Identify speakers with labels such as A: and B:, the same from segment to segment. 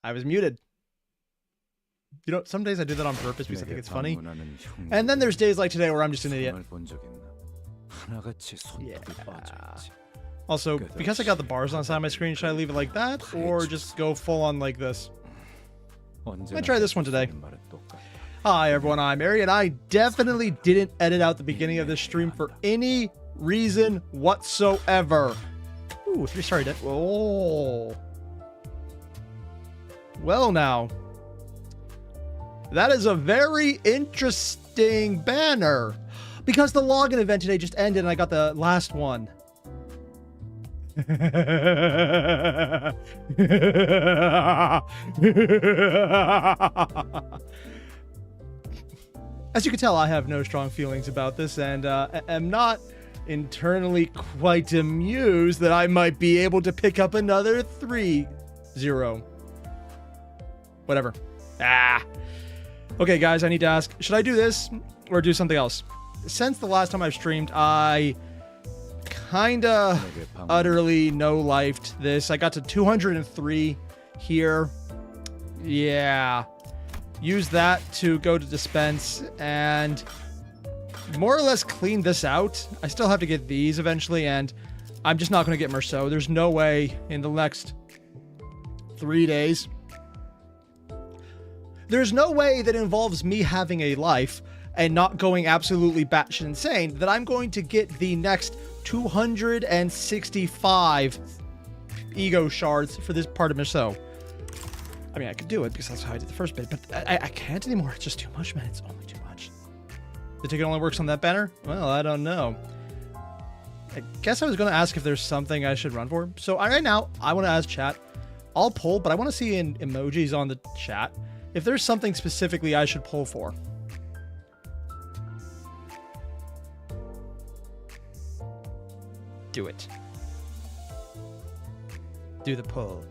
A: I was muted. You know, some days I do that on purpose because I think it's funny. And then there's days like today where I'm just an idiot. Yeah. Also, because I got the bars on the side of my screen, should I leave it like that or just go full on like this? I try this one today. Hi everyone, I'm Airier, and I definitely didn't edit out the beginning of this stream for any reason whatsoever. Ooh, 3-star debt. Oh. Well now. That is a very interesting banner. Because the login event today just ended and I got the last one. As you can tell, I have no strong feelings about this and am not internally quite amused that I might be able to pick up another 3-0. Whatever. Okay, guys, I need to ask, should I do this or do something else? Since the last time I've streamed, I kinda utterly no-lifed this. I got to 203 here. Yeah. Use that to go to dispense and more or less clean this out. I still have to get these eventually, and I'm just not going to get Merceau. There's no way in the next 3 days. There's no way that involves me having a life and not going absolutely batshit insane that I'm going to get the next 265 ego shards for this part of Merceau. I mean, I could do it because that's how I did the first bit, but I can't anymore. It's just too much, man. It's only too much. The ticket only works on that banner? Well, I don't know. I guess I was going to ask if there's something I should run for. So right now, I want to ask chat. I'll pull, but I want to see emojis on the chat. If there's something specifically I should pull for. Do it. Do the pull.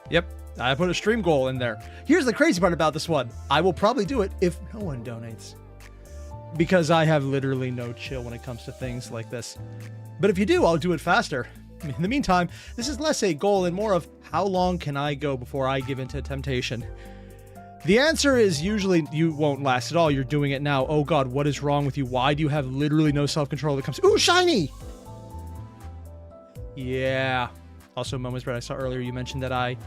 A: Yep, I put a stream goal in there. Here's the crazy part about this one. I will probably do it if no one donates. Because I have literally no chill when it comes to things like this. But if you do, I'll do it faster. In the meantime, this is less a goal and more of how long can I go before I give into temptation. The answer is usually you won't last at all. You're doing it now. Oh god, what is wrong with you? Why do you have literally no self-control that comes... Ooh, shiny! Yeah. Also, Moments Bread, I saw earlier you mentioned that I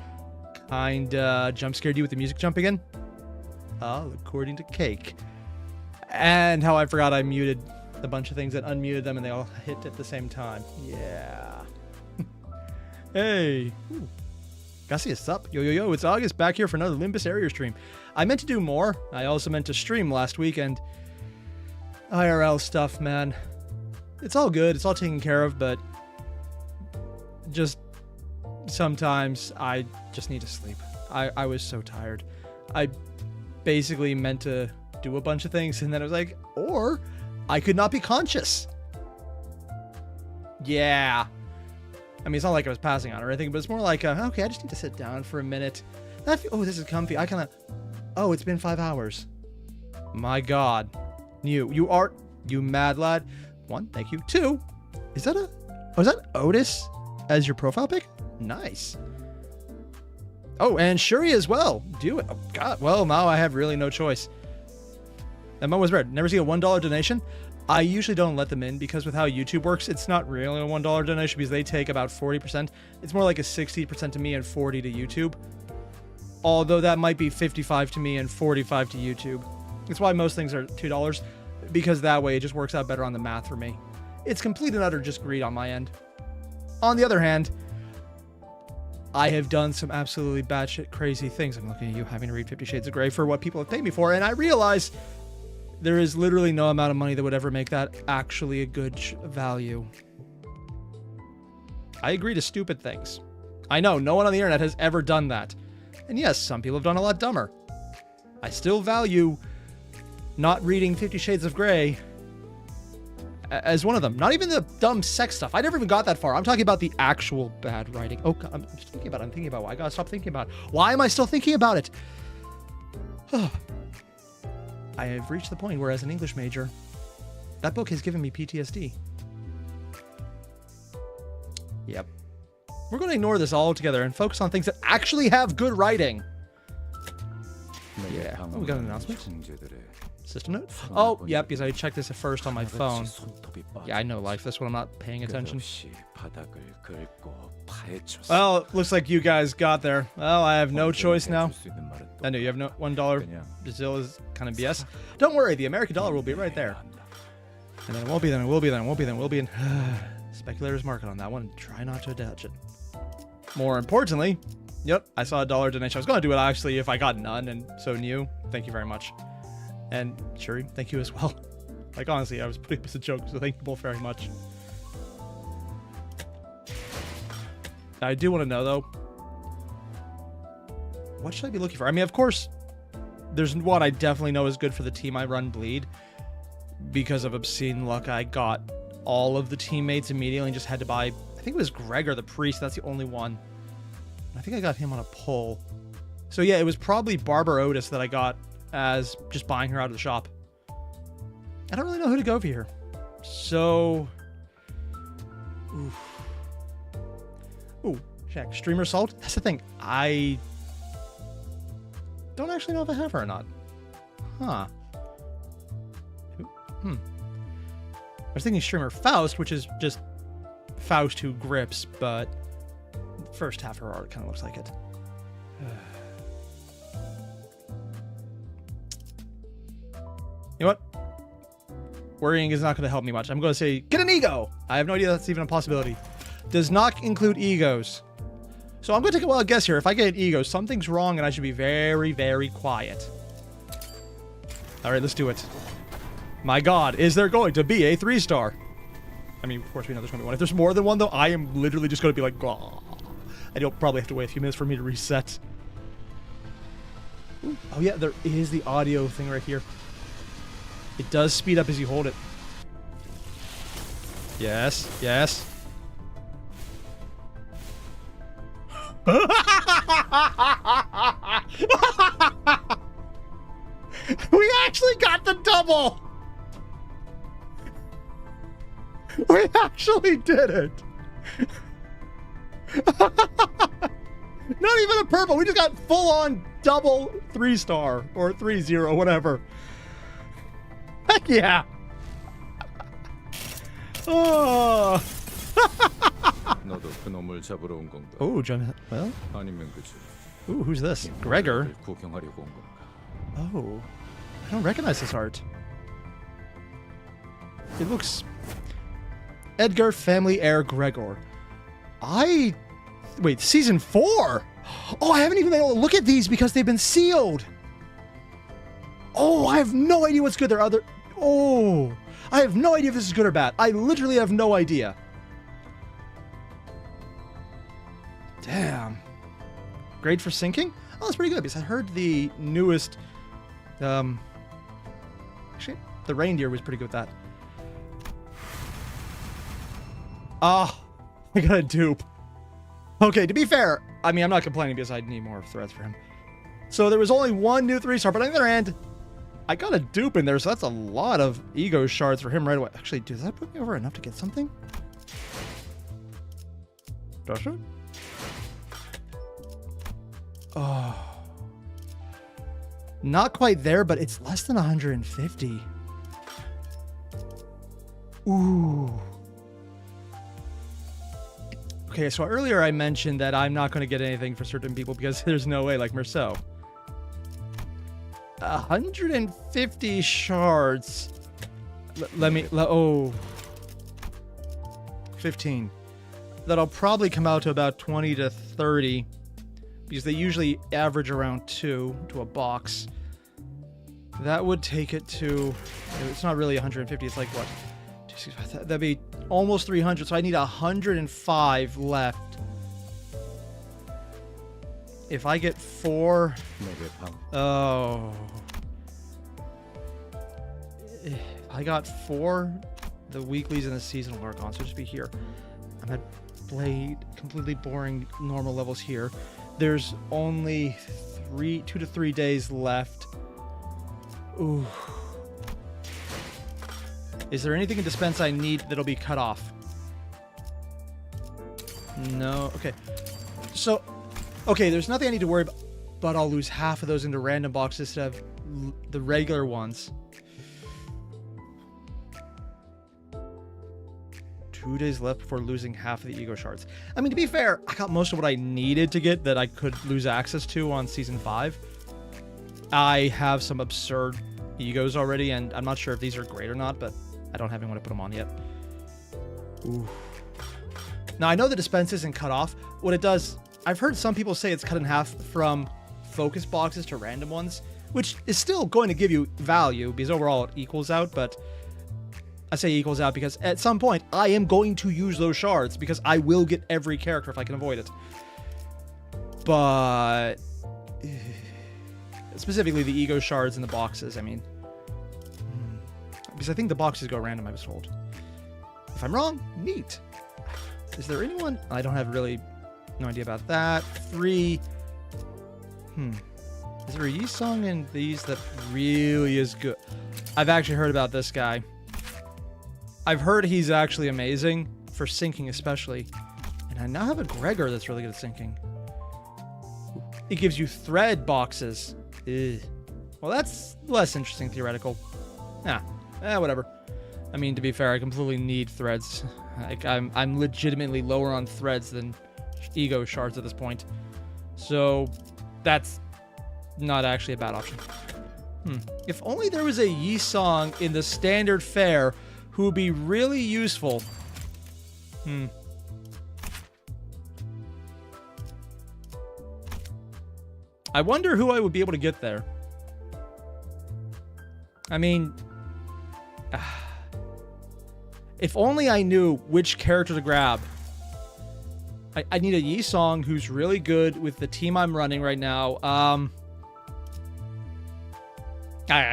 A: kinda jump scared you with the music jumping in. All according to Cake. And how I forgot I muted a bunch of things that unmuted them and they all hit at the same time. Yeah. Hey. Ooh. Gussie, what's up? Yo, yo, yo, it's August back here for another Limbus Airier stream. I meant to do more. I also meant to stream last week and IRL stuff, man. It's all good. It's all taken care of, but just sometimes I just need to sleep. I was so tired. I basically meant to do a bunch of things and then I was like, or I could not be conscious. Yeah. I mean, it's not like I was passing on or anything, but it's more like, okay, I just need to sit down for a minute. Oh, this is comfy. I kind of... Oh, it's been 5 hours. My god. You mad lad. 1, thank you. 2, is that is that Otis as your profile pic? Nice. Oh, and Shuri as well. Do it. Oh, god. Well, now I have really no choice. That moment was red. Never see a $1 donation? I usually don't let them in because with how YouTube works, it's not really a $1 donation because they take about 40%. It's more like a 60% to me and 40 to YouTube. Although that might be 55 to me and 45 to YouTube. It's why most things are $2 because that way it just works out better on the math for me. It's complete and utter just greed on my end. On the other hand, I have done some absolutely batshit crazy things. I'm looking at you having to read 50 Shades of Grey for what people have paid me for, and I realize there is literally no amount of money that would ever make that actually a good value. I agree to stupid things. I know, no one on the internet has ever done that. And yes, some people have done a lot dumber. I still value not reading 50 Shades of Grey as one of them. Not even the dumb sex stuff. I never even got that far. I'm talking about the actual bad writing. Oh, I'm just thinking about it. I'm thinking about it. I gotta stop thinking about it. Why am I still thinking about it? I have reached the point where as an English major, that book has given me PTSD. Yep. We're going to ignore this altogether and focus on things that actually have good writing. Yeah. Oh, we got an announcement. System note? Oh, yep, because I checked this at first on my phone. Yeah, I know life. That's when I'm not paying attention. Well, it looks like you guys got there. Well, I have no choice now. I know you have no $1. Brazil is kind of BS. Don't worry, the American dollar will be right there. And then it won't be, then it will be, then it won't be, then it will be. And speculators market on that one. Try not to attach it. More importantly, yep, I saw a dollar donation. I was going to do it actually if I got none, and so new. Thank you very much. And Shuri, thank you as well. Like, honestly, I was putting this as a joke, so thank you both very much. I do want to know, though, what should I be looking for? I mean, of course, there's one I definitely know is good for the team I run Bleed. Because of obscene luck, I got all of the teammates immediately and just had to buy, I think it was Gregor the Priest. That's the only one. I think I got him on a pull. So yeah, it was probably Barbara Otis that I got as just buying her out of the shop. I don't really know who to go for here. So... Ooh, check. Streamer Salt? That's the thing. I don't actually know if I have her or not. Huh. I was thinking Streamer Faust, which is just Faust who grips, but the first half of her art kind of looks like it. You know what? Worrying is not going to help me much. I'm going to say, get an ego! I have no idea that's even a possibility. Does not include egos. So I'm going to take a wild guess here. If I get an ego, something's wrong and I should be very, very quiet. Alright, let's do it. My god, is there going to be a 3-star? I mean, of course we know there's going to be one. If there's more than one, though, I am literally just going to be like, oh. I don't probably have to wait a few minutes for me to reset. Ooh. Oh yeah, there is the audio thing right here. It does speed up as you hold it. Yes, yes. We actually got the double! We actually did it! Not even a purple, we just got full-on double 3-star, or 3-0, whatever. Heck yeah! Oh! Oh, John. Well? Ooh, who's this? Gregor? Oh. I don't recognize this art. It looks... Edgar Family Heir Gregor. Wait, season 4? Oh, I haven't even been able to look at these because they've been sealed. Oh, I have no idea what's good. There are other... Oh, I have no idea if this is good or bad. I literally have no idea. Damn. Grade for syncing? Oh, that's pretty good because I heard the newest... Actually, the reindeer was pretty good with that. Ah, I got a dupe. Okay, to be fair, I mean, I'm not complaining because I need more threads for him. So there was only one new 3-star, but on the other hand, I got a dupe in there, so that's a lot of ego shards for him right away. Actually, does that put me over enough to get something? Does it? Oh. Not quite there, but it's less than 150. Ooh. Okay, so earlier I mentioned that I'm not going to get anything for certain people because there's no way, like Merceau. 150 shards. Oh. 15. That'll probably come out to about 20 to 30 because they usually average around 2 to a box. That would take it to... It's not really 150, it's like what? That'd be almost 300, so I need 105 left. If I get 4... Oh. If I got 4, the weeklies and the seasonal are gone, so just be here. I'm at Blade, completely boring normal levels here. There's only 2 to 3 days left. Ooh. Is there anything in dispense I need that'll be cut off? No. Okay. So, okay, there's nothing I need to worry about, but I'll lose half of those into random boxes instead of the regular ones. 2 days left before losing half of the ego shards. I mean, to be fair, I got most of what I needed to get that I could lose access to on Season 5. I have some absurd egos already, and I'm not sure if these are great or not, but I don't have anyone to put them on yet. Ooh. Now, I know the dispense isn't cut off. What it does, I've heard some people say it's cut in half from focus boxes to random ones, which is still going to give you value, because overall it equals out, but I say equals out because at some point I am going to use those shards because I will get every character if I can avoid it. But specifically the ego shards in the boxes, I mean, because I think the boxes go random, I was told. If I'm wrong, neat. Is there anyone? I don't have really no idea about that. 3. Is there a Yi song in these that really is good? I've actually heard about this guy. I've heard he's actually amazing for syncing especially. And I now have a Gregor that's really good at syncing. It gives you thread boxes. Ugh. Well, that's less interesting theoretical. Whatever. I mean, to be fair, I completely need threads. Like, I'm legitimately lower on threads than ego shards at this point. So that's not actually a bad option. If only there was a Yi song in the standard fare who would be really useful. I wonder who I would be able to get there. I mean, if only I knew which character to grab. I need a Yi song who's really good with the team I'm running right now. I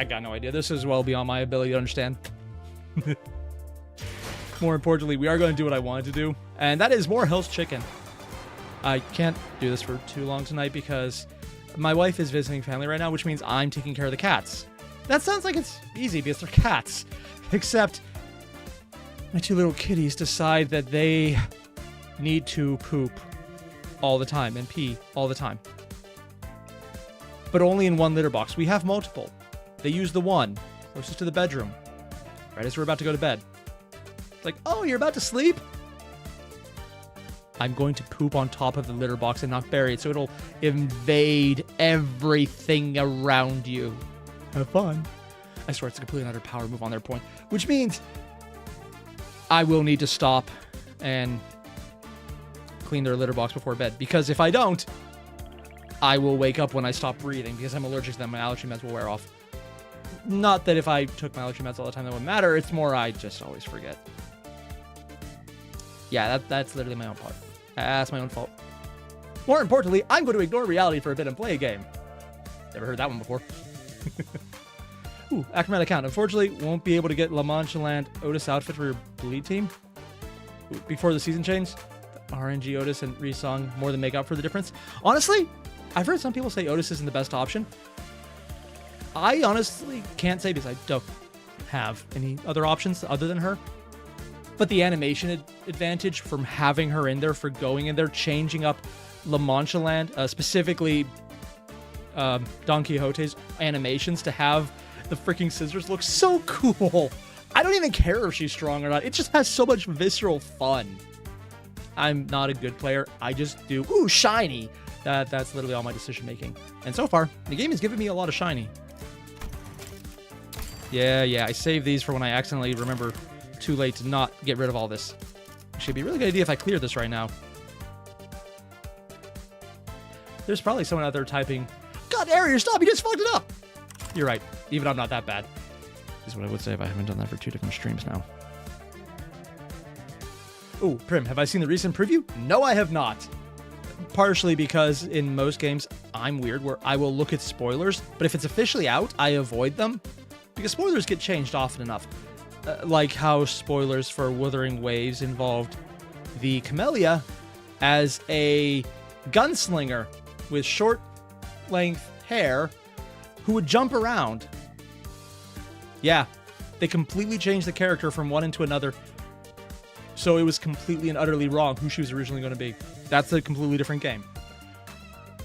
A: got no idea. This is well beyond my ability to understand. More importantly, we are going to do what I wanted to do, and that is more Hell's Chicken. I can't do this for too long tonight because my wife is visiting family right now, which means I'm taking care of the cats. That sounds like it's easy because they're cats. Except my 2 little kitties decide that they need to poop all the time and pee all the time. But only in one litter box. We have multiple. They use the one closest to the bedroom, right as we're about to go to bed. It's like, oh, you're about to sleep? I'm going to poop on top of the litter box and not bury it, so it'll invade everything around you. Have fun. I swear it's a completely another power move on their point, which means I will need to stop and clean their litter box before bed, because if I don't, I will wake up when I stop breathing because I'm allergic to them. My allergy meds will wear off. Not that if I took my allergy meds all the time that would matter, it's more I just always forget. Yeah, that's literally my own part. That's my own fault. More importantly, I'm going to ignore reality for a bit and play a game. Never heard that one before. Ooh, Acrobat account. Unfortunately, won't be able to get La Mancha Land Otis outfit for your bleed team. Ooh, before the season change, RNG Otis and Resong more than make up for the difference. Honestly, I've heard some people say Otis isn't the best option. I honestly can't say because I don't have any other options other than her. But the animation advantage from having her in there, for going in there, changing up La Mancha Land, specifically Don Quixote's animations to have the freaking scissors look so cool. I don't even care if she's strong or not. It just has so much visceral fun. I'm not a good player. I just do, ooh, shiny. That's literally all my decision making. And so far, the game has given me a lot of shiny. Yeah, I saved these for when I accidentally remember too late to not get rid of all this. Actually, it'd be a really good idea if I cleared this right now. There's probably someone out there typing, God, Airier, stop, you just fucked it up. You're right. Even I'm not that bad. Is what I would say if I haven't done that for 2 different streams now. Ooh, Prim, have I seen the recent preview? No, I have not. Partially because in most games, I'm weird where I will look at spoilers, but if it's officially out, I avoid them. Because spoilers get changed often enough. Like how spoilers for Wuthering Waves involved the Camellia as a gunslinger with short length hair who would jump around. Yeah, they completely changed the character from one into another. So it was completely and utterly wrong who she was originally going to be. That's a completely different game.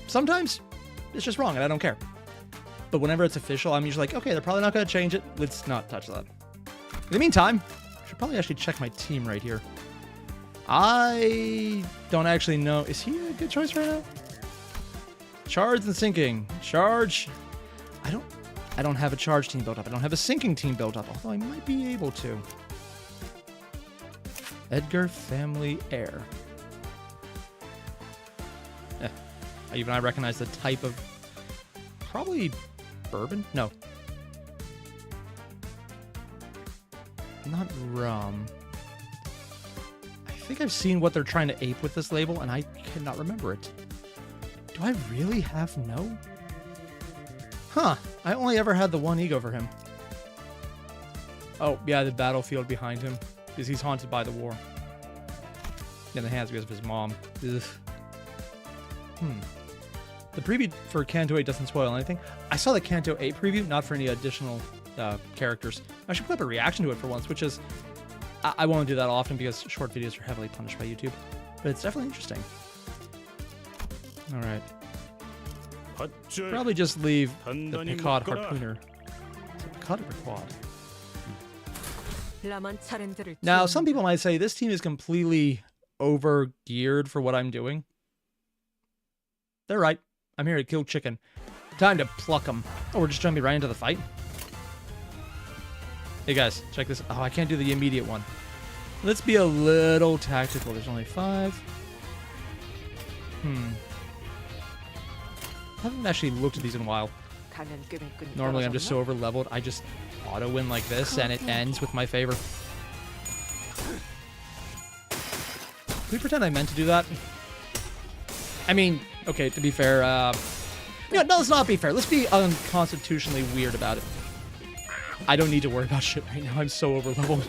A: Sometimes it's just wrong and I don't care. But whenever it's official, I'm usually like, okay, they're probably not going to change it. Let's not touch that. In the meantime, I should probably actually check my team right here. I don't actually know. Is he a good choice right now? Charge and sinking. Charge. I don't have a charge team built up. I don't have a sinking team built up, although I might be able to. Edgar family heir. Even I recognize the type of... Probably bourbon? No. Not rum. I think I've seen what they're trying to ape with this label, and I cannot remember it. Do I really have no? Huh. I only ever had the one ego for him. Oh, yeah, the battlefield behind him. Because he's haunted by the war. In the hands because of his mom. Ugh. The preview for Kanto 8 doesn't spoil anything. I saw the Kanto 8 preview, not for any additional characters. I should put up a reaction to it for once, which is... I won't do that often because short videos are heavily punished by YouTube. But it's definitely interesting. Alright. Probably just leave the Picard Harpooner. Is it Picard or Quad? Now, some people might say this team is completely over-geared for what I'm doing. They're right. I'm here to kill chicken. Time to pluck them. Oh, we're just trying to be right into the fight? Hey guys, check this. Oh, I can't do the immediate one. Let's be a little tactical. There's only 5. I haven't actually looked at these in a while. Normally I'm just so over leveled, I just auto win like this and it ends with my favor. Can we pretend I meant to do that? I mean, okay, to be fair, no, let's not be fair. Let's be unconstitutionally weird about it. I don't need to worry about shit right now. I'm so over leveled.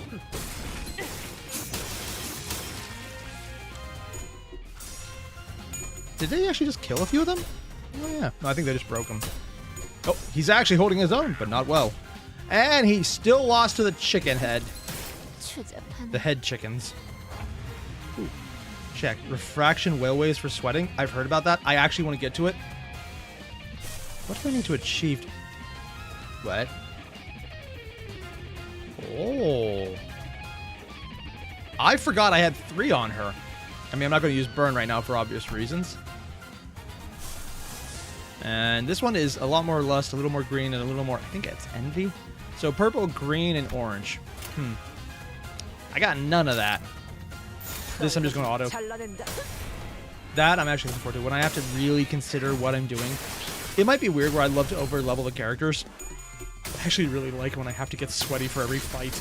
A: Did they actually just kill a few of them? Oh, yeah. No, I think they just broke him. Oh, he's actually holding his own, but not well. And he still lost to the chicken head. The head chickens. Ooh. Check. Refraction whaleways for sweating. I've heard about that. I actually want to get to it. What do I need to achieve? What? Oh. I forgot I had 3 on her. I mean, I'm not going to use burn right now for obvious reasons. And this one is a lot more lust, a little more green, and a little more, I think it's envy. So purple, green, and orange. I got none of that. This I'm just going to auto. That I'm actually looking forward to. When I have to really consider what I'm doing. It might be weird where I love to over level the characters. I actually really like when I have to get sweaty for every fight.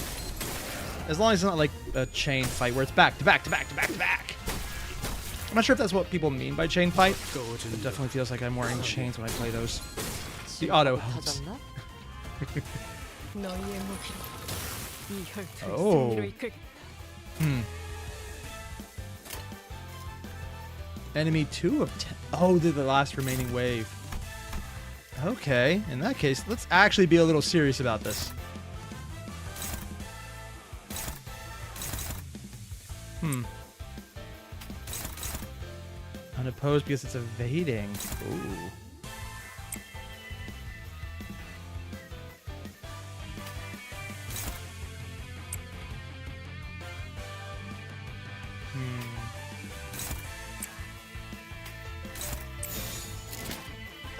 A: As long as it's not like a chain fight where it's back to back to back to back to back. I'm not sure if that's what people mean by chain fight. It definitely feels like I'm wearing chains when I play those. The auto helps. Oh. Enemy 2 of 10. Oh, they're the last remaining wave. Okay, in that case, let's actually be a little serious about this. Unopposed because it's evading. Ooh.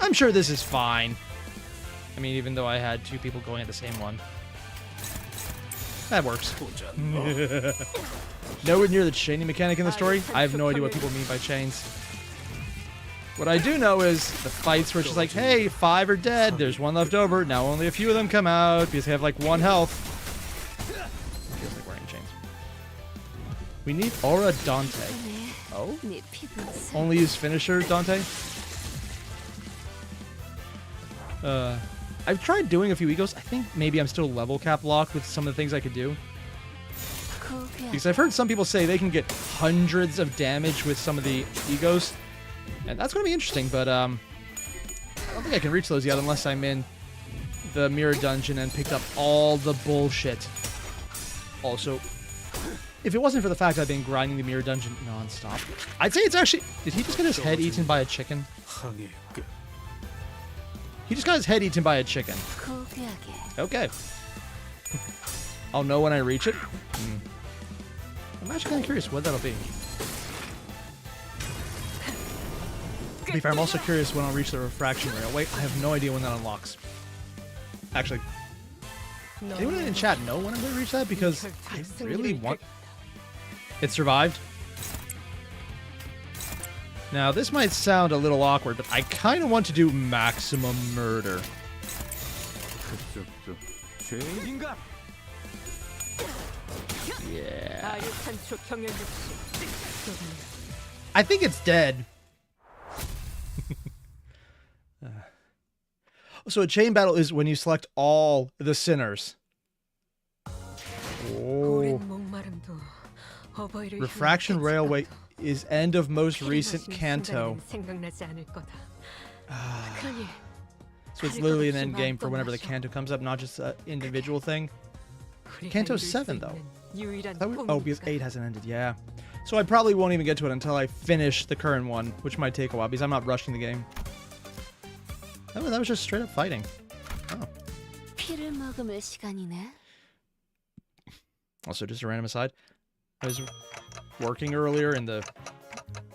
A: I'm sure this is fine. I mean, even though I had 2 people going at the same one. That works. Nowhere near the chaining mechanic in the story. I have no idea what people mean by chains. What I do know is the fights where it's just like, hey, 5 are dead. There's 1 left over. Now only a few of them come out because they have like 1 health. Feels like wearing chains. We need Aura Dante. Oh? Only use finisher Dante? I've tried doing a few egos. I think maybe I'm still level cap locked with some of the things I could do. Because I've heard some people say they can get hundreds of damage with some of the egos. And that's going to be interesting, but I don't think I can reach those yet unless I'm in the mirror dungeon and picked up all the bullshit. Also, if it wasn't for the fact I've been grinding the mirror dungeon non-stop, I'd say it's actually... Did he just get his head eaten by a chicken? He just got his head eaten by a chicken. Okay. I'll know when I reach it. I'm actually kind of curious what that'll be. To be fair, I'm also curious when I'll reach the refraction rail. Wait, I have no idea when that unlocks. Actually, anyone in chat know when I'm going to reach that? Because I really want... It survived. Now, this might sound a little awkward, but I kind of want to do maximum murder. Yeah. I think it's dead. So a chain battle is when you select all the sinners. Oh. Refraction Railway is end of most recent canto. So it's literally an end game for whenever the canto comes up, not just an individual thing. Canto 7 though. Oh, because 8 hasn't ended, yeah. So I probably won't even get to it until I finish the current one, which might take a while because I'm not rushing the game. Oh, that was just straight up fighting. Oh. Also, just a random aside. I was working earlier in the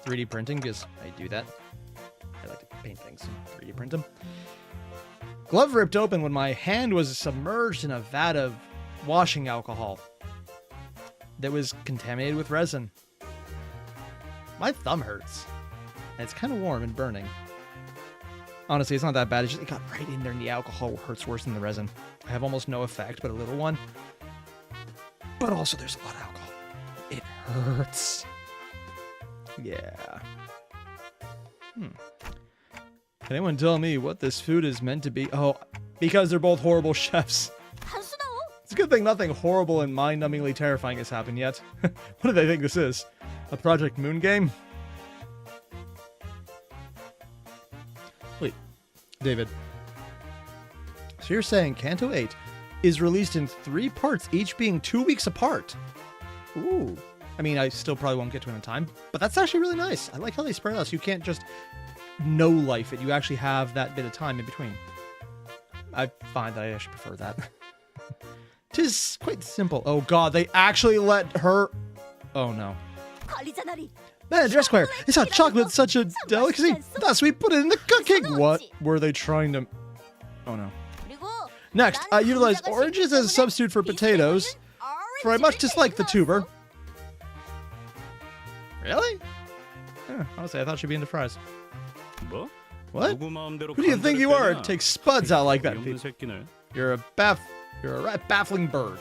A: 3D printing because I do that. I like to paint things and 3D print them. Glove ripped open when my hand was submerged in a vat of washing alcohol that was contaminated with resin. My thumb hurts. And it's kind of warm and burning. Honestly, it's not that bad. It got right in there and the alcohol hurts worse than the resin. I have almost no effect, but a little one. But also there's a lot of alcohol. It hurts. Yeah. Can anyone tell me what this food is meant to be? Oh, because they're both horrible chefs. It's a good thing nothing horrible and mind-numbingly terrifying has happened yet. What do they think this is? A Project Moon game? Wait, David. So you're saying Canto 8 is released in 3 parts, each being 2 weeks apart? Ooh. I mean, I still probably won't get to it in time, but that's actually really nice. I like how they spread out so you can't just no-life it. You actually have that bit of time in between. I find that I actually prefer that. Tis quite simple. Oh god, they actually let her... Oh no. Man, Dress Square, it's how chocolate's such a delicacy. Thus we put it in the cooking. What were they trying to... Oh no. Next, I utilized oranges as a substitute for potatoes, for I much dislike the tuber. Really? Yeah, honestly, I thought she'd be into fries. What? Who do you think you are? Take spuds out like that. You're a baffling bird.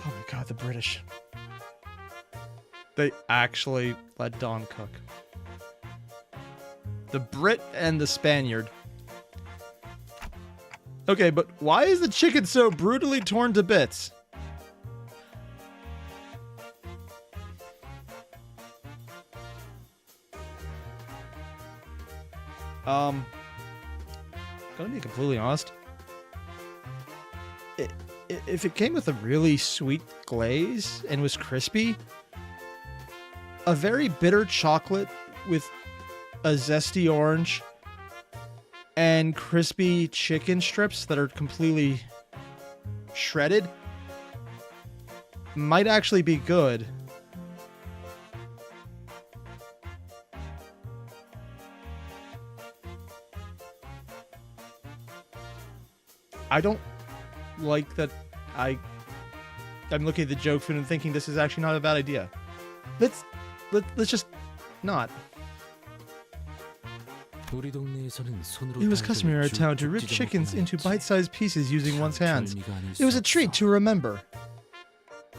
A: Oh my god, the British. They actually let Dawn cook. The Brit and the Spaniard. Okay, but why is the chicken so brutally torn to bits? Gonna be completely honest. If it came with a really sweet glaze and was crispy, a very bitter chocolate with a zesty orange and crispy chicken strips that are completely shredded might actually be good. I don't like that I'm looking at the joke food and thinking this is actually not a bad idea. Let's just not. It was customary in our town to rip chickens into bite-sized pieces using one's hands. It was a treat to remember.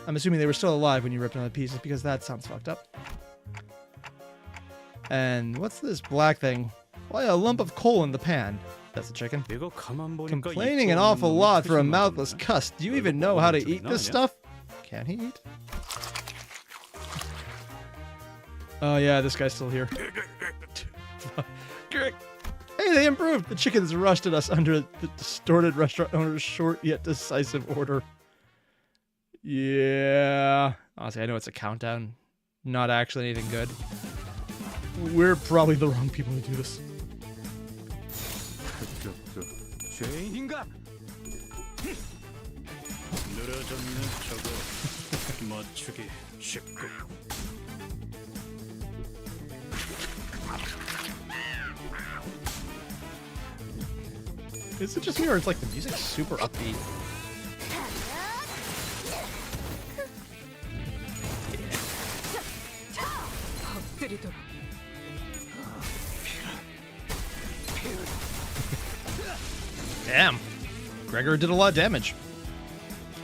A: I'm assuming they were still alive when you ripped them into pieces because that sounds fucked up. And what's this black thing? Why a lump of coal in the pan? That's a chicken. Complaining an awful lot for a mouthless cuss. Do you even know how to eat this stuff? Can he eat? Oh yeah, this guy's still here. Hey, they improved! The chickens rushed at us under the distorted restaurant owner's short yet decisive order. Yeah. Honestly, I know it's a countdown. Not actually anything good. We're probably the wrong people to do this. Is it just me or it's like the music's super upbeat? Damn. Gregor did a lot of damage.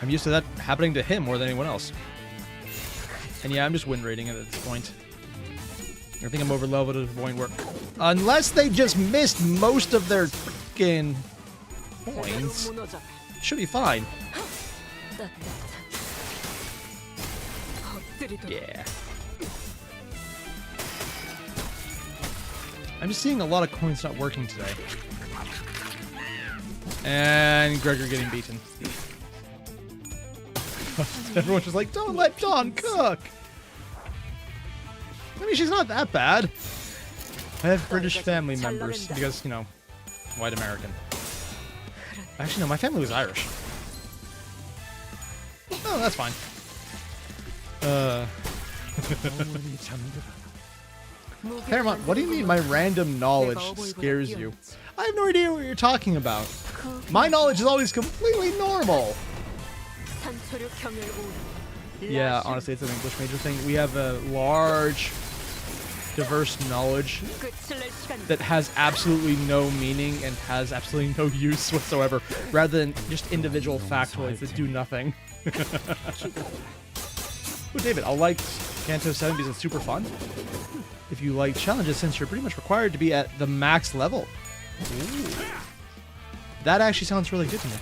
A: I'm used to that happening to him more than anyone else. And yeah, I'm just win rating it at this point. I think I'm over leveled at the point where... Unless they just missed most of their freaking points, should be fine. Yeah. I'm just seeing a lot of coins not working today. And Gregor getting beaten. Everyone's just like, don't let Dawn cook! I mean, she's not that bad. I have British family members because, you know, white American. Actually, no, my family was Irish. Oh, that's fine. Paramount, what do you mean my random knowledge scares you? I have no idea what you're talking about. My knowledge is always completely normal. Yeah, honestly, it's an English major thing. We have a large, diverse knowledge that has absolutely no meaning and has absolutely no use whatsoever, rather than just individual factoids that do nothing. Oh, David, I liked Kanto 7 because it's super fun. If you like challenges, since you're pretty much required to be at the max level. Ooh. That actually sounds really good to me.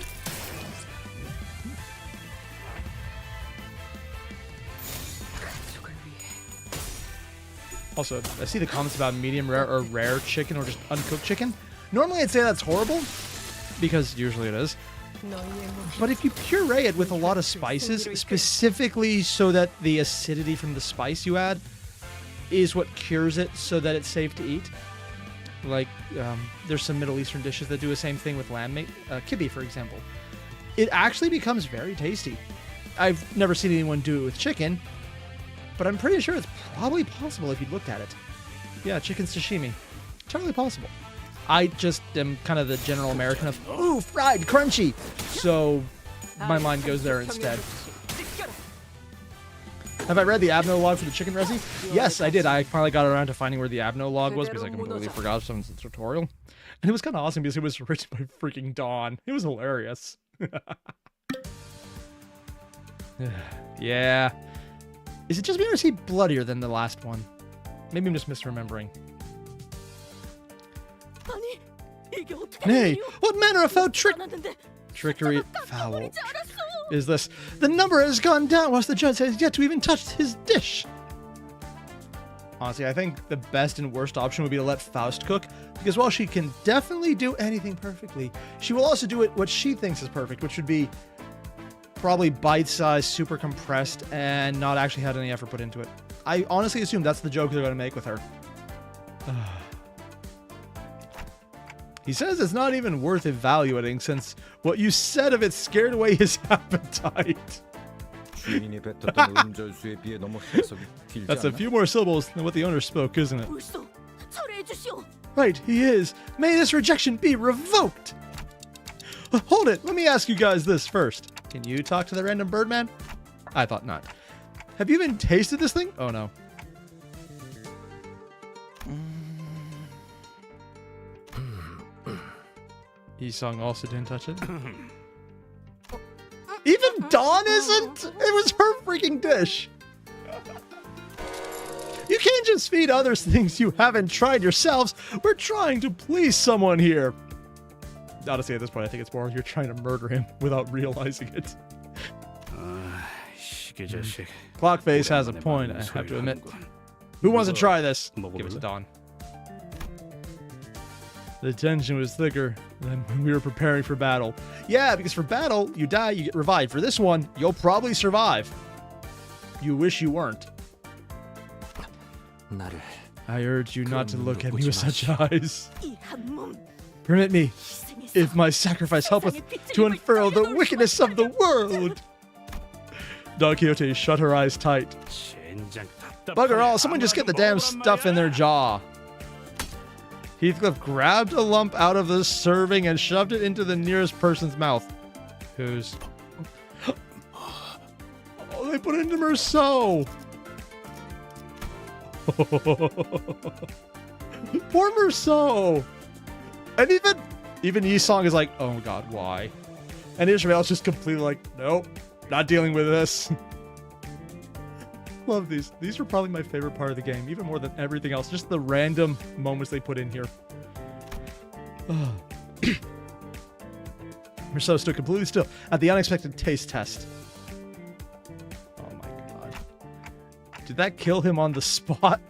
A: Also, I see the comments about medium rare or rare chicken or just uncooked chicken. Normally I'd say that's horrible, because usually it is. But if you puree it with a lot of spices, specifically so that the acidity from the spice you add is what cures it so that it's safe to eat. Like, there's some Middle Eastern dishes that do the same thing with lamb meat. Kibbeh, for example. It actually becomes very tasty. I've never seen anyone do it with chicken, but I'm pretty sure it's probably possible if you looked at it. Yeah, chicken sashimi. Totally possible. I just am kind of the general American of, ooh, fried, crunchy. So my mind goes there instead. Have I read the Abno log for the chicken recipe? Yes, I did. I finally got around to finding where the Abno log was because I completely forgot some of the tutorial. And it was kind of awesome because it was written by freaking Dawn. It was hilarious. Yeah. Is it just me or is he bloodier than the last one? Maybe I'm just misremembering. Nay, what manner of foul trickery foul is this? The number has gone down whilst the judge has yet to even touch his dish. Honestly, I think the best and worst option would be to let Faust cook, because while she can definitely do anything perfectly, she will also do it what she thinks is perfect, which would be probably bite-sized, super compressed, and not actually had any effort put into it. I honestly assume that's the joke they're going to make with her. He says it's not even worth evaluating since what you said of it scared away his appetite. That's a few more syllables than what the owner spoke, isn't it? Right, he is. May this rejection be revoked. Hold it, let me ask you guys this first. Can you talk to the random birdman? I thought not. Have you even tasted this thing? Oh no. Yisung also didn't touch it. Even Dawn isn't? It was her freaking dish. You can't just feed others things you haven't tried yourselves. We're trying to please someone here. Honestly, at this point, I think it's more you're trying to murder him without realizing it. Clockface has a point, I have to admit. Who wants to try this? Give it to Dawn. The tension was thicker than when we were preparing for battle. Yeah, because for battle, you die, you get revived. For this one, you'll probably survive. You wish you weren't. I urge you not to look at me with such eyes. Permit me, if my sacrifice helpeth to unfurl the wickedness of the world. Don Quixote shut her eyes tight. Bugger all, someone just get the damn stuff in their jaw. Heathcliff grabbed a lump out of the serving and shoved it into the nearest person's mouth. Whose? Oh, they put it into Merceau. Poor Merceau. And even Yi-Song is like, oh god, why? And Israel's just completely like, nope, not dealing with this. Love these. These are probably my favorite part of the game, even more than everything else. Just the random moments they put in here. Merceau stood completely still at the unexpected taste test. Oh my god. Did that kill him on the spot?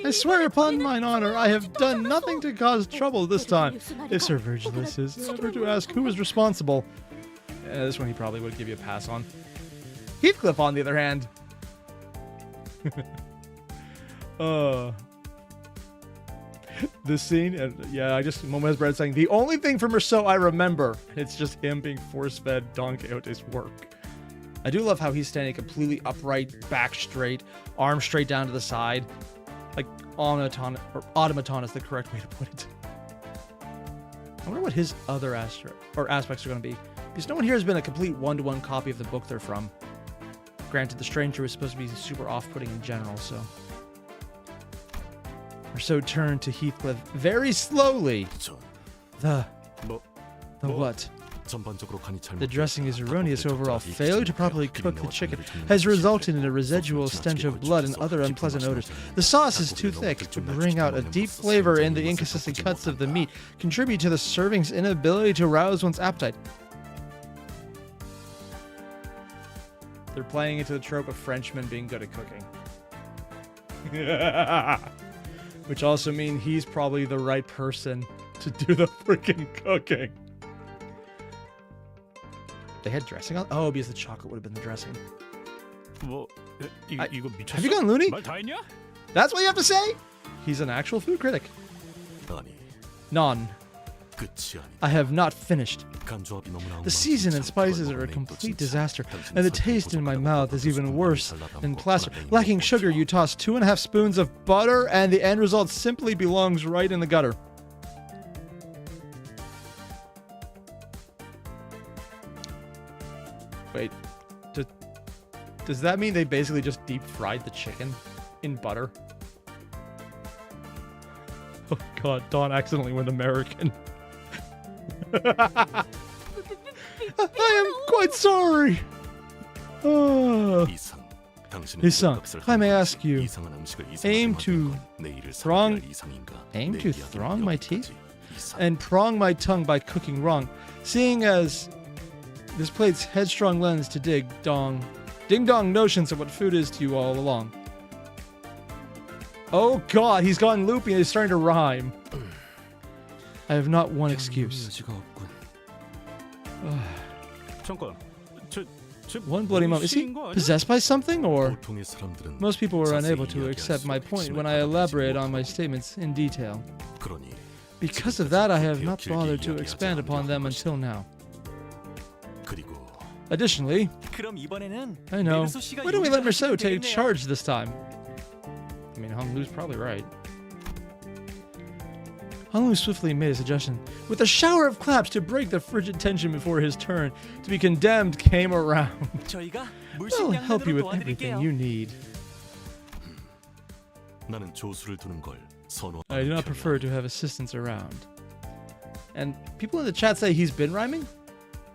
A: I swear upon mine honor, I have done nothing to cause trouble this time. If Sir Virgilius is ever to ask who is responsible, this one he probably would give you a pass on. Heathcliff, on the other hand. This scene, and yeah, I just moment has Brad saying the only thing from Merceau I remember, it's just him being force-fed Don Quixote's work. I do love how he's standing completely upright, back straight, arm straight down to the side, like automaton is the correct way to put it. I wonder what his other aspects are going to be, because no one here has been a complete one-to-one copy of the book they're from. Granted, the stranger was supposed to be super off-putting in general, so... Merceau turned to Heathcliff very slowly. The what? The dressing is erroneous overall. Failure to properly cook the chicken has resulted in a residual stench of blood and other unpleasant odors. The sauce is too thick to bring out a deep flavor, and the inconsistent cuts of the meat contribute to the serving's inability to rouse one's appetite. They're playing into the trope of Frenchmen being good at cooking. Which also means he's probably the right person to do the freaking cooking. They had dressing on? Oh, because the chocolate would have been the dressing. Have you gone loony? That's what you have to say? He's an actual food critic. None. I have not finished. The season and spices are a complete disaster, and the taste in my mouth is even worse than plaster. Lacking sugar, you toss 2.5 spoons of butter, and the end result simply belongs right in the gutter. Wait, does that mean they basically just deep fried the chicken in butter? Oh god, Dawn accidentally went American. I am quite sorry. Yi-Sung, I may ask you, aim to throng my teeth and prong my tongue by cooking wrong, seeing as this plate's headstrong lens to ding-dong notions of what food is to you all along. Oh god, he's gone loopy and he's starting to rhyme. I have not one excuse. One bloody moment. Is he possessed by something, or? Most people were unable to accept my point when I elaborated on my statements in detail. Because of that, I have not bothered to expand upon them until now. Additionally, I know, why don't we let Merceau take charge this time? I mean, Hong Lu's probably right. Hong Lu swiftly made a suggestion. With a shower of claps to break the frigid tension before his turn to be condemned came around. I'll help you with everything you need. I do not prefer to have assistants around. And people in the chat say he's been rhyming?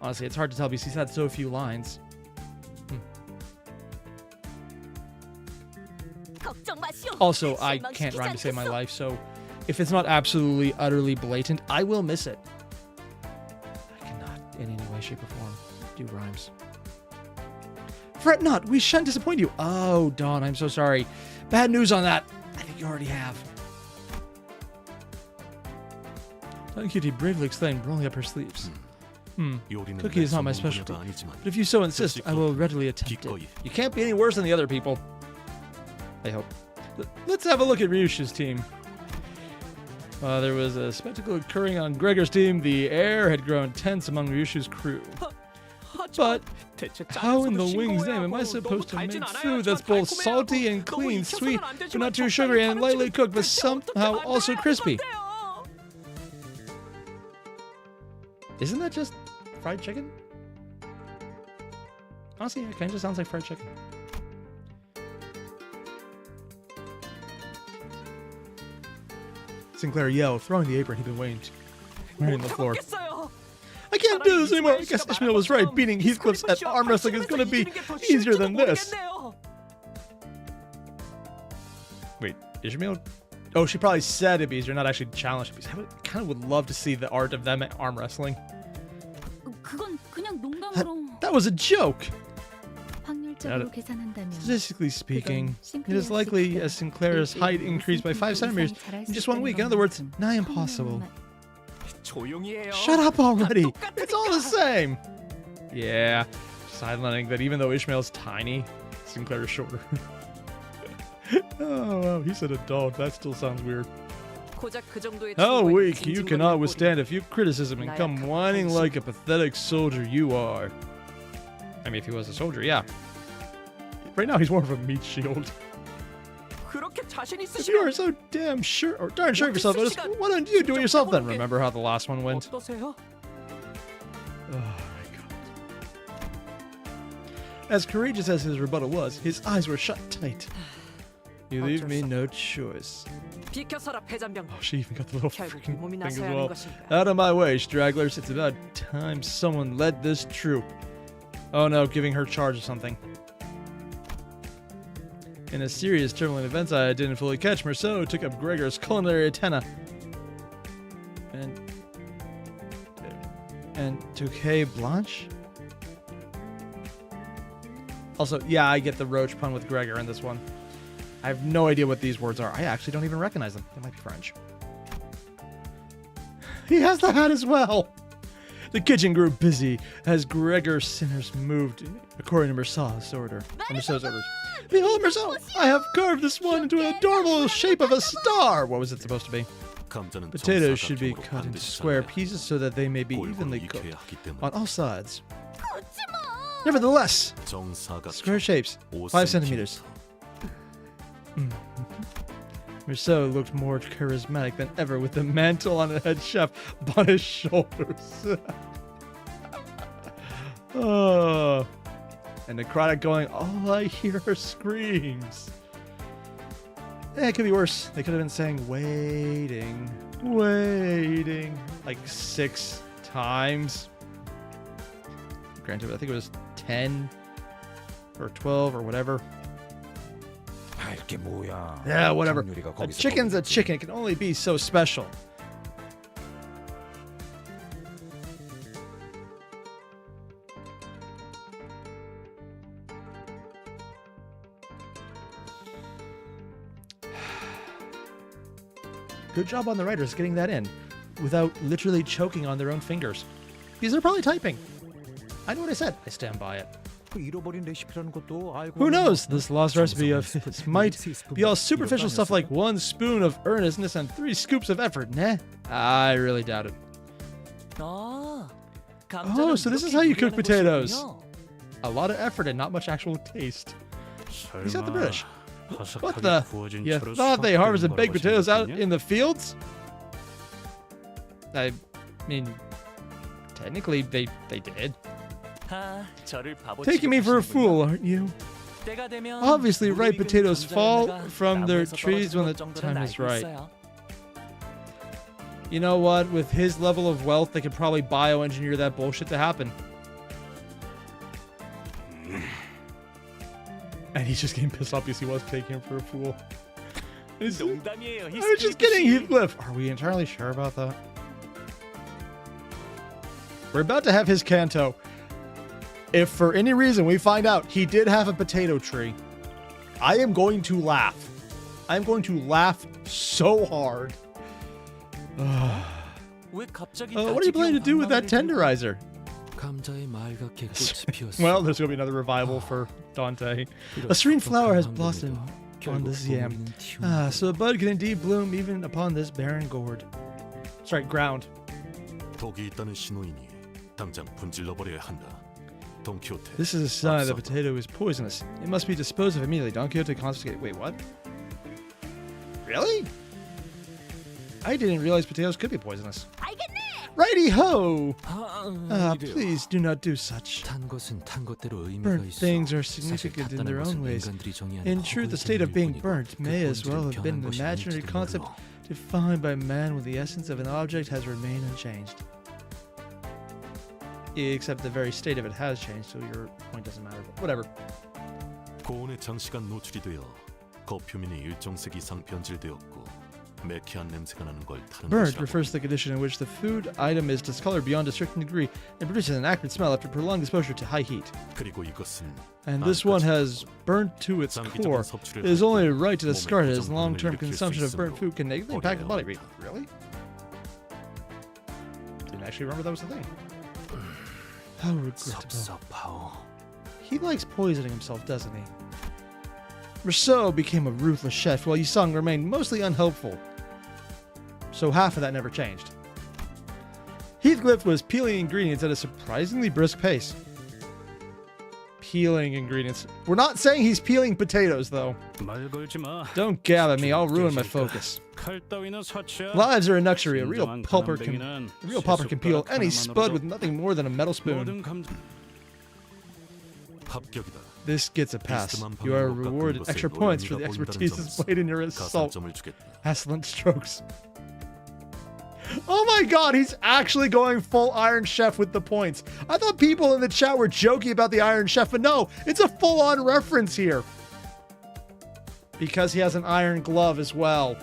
A: Honestly, it's hard to tell because he's had so few lines. Also, I can't rhyme to save my life, so if it's not absolutely, utterly blatant, I will miss it. I cannot, in any way, shape, or form, do rhymes. Fret not, we shan't disappoint you. Oh, Dawn, I'm so sorry. Bad news on that. I think you already have. Kitty bravely exclaimed, rolling up her sleeves. Cookie is not my specialty, but if you so insist, I will readily attempt it. You can't be any worse than the other people. I hope. Let's have a look at Ryushu's team. There was a spectacle occurring on Gregor's team. The air had grown tense among Ryushu's crew. But how in the wing's name am I supposed to make food that's both salty and clean, sweet, but not too sugary, and lightly cooked, but somehow also crispy? Isn't that just fried chicken? Honestly, it kind of just sounds like fried chicken. Sinclair yelled, throwing the apron he'd been wearing on the floor. I can't do this anymore. I guess Ishmael was right. Beating Heathcliff's at arm wrestling is going to be easier than this. Wait, Ishmael? Oh, she probably said it'd be easier, not actually challenged. I kind of would love to see the art of them at arm wrestling. That was a joke. Statistically speaking, it is likely as Sinclair's height increased by 5 centimeters in just 1 week. In other words, nigh impossible. Shut up already! It's all the same! Yeah, sidelining that even though Ishmael's tiny, Sinclair is shorter. Oh, wow, he said adult. That still sounds weird. How weak you cannot withstand a few criticism and come whining like a pathetic soldier you are. I mean, if he was a soldier, yeah. Right now he's more of a meat shield. If you are so damn sure, or darn sure of yourself, why don't you do it yourself then? Remember how the last one went? Oh my god. As courageous as his rebuttal was, his eyes were shut tight. You leave me no choice. Oh, she even got the little freaking thing as well. Out of my way, stragglers. It's about time someone led this troop. Oh no, giving her charge of something. In a serious turbulent event I didn't fully catch, Merceau took up Gregor's culinary antenna. And Touquet Blanche? Also, yeah, I get the roach pun with Gregor in this one. I have no idea what these words are. I actually don't even recognize them. They might be French. He has the hat as well! The kitchen grew busy as Gregor Sinners moved according to Merceau's orders. Behold, Merceau! I have carved this one into an adorable shape of a star! What was it supposed to be? Potatoes should be cut into square pieces so that they may be evenly cooked on all sides. Nevertheless, square shapes, 5 centimeters. Merceau looked more charismatic than ever with the mantle on the head chef on his shoulders. Oh. And the crowd going, all I hear are screams. It could be worse. They could have been saying, waiting, waiting, like 6 times. Granted, I think it was 10 or 12 or whatever. Yeah, whatever. A chicken's a chicken. It can only be so special. Good job on the writers getting that in without literally choking on their own fingers. Because they're probably typing. I know what I said. I stand by it. Who knows? This lost recipe of his might be all superficial stuff like 1 spoon of earnestness and 3 scoops of effort. Nah, I really doubt it. Oh, so this is how you cook potatoes. A lot of effort and not much actual taste. He's not the British. What the? You thought they harvested baked potatoes out in the fields? I mean, technically they did. Taking me for a fool, aren't you? Obviously, ripe potatoes fall from their trees when the time is right. You know what? With his level of wealth, they could probably bioengineer that bullshit to happen. And he's just getting pissed off because he was taking him for a fool. I was just kidding, Heathcliff. Are we entirely sure about that? We're about to have his canto. If for any reason we find out he did have a potato tree, I am going to laugh. I'm going to laugh so hard. What are you planning to do with that tenderizer? Well, there's going to be another revival for Dante. A serene flower has blossomed on this yam. So a bud can indeed bloom even upon this barren gourd. Sorry, ground. This is a sign that the potato is poisonous. It must be disposed of immediately. Don Quixote confiscated. Wait, what? Really? I didn't realize potatoes could be poisonous. Righty ho! Please do not do such. Burnt things are significant in their own ways. In truth, the state of being burnt may as well have been an imaginary concept defined by man when the essence of an object has remained unchanged. Except the very state of it has changed, so your point doesn't matter. But whatever.
B: 고온에 장시간 노출이 되어 겉표면이 일정색 이상 변질되었고 매캐한 냄새가 나는 걸 타는
A: Burnt
B: 것이라고.
A: refers to the condition in which the food item is discolored beyond a certain degree and produces an acrid smell after prolonged exposure to high heat.
B: 그리고 이것은
A: And this one has burnt to its core. It is only right to discard it as long-term consumption of burnt food can negatively impact the body. Wait, really? Didn't actually remember that was the thing. How regrettable. He likes poisoning himself, doesn't he? Rousseau became a ruthless chef while Yusung remained mostly unhelpful. So half of that never changed. Heathcliff was peeling ingredients at a surprisingly brisk pace. Peeling ingredients. We're not saying he's peeling potatoes, though. Don't gab at me, I'll ruin my focus. Lives are a luxury. A real pauper can peel any spud with nothing more than a metal spoon. This gets a pass. You are rewarded extra points for the expertise displayed in your assault. Excellent strokes. Oh my god, he's actually going full Iron Chef with the points. I thought people in the chat were joking about the Iron Chef, but no, it's a full-on reference here. Because he has an iron glove as well.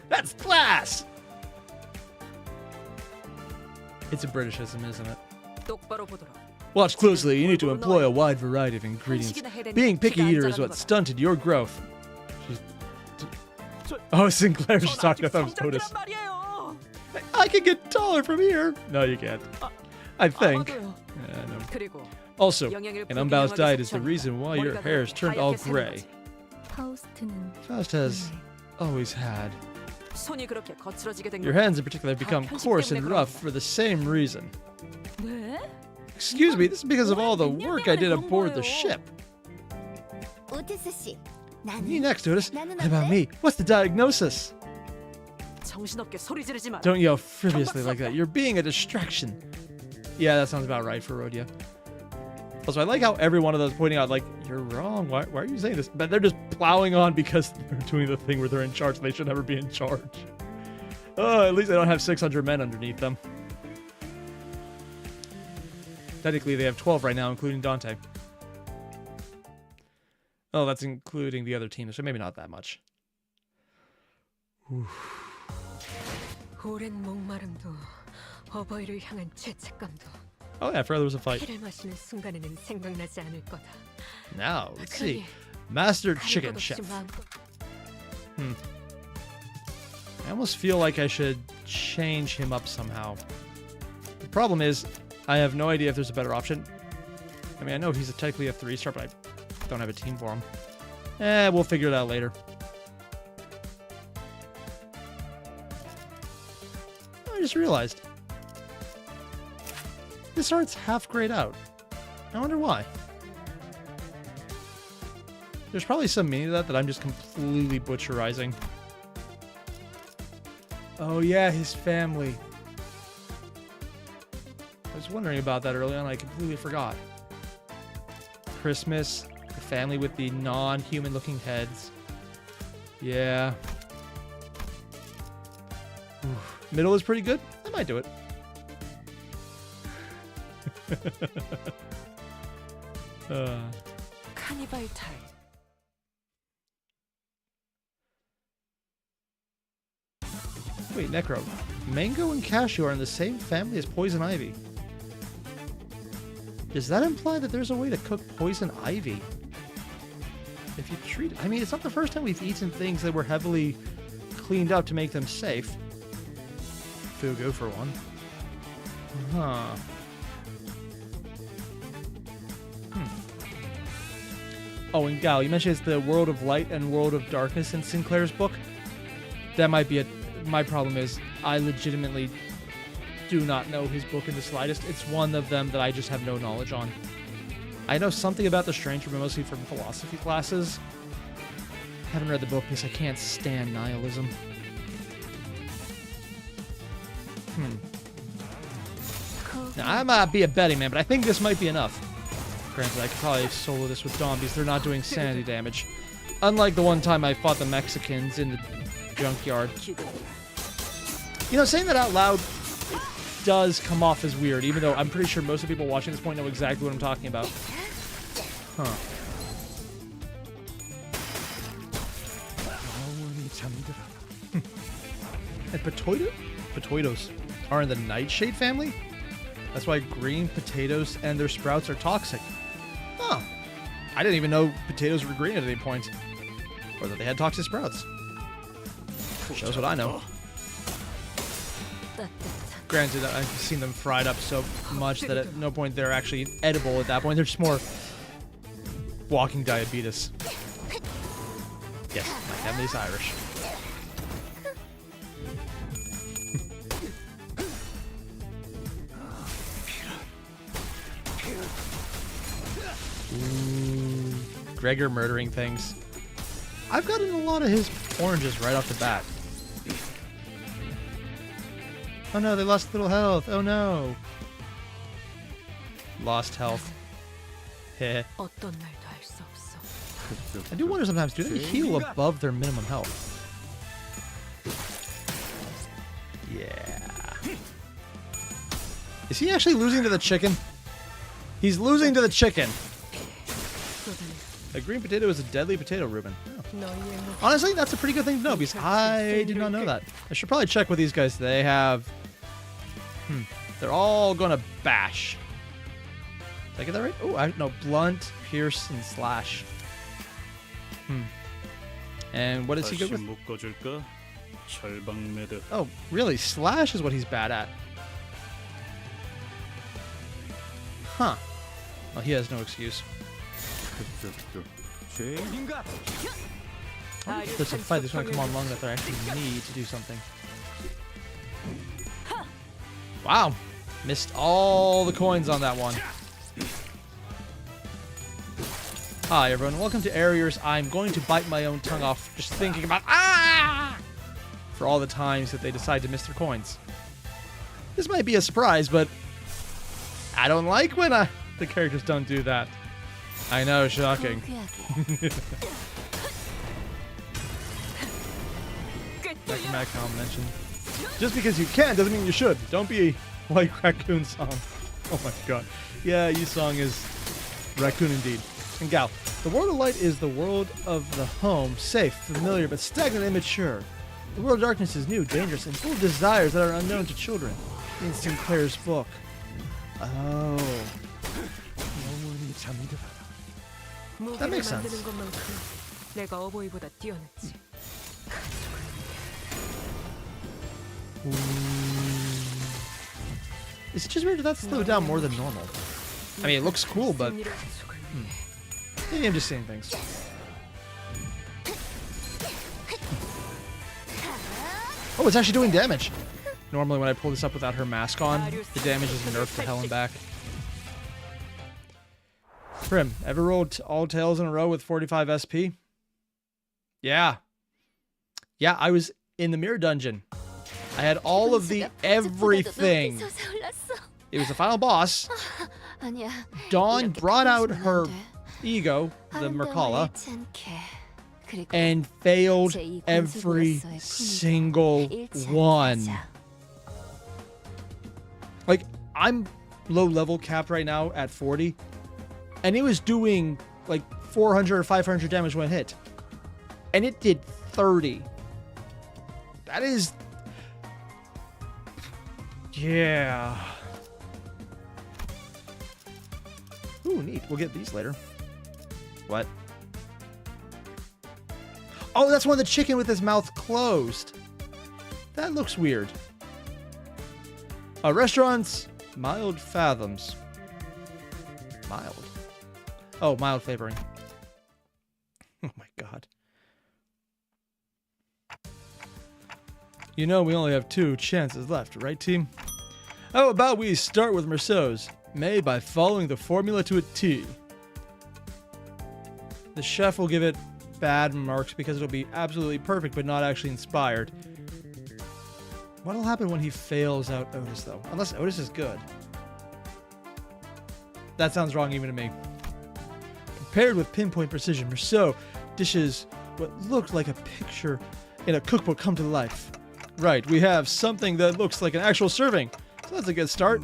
A: That's class! It's a Britishism, isn't it? Watch closely. You need to employ a wide variety of ingredients. Being picky eater is what stunted your growth. Oh, Sinclair's just talking. I thought it was Otis. I can get taller from here. No, you can't. I think. No. Also, an unbalanced diet is the reason why your hair is turned all gray. Faust has always had. Your hands in particular have become coarse and rough for the same reason. Excuse me, this is because of all the work I did aboard the ship. You next, Otis. What about me? What's the diagnosis? Don't yell frivolously like that. You're being a distraction. Yeah, that sounds about right for Rhodia. Also, I like how every one of those pointing out, like, you're wrong. Why are you saying this? But they're just plowing on because they're doing the thing where they're in charge and they should never be in charge. Oh, at least they don't have 600 men underneath them. Technically, they have 12 right now, including Dante. Oh, that's including the other team, so maybe not that much. Oof. Oh yeah, I forgot there was a fight. Now, let's see. Master Chicken Chef. I almost feel like I should change him up somehow. The problem is, I have no idea if there's a better option. I mean, I know he's technically a 3-star, but I don't have a team for him. We'll figure it out later. I just realized. This art's half grayed out. I wonder why. There's probably some meaning to that I'm just completely butcherizing. Oh yeah, his family. I was wondering about that earlier on, I completely forgot. Christmas, the family with the non-human looking heads. Yeah. Oof. Middle is pretty good. I might do it. Wait, Necro. Mango and cashew are in the same family as poison ivy. Does that imply that there's a way to cook poison ivy? If you treat it... I mean, it's not the first time we've eaten things that were heavily cleaned up to make them safe. Fugu, for one. Huh. Oh, and Gal, you mentioned it's the World of Light and World of Darkness in Sinclair's book. That might be it. My problem is I legitimately do not know his book in the slightest. It's one of them that I just have no knowledge on. I know something about The Stranger, but mostly from philosophy classes. Haven't read the book because I can't stand nihilism. Now, I might be a betting man, but I think this might be enough. Granted, I could probably solo this with zombies. They're not doing sanity damage. Unlike the one time I fought the Mexicans in the junkyard. You know, saying that out loud does come off as weird, even though I'm pretty sure most of the people watching this point know exactly what I'm talking about. Huh. And potatoes are in the nightshade family? That's why green potatoes and their sprouts are toxic. Huh. I didn't even know potatoes were green at any point. Or that they had toxic sprouts. Shows what I know. Granted, I've seen them fried up so much that at no point they're actually edible at that point. They're just more walking diabetes. Yes, my family's Irish. Ooh, Gregor murdering things. I've gotten a lot of his oranges right off the bat. Oh no, they lost a little health. Oh no. Lost health. Heh. I do wonder sometimes, do they heal above their minimum health? Yeah. Is he actually losing to the chicken? He's losing to the chicken. A green potato is a deadly potato, Ruben. Oh. Honestly, that's a pretty good thing to know because I did not know that. I should probably check with these guys. They have... They're all gonna bash. Did I get that right? Oh, no. Blunt, pierce, and slash. And what is he good with? Oh, really? Slash is what he's bad at. Huh. Well, he has no excuse. There's a fight that's going to come on long enough that I actually need to do something. Wow. Missed all the coins on that one. Hi, everyone. Welcome to Airier's I'm going to bite my own tongue off just thinking about for all the times that they decide to miss their coins. This might be a surprise, but I don't like when the characters don't do that. I know, shocking. Mac mentioned. Just because you can doesn't mean you should. Don't be like Raccoon Song. Oh my god. Yeah, you song is Raccoon indeed. And Gal, the world of light is the world of the home, safe, familiar, but stagnant and immature. The world of darkness is new, dangerous, and full of desires that are unknown to children. In Sinclair's book. Oh. That makes sense. Is it just weird that that's slowed down more than normal? I mean, it looks cool, but... Maybe I'm just seeing things. Oh, it's actually doing damage! Normally when I pull this up without her mask on, the damage is nerfed to hell and back. Prim, ever rolled all tails in a row with 45 SP? Yeah. Yeah, I was in the mirror dungeon. I had all of the everything. It was the final boss. Dawn brought out her ego, the Merkala, and failed every single one. Like, I'm low level capped right now at 40. And it was doing like 400 or 500 damage when it hit. And it did 30. That is... Yeah. Ooh, neat. We'll get these later. What? Oh, that's one of the chicken with his mouth closed. That looks weird. Restaurants, mild fathoms. Mild. Oh, mild flavoring. Oh my god. You know we only have 2 chances left, right, team? How about we start with Merceau's, made by following the formula to a T. The chef will give it bad marks because it'll be absolutely perfect but not actually inspired. What'll happen when he fails out Otis, though? Unless Otis is good. That sounds wrong even to me. Prepared with pinpoint precision, Merceau dishes what looked like a picture in a cookbook come to life. Right, we have something that looks like an actual serving. So that's a good start.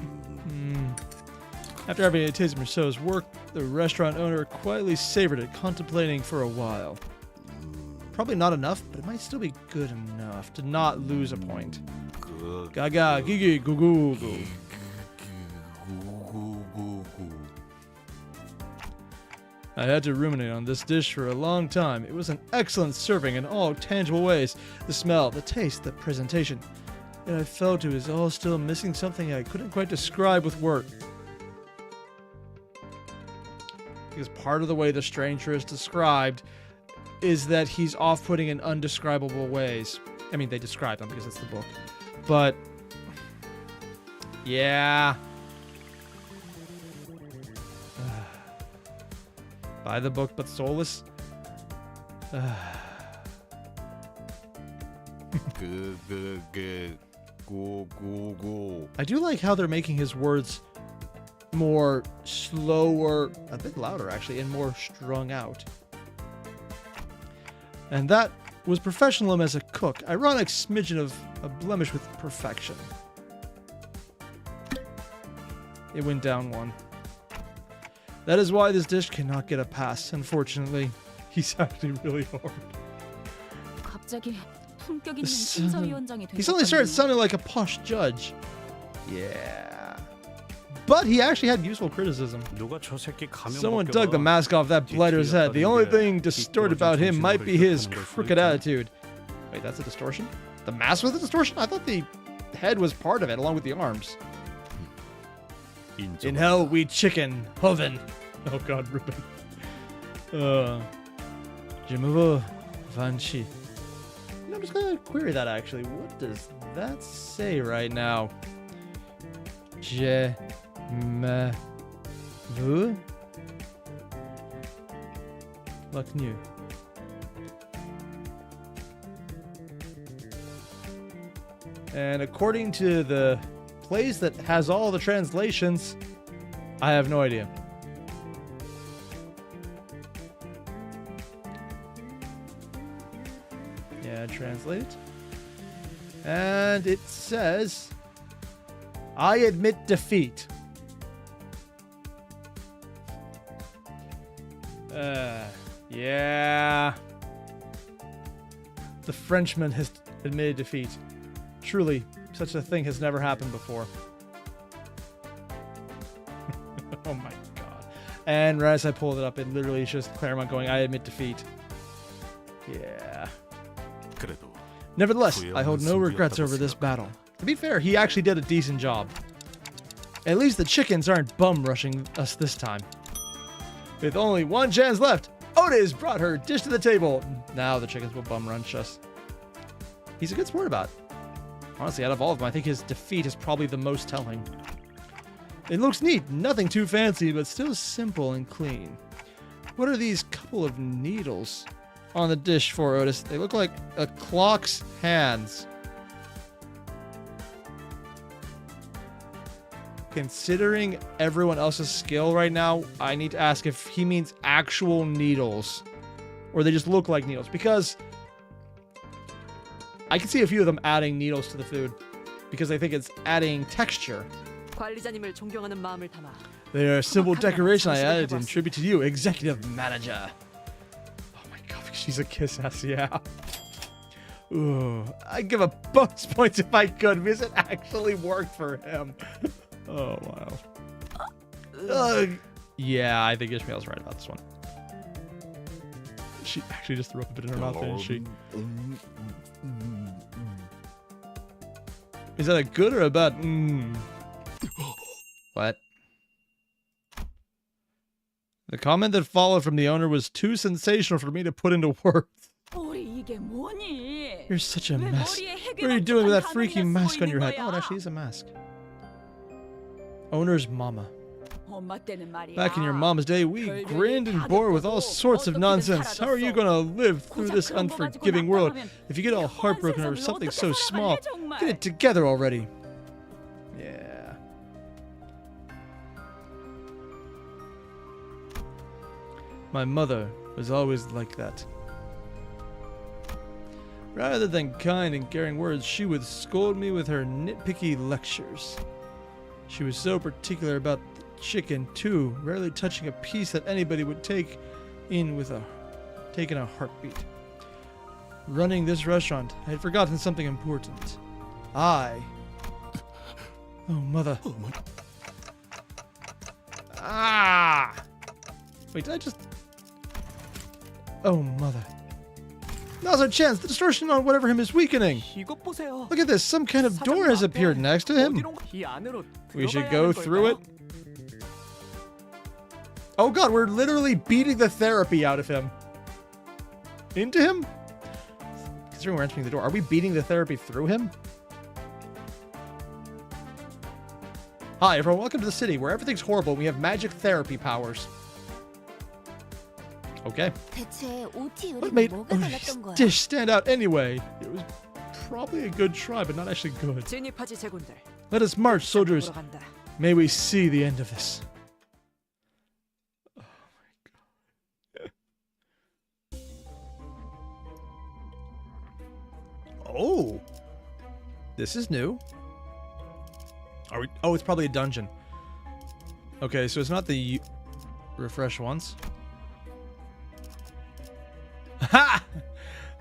A: After having a taste of Merceau's work, the restaurant owner quietly savored it, contemplating for a while. Probably not enough, but it might still be good enough to not lose a point. Gaga, gigi, goo goo goo. I had to ruminate on this dish for a long time. It was an excellent serving in all tangible ways. The smell, the taste, the presentation. And I felt it was all still missing something I couldn't quite describe with words. Because part of the way the stranger is described is that he's off-putting in undescribable ways. I mean, they describe them because it's the book. But, yeah. Buy the book, but soulless? I do like how they're making his words more slower, a bit louder actually, and more strung out. And that was professionalism as a cook. Ironic smidgen of a blemish with perfection. It went down 1. That is why this dish cannot get a pass, unfortunately. He's actually really hard. He suddenly started sounding like a posh judge. Yeah. But he actually had useful criticism. Someone dug the mask off that blighter's head. The only thing distorted about him might be his crooked attitude. Wait, that's a distortion? The mask was a distortion? I thought the head was part of it, along with the arms. In hell we chicken, Hoven. Oh god, Ruben. Je me veux vanchi. I'm just gonna query that actually. What does that say right now? Je me veux. Luck new. And according to the place that has all the translations, I have no idea. Yeah, translate it. And it says, I admit defeat. Yeah. The Frenchman has admitted defeat. Truly, such a thing has never happened before. Oh my god. And right as I pulled it up, it literally is just Claremont going, I admit defeat. Yeah. Nevertheless, I hold no regrets over this battle. To be fair, he actually did a decent job. At least the chickens aren't bum rushing us this time. With only 1 chance left, Otis brought her dish to the table. Now the chickens will bum rush us. He's a good sport about it. Honestly, out of all of them, I think his defeat is probably the most telling. It looks neat, nothing too fancy, but still simple and clean. What are these couple of needles on the dish for, Otis? They look like a clock's hands. Considering everyone else's skill right now, I need to ask if he means actual needles, or they just look like needles, because I can see a few of them adding needles to the food because they think it's adding texture. They are a simple decoration I added in tribute to you, executive manager. Oh my god, she's a kiss ass, yeah. Ooh, I'd give a bonus points if I could because it actually worked for him. Oh wow. Ugh. Yeah, I think Ishmael's right about this one. She actually just threw up a bit in her mouth, didn't she? Is that a good or a bad? What? The comment that followed from the owner was too sensational for me to put into words. You're such a mess. What are you doing with that freaky mask on your head? Oh, it actually is a mask. Owner's mama. Back in your mama's day, we grinned and bore with all sorts of nonsense. How are you going to live through this unforgiving world if you get all heartbroken over something so small? Get it together already. Yeah. My mother was always like that. Rather than kind and caring words, she would scold me with her nitpicky lectures. She was so particular about the chicken, too, rarely touching a piece that anybody would take in a heartbeat. Running this restaurant, I had forgotten something important. Oh, mother. Ah! Wait, did I just... Oh, mother. Now's our chance. The distortion on whatever him is weakening. Look at this. Some kind of door has appeared next to him. We should go through it. Oh god, we're literally beating the therapy out of him. Into him? Considering we're entering the door, are we beating the therapy through him? Hi everyone, welcome to the city where everything's horrible and we have magic therapy powers. Okay. What made this dish stand out anyway? It was probably a good try, but not actually good. Let us march, soldiers. May we see the end of this. Oh my god. Oh. This is new. Are we? Oh, it's probably a dungeon. Okay, so it's not the refresh once. Ha!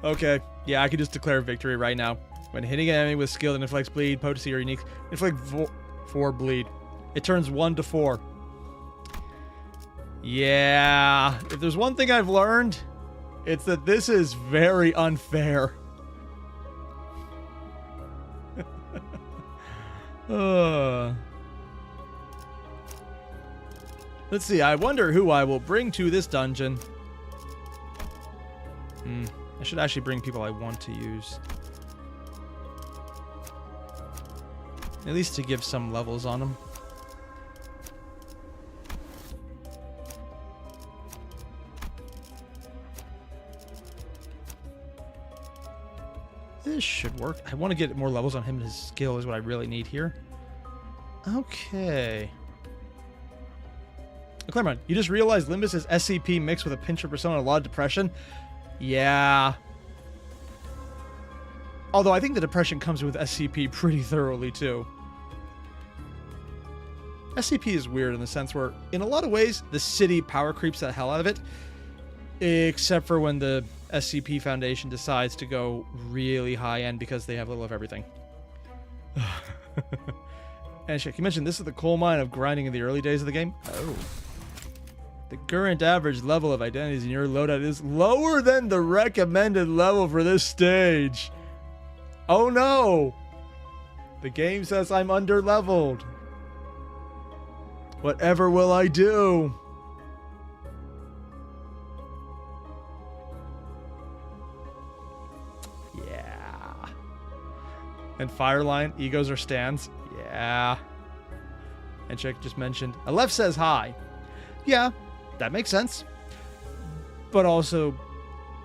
A: Okay, yeah, I can just declare victory right now. When hitting an enemy with skill that inflicts bleed, potency, or unique, inflict 4 bleed. It turns 1 to 4. Yeah, if there's one thing I've learned, it's that this is very unfair. Let's see, I wonder who I will bring to this dungeon. I should actually bring people I want to use. At least to give some levels on them. This should work. I want to get more levels on him and his skill is what I really need here. Okay. Oh, Claremont, you just realized Limbus is SCP mixed with a pinch of Persona and a lot of depression? Yeah. Although I think the depression comes with SCP pretty thoroughly too. SCP is weird in the sense where, in a lot of ways, the city power creeps the hell out of it. Except for when the SCP Foundation decides to go really high-end because they have a little of everything. And shit, you mentioned this is the coal mine of grinding in the early days of the game? Oh. The current average level of identities in your loadout is lower than the recommended level for this stage. Oh no! The game says I'm under-leveled. Whatever will I do? Yeah. And Fireline, egos or stands? Yeah. And Chick just mentioned, Aleph says hi. Yeah, that makes sense. But also,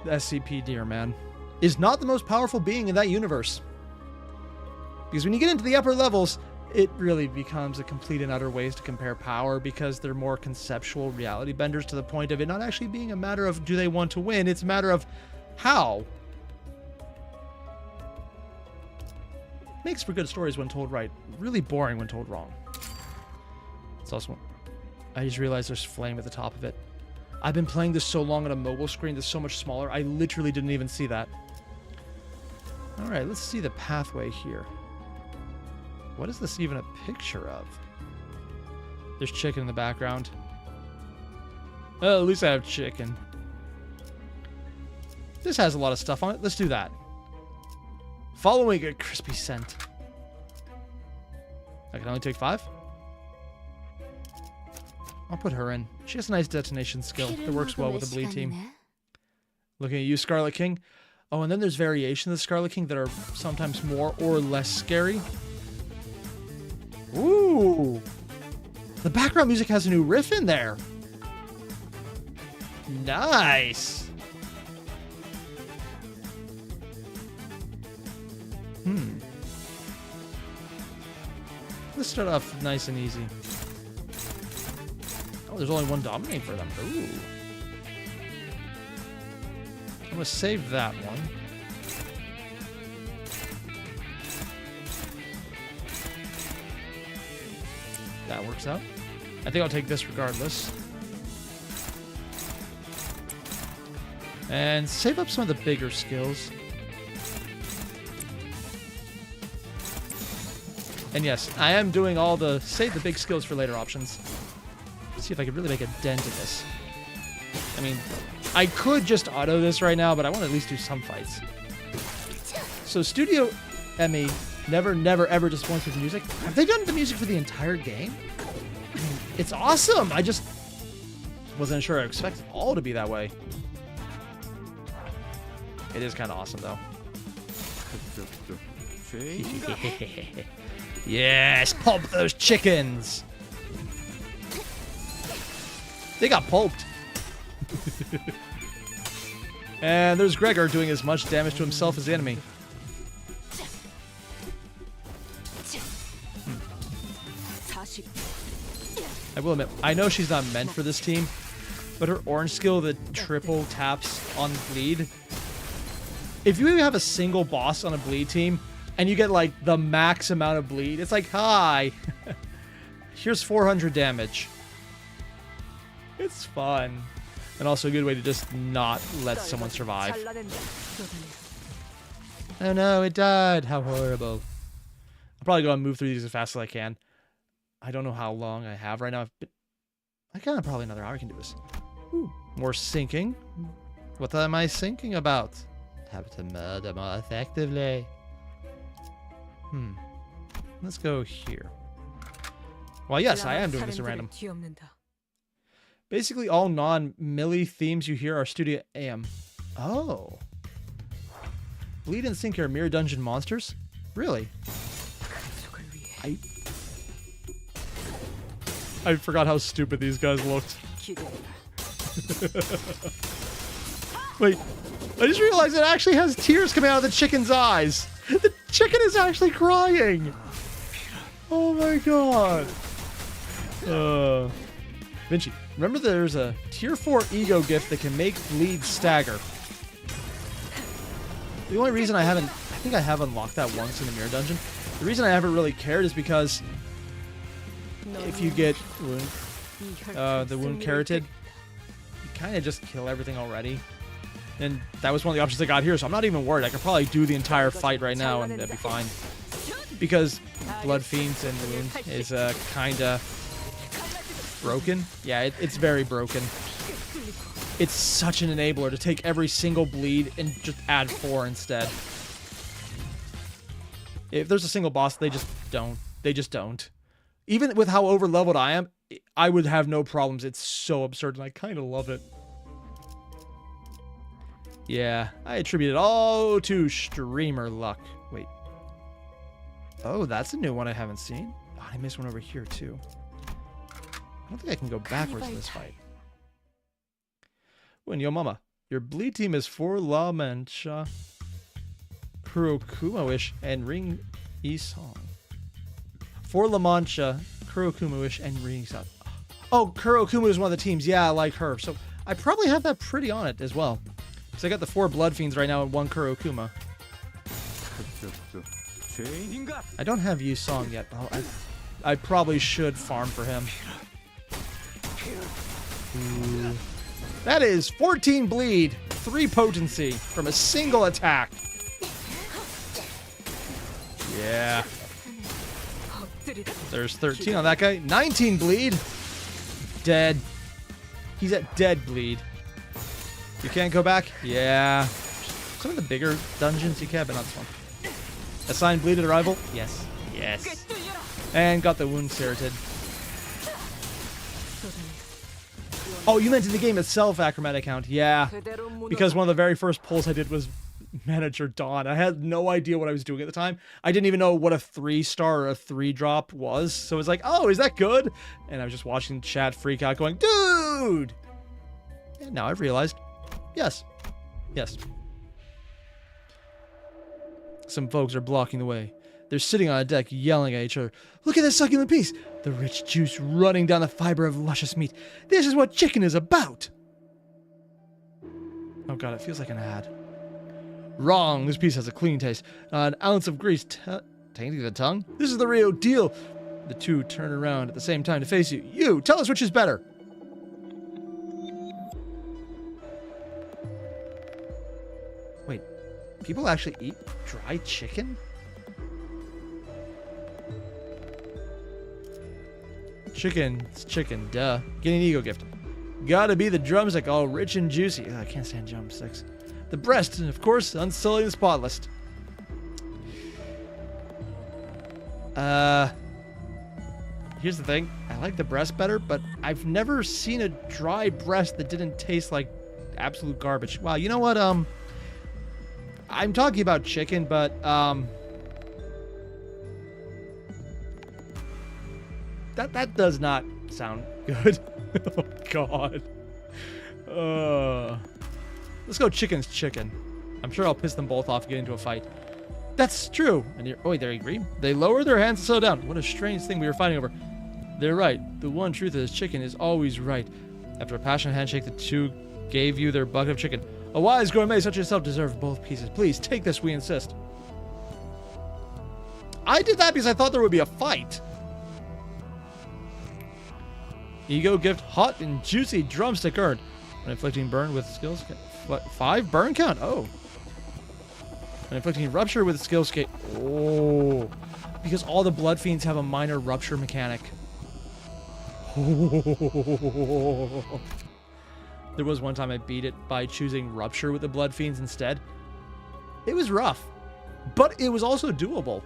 A: the SCP, dear man, is not the most powerful being in that universe. Because when you get into the upper levels, it really becomes a complete and utter ways to compare power because they're more conceptual reality benders to the point of it not actually being a matter of do they want to win, it's a matter of how. Makes for good stories when told right. Really boring when told wrong. It's also... I just realized there's flame at the top of it. I've been playing this so long on a mobile screen that's so much smaller, I literally didn't even see that. Alright, let's see the pathway here. What is this even a picture of? There's chicken in the background. Oh, at least I have chicken. This has a lot of stuff on it. Let's do that. Following a crispy scent. I can only take 5? I'll put her in. She has a nice detonation skill that works well with the bleed team. Looking at you, Scarlet King. Oh, and then there's variations of the Scarlet King that are sometimes more or less scary. Ooh! The background music has a new riff in there. Nice! Let's start off nice and easy. Oh, there's only one dominate for them. Ooh. I'm gonna save that one. That works out. I think I'll take this regardless. And save up some of the bigger skills. And yes, I am doing all the save the big skills for later options. Let's see if I can really make a dent in this. I mean, I could just auto this right now, but I want to at least do some fights. So Studio Emmy never, ever disappoints with music. Have they done the music for the entire game? I mean, it's awesome! I just wasn't sure I expected it all to be that way. It is kind of awesome, though. Yes, pulp those chickens! They got pulped. And there's Gregor doing as much damage to himself as the enemy. I will admit, I know she's not meant for this team, but her orange skill that triple taps on bleed. If you have a single boss on a bleed team, and you get like the max amount of bleed, it's like, hi, here's 400 damage. It's fun. And also a good way to just not let someone survive. Oh no, it died. How horrible. I'll probably go and move through these as fast as I can. I don't know how long I have right now. I got probably another hour I can do this. Ooh, more sinking. What am I sinking about? How to murder more effectively. Let's go here. Well, yes, I am doing this at random. Basically, all non-melee themes you hear are Studio AM. Oh. Bleed and Sink are mirror dungeon monsters? Really? I forgot how stupid these guys looked. Wait, I just realized it actually has tears coming out of the chicken's eyes. The chicken is actually crying. Oh my god. Vinci, remember there's a tier 4 ego gift that can make bleed stagger. The only reason I think I have unlocked that once in the mirror dungeon. The reason I haven't really cared is because if you get the wound carroted, you kind of just kill everything already. And that was one of the options I got here, so I'm not even worried. I could probably do the entire fight right now and that'd be fine. Because Blood Fiends and Wound is kind of broken. Yeah, it's very broken. It's such an enabler to take every single bleed and just add 4 instead. If there's a single boss, they just don't. They just don't. Even with how over-leveled I am, I would have no problems. It's so absurd, and I kind of love it. Yeah, I attribute it all to streamer luck. Wait. Oh, that's a new one I haven't seen. Oh, I missed one over here, too. I don't think I can go backwards in this fight. When yo mama, your bleed team is for La Mancha, Kurokuma-ish, and Ring Isong. For La Mancha, Kurokuma-ish, and Ring Isong. Oh, Kurokuma is one of the teams. Yeah, I like her. So I probably have that pretty on it as well. Because I got the 4 Blood Fiends right now and 1 Kurokuma. I don't have Yu Song yet. Oh, I probably should farm for him. Ooh. That is 14 bleed, 3 potency from a single attack. Yeah. There's 13 on that guy. 19 bleed. Dead. He's at dead bleed. You can't go back? Yeah. Some of the bigger dungeons you can, but not this one. Assigned bleed at arrival? Yes. Yes. And got the wound serrated. Oh, you meant in the game itself, Achromatic Hound. Yeah. Because one of the very first pulls I did was Manager Dawn. I had no idea what I was doing at the time. I didn't even know what a 3-star or a 3-drop was. So it was like, oh, is that good? And I was just watching chat freak out going, dude! And now I've realized, yes. Yes. Some folks are blocking the way. They're sitting on a deck yelling at each other. Look at this succulent piece! The rich juice running down the fiber of luscious meat. This is what chicken is about! Oh god, it feels like an ad. Wrong, this piece has a clean taste. An ounce of grease tainting the tongue? This is the real deal. The two turn around at the same time to face you. You, tell us which is better. Wait, people actually eat dry chicken? Chicken, it's chicken, duh. Get an ego gift. Gotta be the drumstick, all rich and juicy. Ugh, I can't stand drumsticks. The breast, and of course, unsullied and spotless. Here's the thing. I like the breast better, but I've never seen a dry breast that didn't taste like absolute garbage. Wow, you know what? I'm talking about chicken, but that does not sound good. Oh God. Let's go chicken's chicken. I'm sure I'll piss them both off and get into a fight. That's true. And oh, wait, they agree. They lower their hands and slow down. What a strange thing we were fighting over. They're right. The one truth is chicken is always right. After a passionate handshake, the two gave you their bucket of chicken. A wise gourmet such as yourself deserve both pieces. Please, take this, we insist. I did that because I thought there would be a fight. Ego gift, hot and juicy drumstick earned. When inflicting burn with skills... 5 burn count? Oh. When inflicting rupture with skill skate. Oh. Because all the blood fiends have a minor rupture mechanic. Oh. There was one time I beat it by choosing rupture with the blood fiends instead. It was rough, but it was also doable.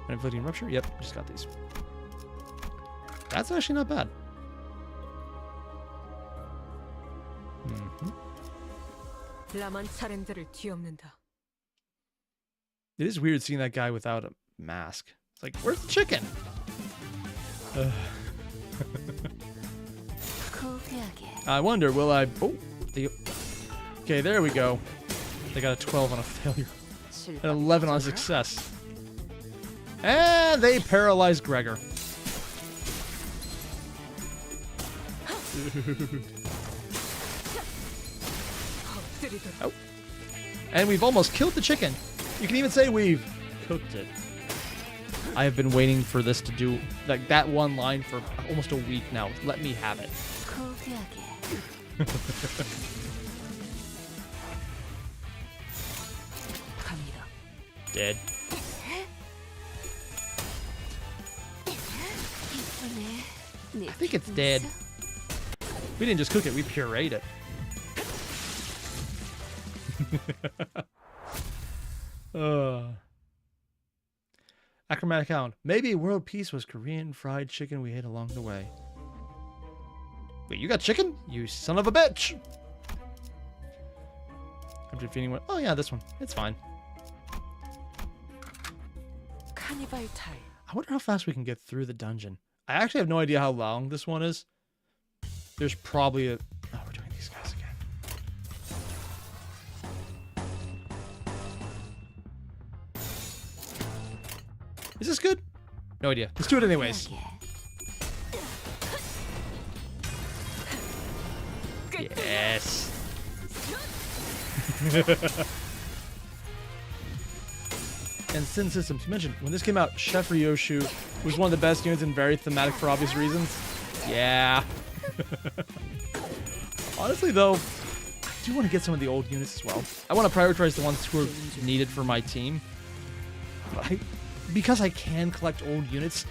A: When inflicting rupture? Yep, just got these. That's actually not bad. It is weird seeing that guy without a mask. It's like, where's the chicken? I wonder, will I... Oh, okay, there we go. They got a 12 on a failure. An 11 on a success. And they paralyzed Gregor. Oh. And we've almost killed the chicken. You can even say we've cooked it. I have been waiting for this to do like that one line for almost a week now. Let me have it. Dead. I think it's dead. We didn't just cook it, we pureed it. Achromatic Hound. Maybe world peace was Korean fried chicken we ate along the way. Wait, you got chicken? You son of a bitch! I'm defeating one. Oh yeah, this one. It's fine. I wonder how fast we can get through the dungeon. I actually have no idea how long this one is. There's probably a... Oh, we're doing these guys again. Is this good? No idea. Let's do it anyways. Yes. And Sin Systems, you mentioned, when this came out, Chef Ryoshu was one of the best units and very thematic for obvious reasons. Yeah. Honestly, though, I do want to get some of the old units as well. I want to prioritize the ones who are needed for my team. But because I can collect old units,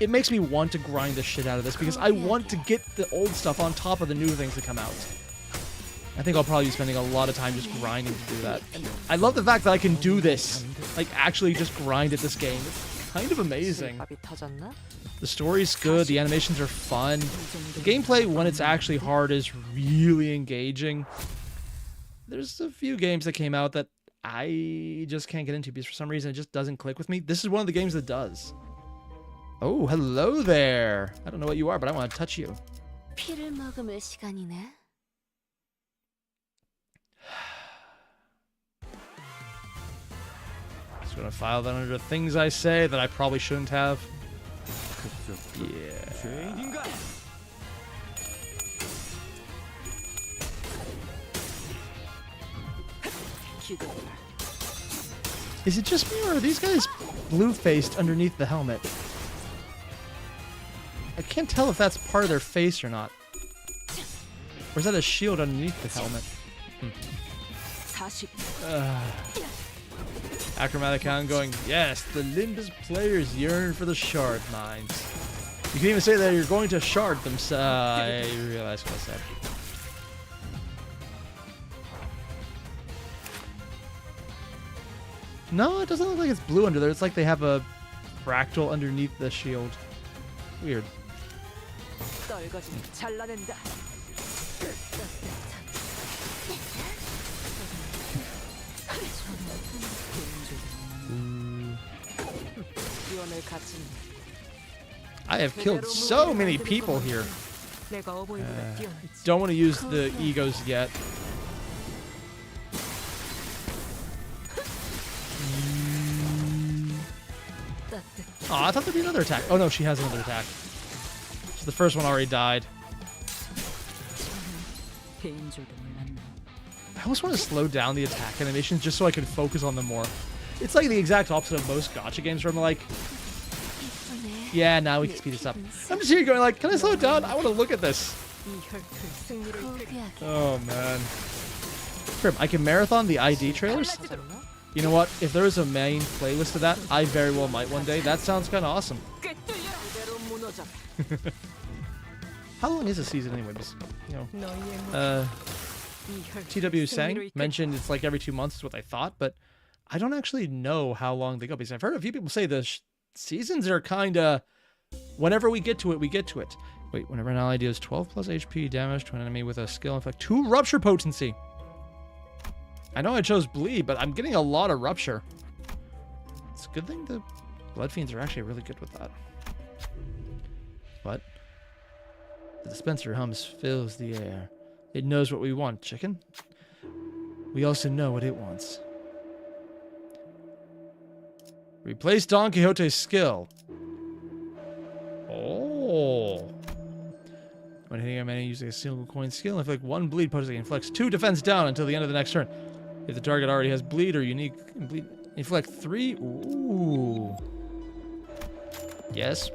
A: it makes me want to grind the shit out of this because I want to get the old stuff on top of the new things that come out. I think I'll probably be spending a lot of time just grinding to do that. And I love the fact that I can do this. Like, actually just grind at this game. It's kind of amazing. The story's good. The animations are fun. The gameplay, when it's actually hard, is really engaging. There's a few games that came out that I just can't get into because for some reason it just doesn't click with me. This is one of the games that does. Oh, hello there. I don't know what you are, but I want to touch you. Just gonna file that under things I say that I probably shouldn't have. Yeah. Is it just me, or are these guys blue-faced underneath the helmet? I can't tell if that's part of their face or not. Or is that a shield underneath the helmet? Acromaticon going, yes, the Limbus players yearn for the shard mines. You can even say that you're going to shard them. I realize what I said. No, it doesn't look like it's blue under there. It's like they have a fractal underneath the shield. Weird. I have killed so many people here. Don't want to use the egos yet. Oh, I thought there'd be another attack. Oh no, she has another attack. So the first one already died. I almost want to slow down the attack animations just so I can focus on them more. It's like the exact opposite of most gacha games where I'm like, yeah, now we can speed this up. I'm just here going like, can I slow it down? I want to look at this. Oh man. Grim, I can marathon the ID trailers. You know what? If there is a main playlist of that, I very well might one day. That sounds kind of awesome. How long is a season anyway? Just, you know, TW Sang mentioned it's like every 2 months is what I thought, but I don't actually know how long they go because I've heard a few people say the seasons are kind of whenever we get to it, we get to it. Wait, whenever an ally deals 12 plus HP damage to an enemy with a skill inflict 2 rupture potency. I know I chose bleed, but I'm getting a lot of rupture. It's a good thing the blood fiends are actually really good with that. What? The dispenser hums fills the air. It knows what we want, chicken. We also know what it wants. Replace Don Quixote's skill. Oh. When hitting a man using a single coin skill, inflict 1 bleed potency inflicts 2 defense down until the end of the next turn. If the target already has bleed or unique bleed, inflict 3. Ooh. Yes.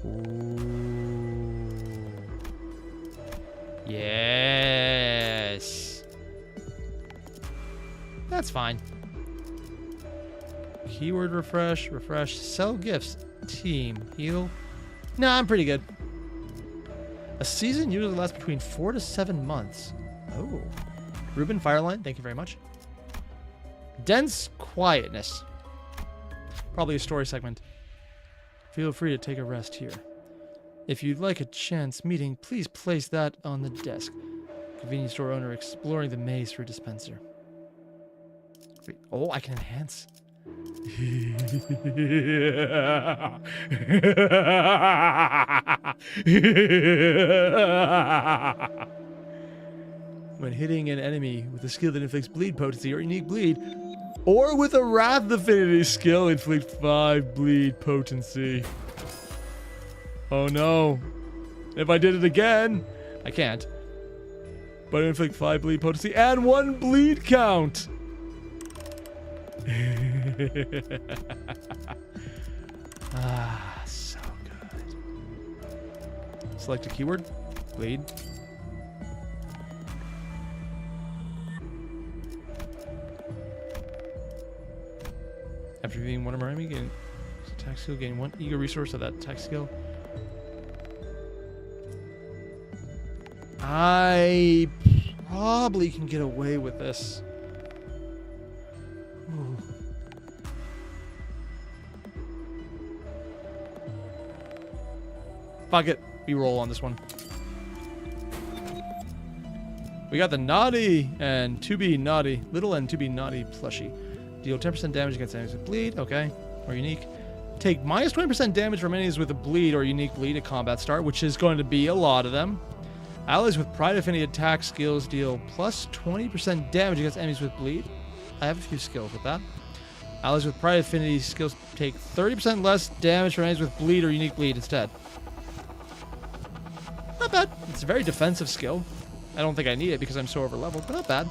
A: Ooh. Yes. That's fine. Keyword refresh, refresh, sell gifts, team, heal. Nah, I'm pretty good. A season usually lasts between 4 to 7 months. Oh. Ruben Fireline, thank you very much. Dense quietness. Probably a story segment. Feel free to take a rest here. If you'd like a chance meeting, please place that on the desk. Convenience store owner exploring the maze through dispenser. Wait, oh, I can enhance. When hitting an enemy with a skill that inflicts bleed potency or unique bleed, or with a Wrath Affinity skill, inflict 5 bleed potency. Oh no. If I did it again, I can't. But inflict 5 bleed potency and 1 bleed count. Ah, so good. Select a keyword. Bleed. After being one of our enemy, gain Tech skill. Gain 1 ego resource of that tech skill. I probably can get away with this. Ooh. Fuck it. We roll on this one. We got the naughty and to be naughty. Little and to be naughty plushie. Deal 10% damage against enemies with bleed. Okay. Or unique. Take minus 20% damage from enemies with a bleed or unique bleed at combat start, which is going to be a lot of them. Allies with Pride Affinity attack skills deal plus 20% damage against enemies with bleed. I have a few skills with that. Allies with Pride Affinity skills take 30% less damage from enemies with bleed or unique bleed instead. Not bad. It's a very defensive skill. I don't think I need it because I'm so over leveled, but not bad.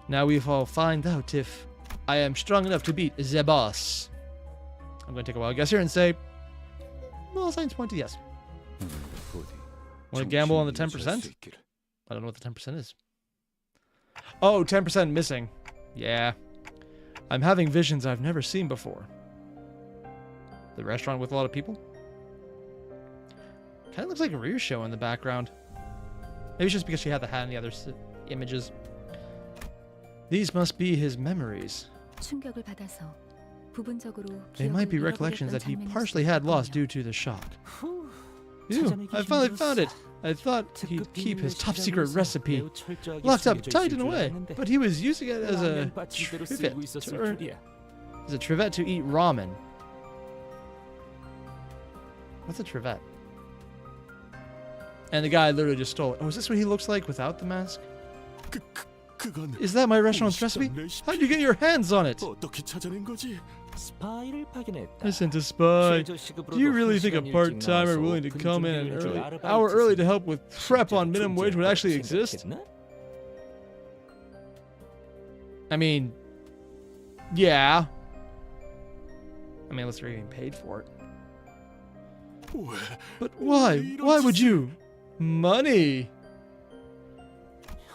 A: Now we will find out if I am strong enough to beat the boss. I'm going to take a wild guess here and say, well, science point to yes. Want to gamble on the 10%? I don't know what the 10% is. Oh, 10% missing. Yeah. I'm having visions I've never seen before. The restaurant with a lot of people? Kind of looks like a rear show in the background. Maybe it's just because she had the hat in the other images. These must be his memories. They might be recollections that he partially had lost due to the shock. Ew, I finally found it! I thought he'd keep his top secret recipe locked up tight and away, but he was using it as a trivet to eat ramen. What's a trivet? And the guy literally just stole it. Oh, is this what he looks like without the mask? Is that my restaurant's recipe? How'd you get your hands on it? I sent a spy. Do you really think a part-timer willing to come in an hour early to help with prep on minimum wage would actually exist? I mean, yeah. I mean, unless they're getting paid for it. But why? Why would you? Money!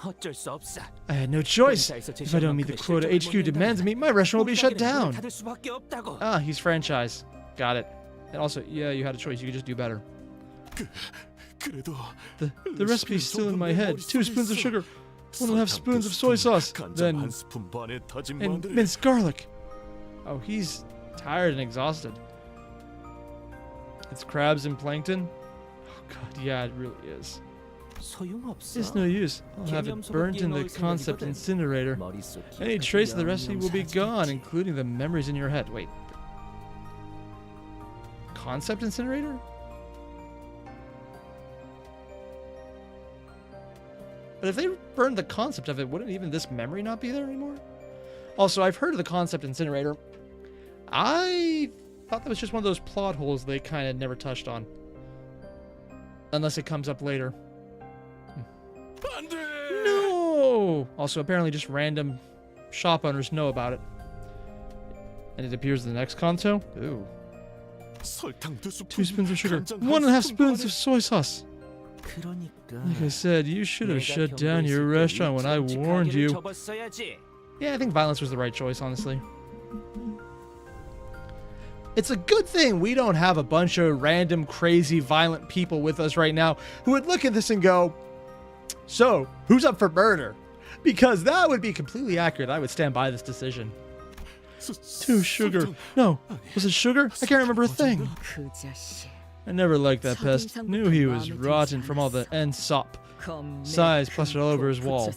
A: I had no choice. If I don't meet the quota HQ demands of me, my restaurant will be shut down. Ah, he's franchise. Got it. And also, yeah, you had a choice. You could just do better. The recipe's still in my head. 2 spoons of sugar, 1.5 spoons of soy sauce, then and minced garlic. Oh, he's tired and exhausted. It's crabs and plankton? Oh god, yeah, it really is. It's no use. I'll have it burnt in the concept incinerator. Any trace of the recipe will be gone, including the memories in your head. Wait. Concept incinerator? But if they burned the concept of it, wouldn't even this memory not be there anymore? Also, I've heard of the concept incinerator. I thought that was just one of those plot holes they kind of never touched on. Unless it comes up later. No! Also, apparently just random shop owners know about it. And it appears in the next kanto. Ooh. 2 spoons of sugar, 1.5 spoons of soy sauce. Like I said, you should have shut down your restaurant when I warned you. Yeah, I think violence was the right choice, honestly. It's a good thing we don't have a bunch of random, crazy, violent people with us right now who would look at this and go, so, who's up for murder? Because that would be completely accurate. I would stand by this decision. 2 sugar. No, was it sugar? I can't remember a thing. I never liked that pest. Knew he was rotten from all the sop size plastered all over his wall.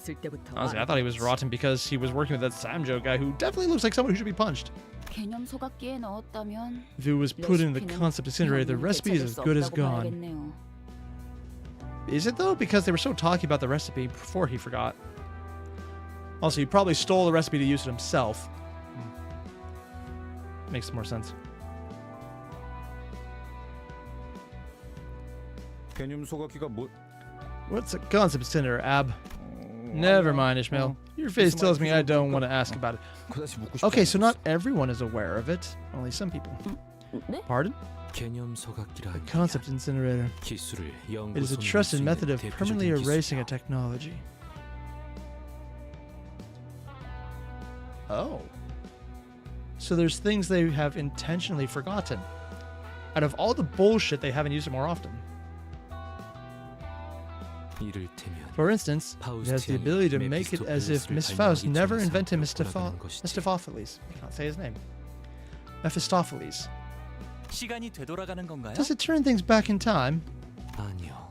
A: Honestly, I thought he was rotten because he was working with that Samjo guy who definitely looks like someone who should be punched. If it was put in the concept incinerator, the recipe is as good as gone. Is it though? Because they were so talky about the recipe before he forgot. Also, he probably stole the recipe to use it himself. Makes more sense. What's a concept incinerator, Ab? Never mind, Ishmael. Your face tells me I don't want to ask about it. Okay, so not everyone is aware of it. Only some people. Pardon? The concept incinerator. It is a trusted method of permanently erasing a technology. Oh. So there's things they have intentionally forgotten. Out of all the bullshit, they haven't used it more often. For instance, it has the ability to make it as if Miss Faust never invented Mephistopheles. I can't say his name. Mephistopheles. Does it turn things back in time?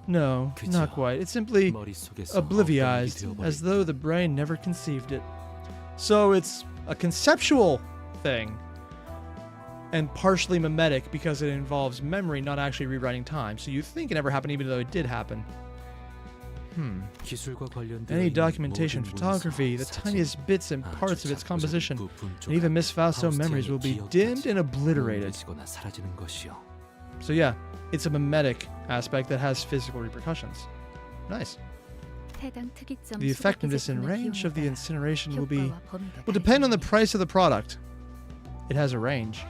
A: No, not quite. It's simply oblivionized, as though the brain never conceived it. So it's a conceptual thing, and partially mimetic because it involves memory, not actually rewriting time. So you think it never happened even though it did happen. Any documentation, photography, the tiniest bits and parts of its composition, and even Miss Faust's memories will be dimmed and obliterated. So yeah, it's a mimetic aspect that has physical repercussions. Nice. The effectiveness and range of the incineration will depend on the price of the product. It has a range.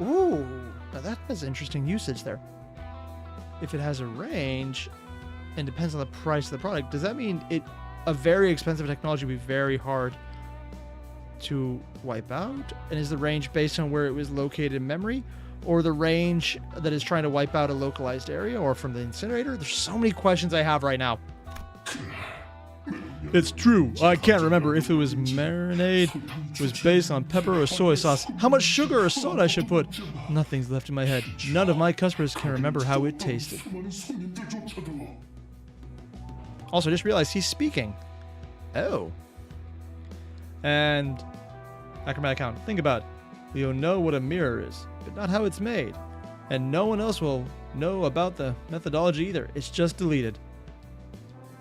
A: Ooh, now that has interesting usage there. If it has a range and depends on the price of the product, does that mean a very expensive technology would be very hard to wipe out? And is the range based on where it was located in memory? Or the range that is trying to wipe out a localized area, or from the incinerator? There's so many questions I have right now. It's true. I can't remember if it was marinade, was based on pepper or soy sauce, how much sugar or salt I should put. Nothing's left in my head. None of my customers can remember how it tasted. Also, I just realized he's speaking. Oh. And Acrobatic Count. Think about it. You'll know what a mirror is, but not how it's made. And no one else will know about the methodology either. It's just deleted.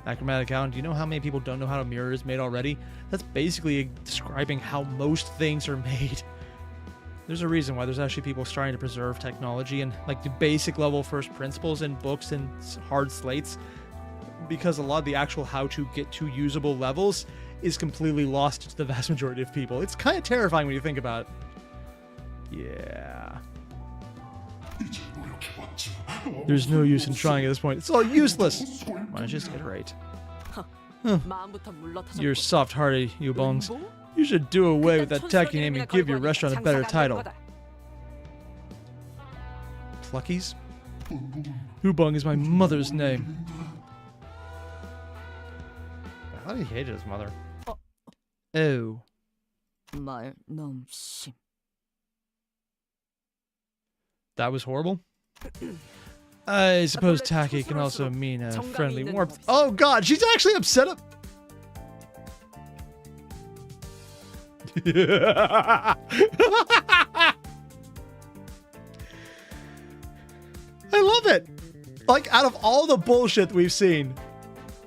A: Acrobatic Count, do you know how many people don't know how a mirror is made already? That's basically describing how most things are made. There's a reason why there's actually people trying to preserve technology and like the basic level first principles in books and hard slates, because a lot of the actual how to get to usable levels is completely lost to the vast majority of people. It's kind of terrifying when you think about it. Yeah. There's no use in trying at this point. It's all useless. Why don't you just get it right? Huh. You're soft-hearted, you bongs. You should do away with that tacky name and give your restaurant a better title. Pluckies? Ubong is my mother's name. I thought he hated his mother. Oh. That was horrible? I suppose tacky can also mean a friendly warmth. Oh god, she's actually upset up. I love it. Like, out of all the bullshit we've seen,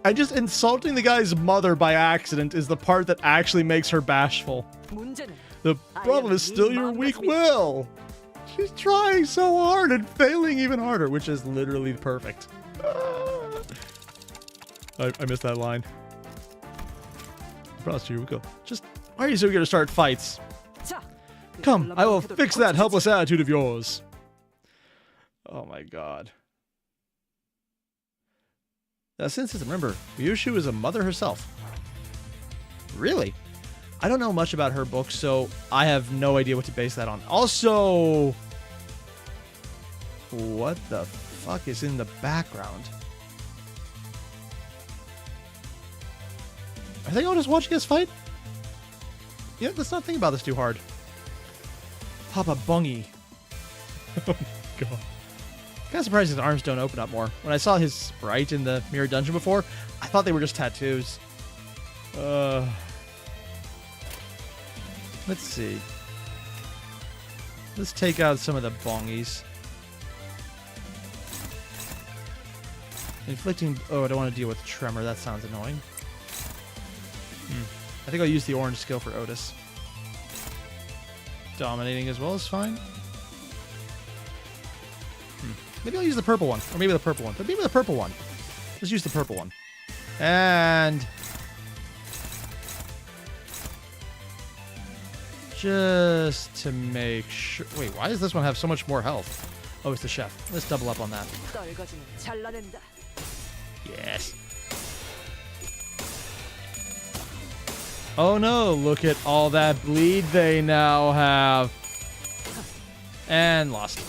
A: and just insulting the guy's mother by accident is the part that actually makes her bashful. The problem is still your weak will. She's trying so hard and failing even harder, which is literally perfect. I missed that line. Prost, here we go. Just, why are you so eager to start fights? Come, I will fix that helpless attitude of yours. Oh my god. Now, since remember, Ryushu is a mother herself. Really? I don't know much about her book, so I have no idea what to base that on. Also, what the fuck is in the background? I think I'll just watch you guys fight. Yeah, let's not think about this too hard. Papa Bungy. Oh my god. Kind of surprised his arms don't open up more. When I saw his sprite in the mirror dungeon before, I thought they were just tattoos. Let's see. Let's take out some of the bongies. Inflicting... Oh, I don't want to deal with Tremor. That sounds annoying. I think I'll use the orange skill for Otis. Dominating as well is fine. Maybe I'll use the purple one. Or maybe the purple one. But maybe the purple one. Let's use the purple one. And... just to make sure... Wait, why does this one have so much more health? Oh, it's the chef. Let's double up on that. Yes. Oh no, look at all that bleed they now have. And lost.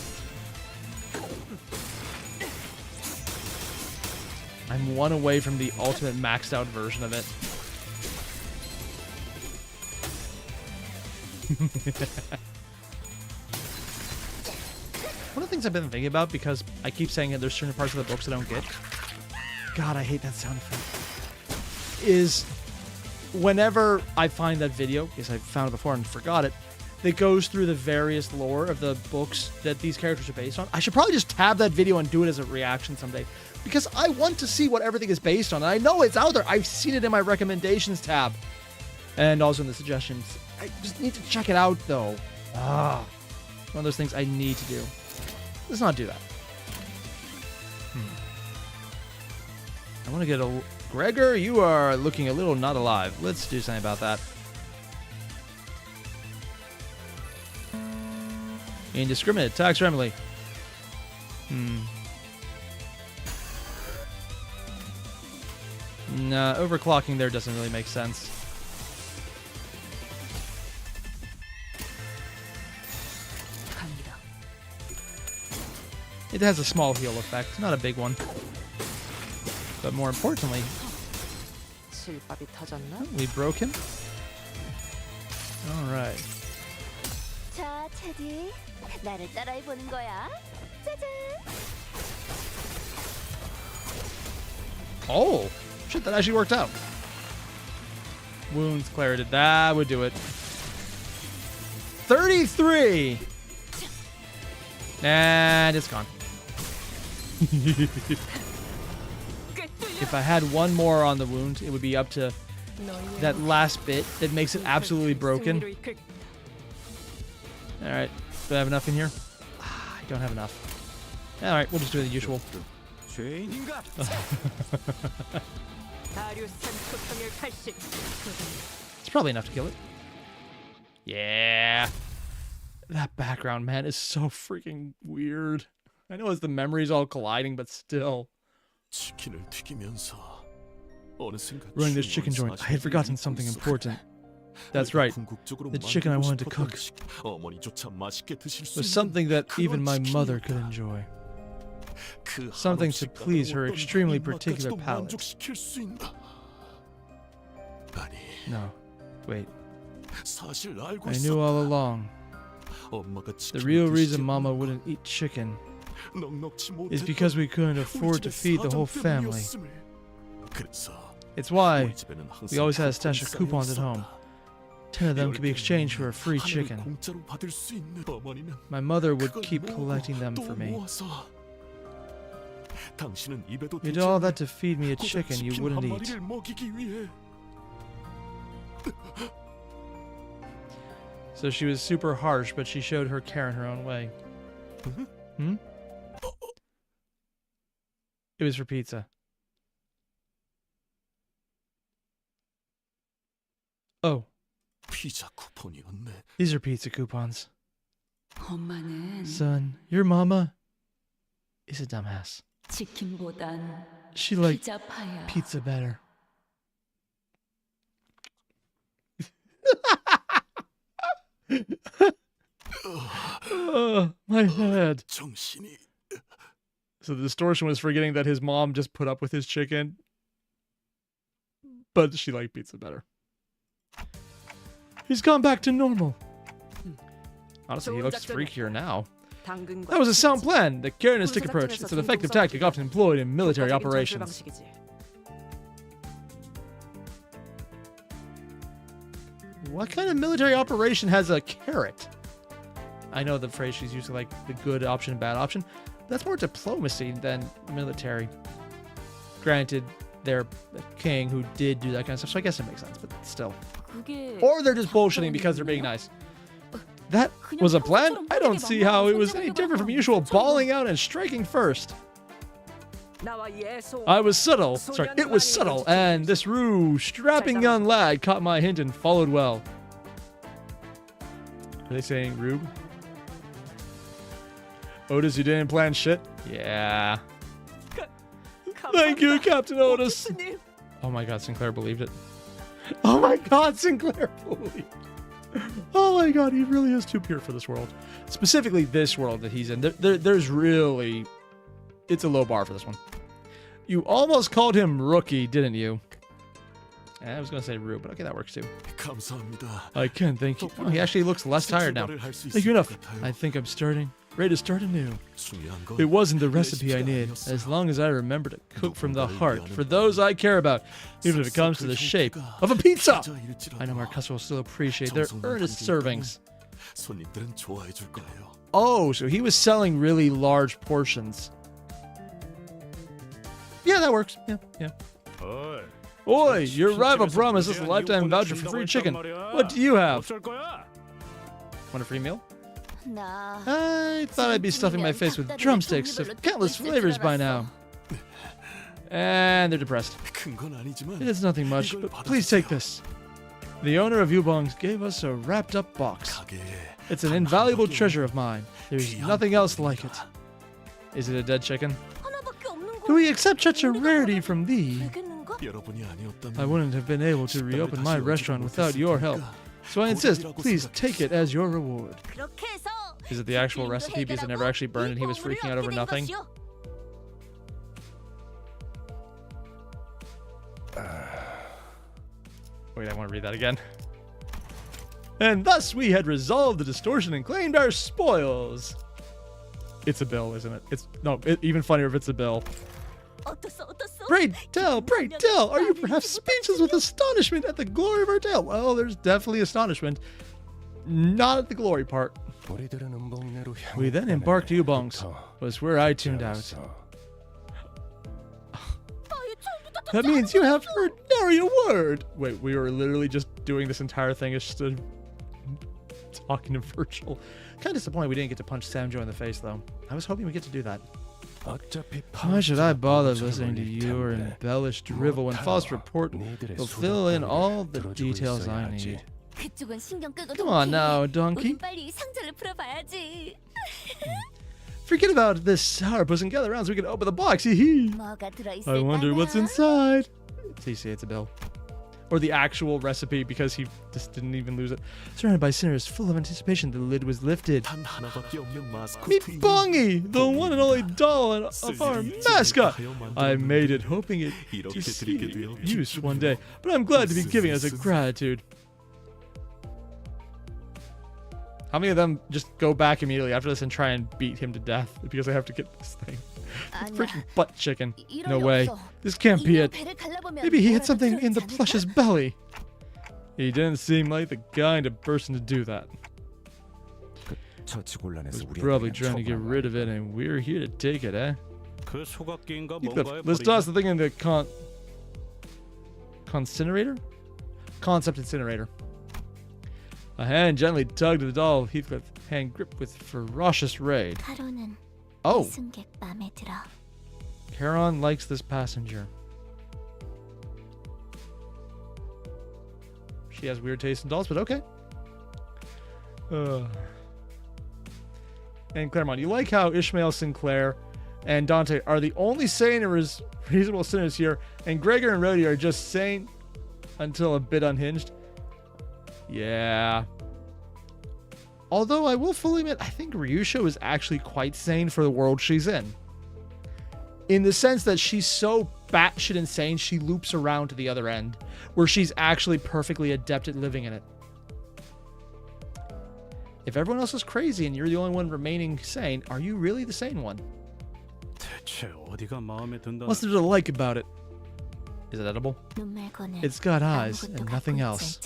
A: I'm one away from the ultimate maxed out version of it. One of the things I've been thinking about, because I keep saying that there's certain parts of the books I don't get. God, I hate that sound effect. Is whenever I find that video, because I found it before and forgot it, that goes through the various lore of the books that these characters are based on. I should probably just tab that video and do it as a reaction someday, because I want to see what everything is based on. And I know it's out there. I've seen it in my recommendations tab and also in the suggestions. I just need to check it out, though. One of those things I need to do. Let's not do that. I want to get a... Gregor, you are looking a little not alive. Let's do something about that. Indiscriminate attacks Remily. Nah, overclocking there doesn't really make sense. It has a small heal effect, not a big one. But more importantly, we broke him. All right.
C: 자, 테디. 나를 따라해 보는 거야. 짜잔.
A: Oh, shit, that actually worked out. Wounds clarity, that would do it. 33. And it's gone. If I had one more on the wound, it would be up to that last bit that makes it absolutely broken. Alright, do I have enough in here? I don't have enough. Alright, we'll just do the usual. It's probably enough to kill it. Yeah. That background, man, is so freaking weird. I know it's the memories all colliding, but still. Running this chicken joint, I had forgotten something important. That's right. The chicken I wanted to cook was something that even my mother could enjoy. Something to please her extremely particular palate. No, wait. I knew all along. The real reason Mama wouldn't eat chicken is because we couldn't afford to feed the whole family. It's why we always had a stash of coupons at home. 10 of them could be exchanged for a free chicken. My mother would keep collecting them for me. You did all that to feed me a chicken you wouldn't eat. So she was super harsh, but she showed her care in her own way. Hmm? It was for pizza. Oh. These are pizza coupons. Son, your mama is a dumbass. She liked pizza better. My head. So the distortion was forgetting that his mom just put up with his chicken, but she liked pizza better. He's gone back to normal. Honestly, he looks freakier now. That was a sound plan. The carrot and stick approach. It's an effective tactic often employed in military operations. What kind of military operation has a carrot? I know the phrase she's using, like the good option, bad option. That's more diplomacy than military. Granted, they're a king who did do that kind of stuff, so I guess it makes sense, but still. Or they're just bullshitting because they're being nice. That was a plan? I don't see how it was any different from usual bawling out and striking first. I was subtle. Sorry, it was subtle, and this strapping young lad caught my hint and followed well. Are they saying Rube? Otis, you didn't plan shit? Yeah. Thank you, Captain Otis. Oh my god, Sinclair believed it. Oh my god, Sinclair Pooley. Oh my god, he really is too pure for this world. Specifically this world that he's in. There's really... It's a low bar for this one. You almost called him Rookie, didn't you? I was going to say Rue, but okay, that works too.
B: 감사합니다.
A: I can, thank you. Oh, he actually looks less tired now. Thank you enough. I think I'm ready to start anew. It wasn't the recipe I need, as long as I remember to cook from the heart for those I care about, even if it comes to the shape of a pizza. I know our customers will still appreciate their earnest servings.
B: 손님들은 좋아해 줄 거예요.
A: Oh, so he was selling really large portions. Yeah, that works. Yeah. Oi, your rival promised us a lifetime voucher for free chicken. What do you have? Want a free meal?
C: 나
A: I thought I'd be stuffing my face with drumsticks of countless flavors by now. And they're depressed.
B: 큰 건 아니지만
A: It's nothing much, but please take this. The owner of Yubong's gave us a wrapped up box.
B: 가게에
A: It's an invaluable treasure of mine. There's nothing else like it. Is it a dead chicken?
C: 하나밖에 없는 거.
A: Do we accept such a rarity from thee?
C: 되겠는가?
B: 여러분이 아니었다면
A: I wouldn't have been able to reopen my restaurant without your help. So I insist, please take it as your reward.
C: 그렇게 해서
A: Is it the actual recipe because it never actually burned and he was freaking out over nothing? Wait, I want to read that again. And thus we had resolved the distortion and claimed our spoils. It's a bill, isn't it? Even funnier if it's a bill.
C: 어떻소?
A: Pray tell, are you perhaps speechless with astonishment at the glory of our tale? Well, there's definitely astonishment. Not at the glory part. We then embarked to Yubong's, was where I tuned out. That means you have heard nary a word. Wait, we were literally just doing this entire thing as just talking to Virgil. Kind of disappointed we didn't get to punch Samjo in the face, though. I was hoping we get to do that. Why should I bother listening to your embellished drivel when false report will fill in all the details I need?
C: 그쪽은 신경 끄고
A: Come on now, donkey.
C: 우린 빨리 상자를 풀어봐야지.
A: Forget about this sourpuss and gather around so we can open the box. Hee
C: 뭐가 들어있을까?
A: I wonder what's inside. CC, it's a bill. Or the actual recipe because he just didn't even lose it. Surrounded by sinners, full of anticipation, the lid was lifted.
B: 단 하나밖에 없는 마스코트.
A: Meet Bongy, the one and only doll of our mascot. I made it hoping it to see use one day, but I'm glad to be giving us a gratitude. How many of them just go back immediately after this and try and beat him to death because they have to get this thing? Freaking butt chicken. No way. This can't be it. Maybe he hit something in the plush's belly. He didn't seem like the kind of person to do that. He's probably trying to get rid of it and we're here to take it, eh? Let's toss the thing in the concinerator? Concept incinerator. A hand gently tugged at the doll. Heathcliff's hand gripped with ferocious rage. Oh.
C: 승객 맘에 들어.
A: Charon likes this passenger. She has weird taste in dolls, but okay. And Claremont, you like how Ishmael Sinclair and Dante are the only sane and reasonable sinners here, and Gregor and Rhodey are just sane until a bit unhinged? Yeah. Although I will fully admit, I think Ryusho is actually quite sane for the world she's in. In the sense that she's so batshit insane, she loops around to the other end, where she's actually perfectly adept at living in it. If everyone else is crazy and you're the only one remaining sane, are you really the sane one? What's there to like about it? Is it edible? It's got eyes and nothing else.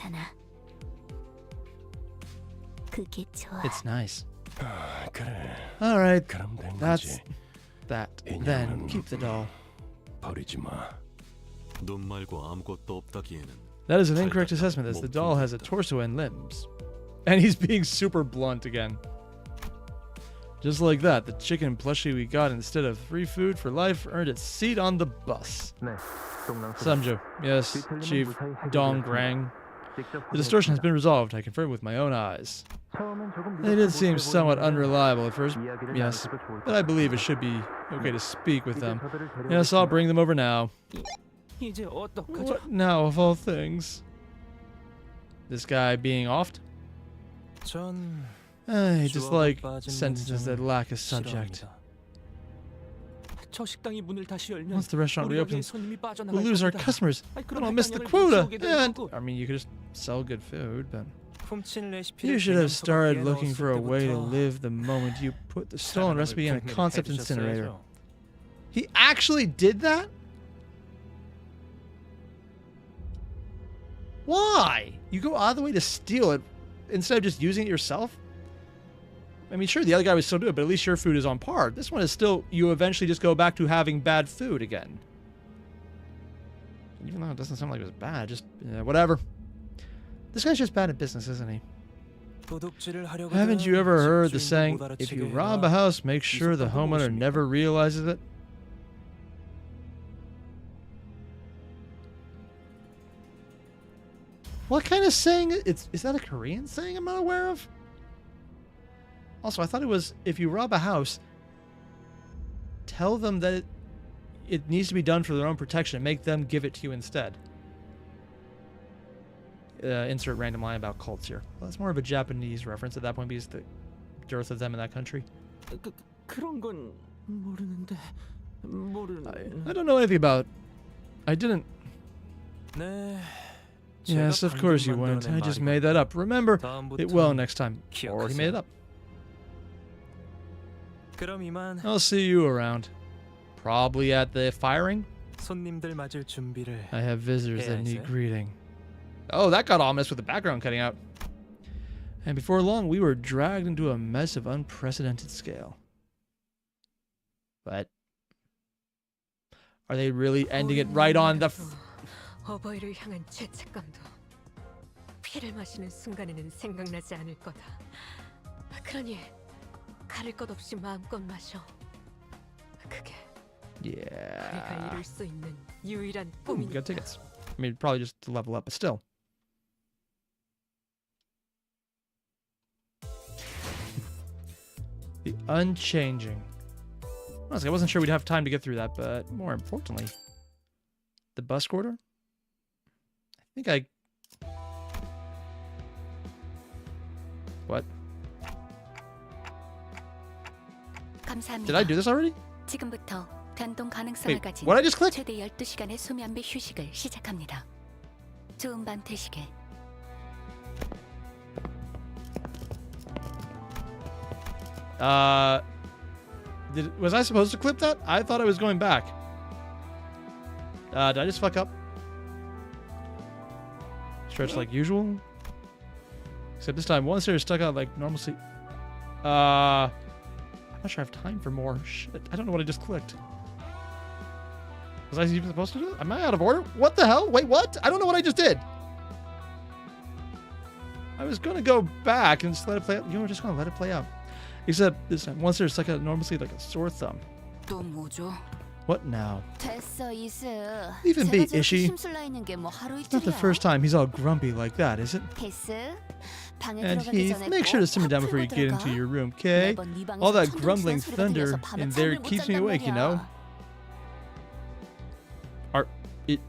A: It's nice. Alright, that's that. Then keep the doll.
B: 눈 말고 아무것도 없다기에는
A: That is an incorrect assessment, as the doll has a torso and limbs. And he's being super blunt again. Just like that, the chicken plushie we got instead of free food for life earned its seat on the bus. Samjo. Yes, Chief Dongrang. The distortion has been resolved, I confirmed with my own eyes. They did seem somewhat unreliable at first, yes, but I believe it should be okay to speak with them. Yes, I'll bring them over now. What now, of all things? This guy being offed?
D: 전
A: He just like
D: 빠진
A: sentences that
D: 문장을
A: lack a subject.
D: 싫어합니다. 저 식당이 문을 다시 열면
A: Once the restaurant
D: 우리 가게에
A: reopens,
D: 손님이 빠져나갈
A: we'll lose our
D: 겁니다.
A: customers.
D: 아이,
A: We
D: 그럼
A: don't miss the
D: 할당량을
A: quota.
D: 못 채우게 될
A: And
D: 거고.
A: I mean, you could just sell good food, but
D: 훔친 레시피를
A: you should have
D: 개념
A: started
D: 소고기에
A: looking for a
D: 넣었을
A: way to
D: 때부터
A: live the moment you put the stolen
D: 사람을
A: recipe in a
D: 분명히
A: concept
D: 해주셨어야죠.
A: incinerator. He actually did that? Why? You go all the way to steal it instead of just using it yourself? I mean, sure, the other guy would still do it, but at least your food is on par. This one is still, you eventually just go back to having bad food again. Even though it doesn't sound like it was bad, just, whatever. This guy's just bad at business, isn't he? Haven't you ever heard the saying, if you rob a house, make sure the homeowner never realizes it? What kind of saying? Is that a Korean saying I'm not aware of? Also, I thought it was, if you rob a house, tell them that it needs to be done for their own protection. Make them give it to you instead. Insert random line about cults here. Well, that's more of a Japanese reference at that point because the dearth of them in that country.
D: 그런 건 모르는데
A: I don't know anything about. I didn't.
D: 네.
A: Yes, of course you won't. I just made that up. Remember it well next time. Or he made it up.
D: 그럼 이만
A: I'll see you around. Probably at the firing?
D: 손님들 맞을 준비를
A: I have visitors that need
D: 해야지.
A: greeting. Oh, that got ominous with the background cutting out. And before long, we were dragged into a mess of unprecedented scale. But are they really ending it right on the...
E: 어버이를 향한 죄책감도 피를 마시는 순간에는 생각나지 않을 거다. 그러니 가릴 것 없이 마음껏 마셔. 그게
A: Yeah.
E: 우리가 이룰 수 있는 유일한
A: Ooh, we
E: 꿈이니까.
A: got tickets. I mean, probably just to level up, but still. The Unchanging. Honestly, I wasn't sure we'd have time to get through that, but more importantly, the bus order? I think I... What?
C: 감사합니다.
A: Did I do this already?
C: 지금부터 변동 가능성을
A: Wait,
C: 가진
A: what did I just click?
C: 최대 12시간의 수면비 휴식을 시작합니다. 좋은 밤 되시길.
A: Was I supposed to clip that? I thought I was going back. Did I just fuck up? Stretch like usual? Except this time, one stair is stuck out like normalcy. I'm not sure I have time for more. Shit, I don't know what I just clicked. Was I even supposed to do it? Am I out of order? What the hell? Wait, what? I don't know what I just did. I was going to go back and just let it play out. You know, we're just going to let it play out. Except this time, once there's stuck out normalcy like a sore thumb.
C: 또 뭐죠?
A: What now?
C: 됐어 이스.
A: Leave him be,
C: 제가 저렇게
A: Ishi.
C: 심술나 있는 게 뭐 하루
A: It's not the
C: 이틀이야.
A: first time he's all grumpy like that, is it?
C: 데스. 방에
A: And
C: 들어가기
A: Heath,
C: 전에
A: make sure to
C: 꼭
A: simmer down
C: 밥
A: before you
C: 풀고
A: get into
C: 들어가.
A: your room, okay?
C: 매번 네 방에서
A: All that
C: 천둥
A: grumbling
C: 치는 소리가
A: thunder
C: 들려서 밤에
A: in there
C: 잠을 못
A: keeps me
C: 잔단
A: awake, you know?
C: 말이야.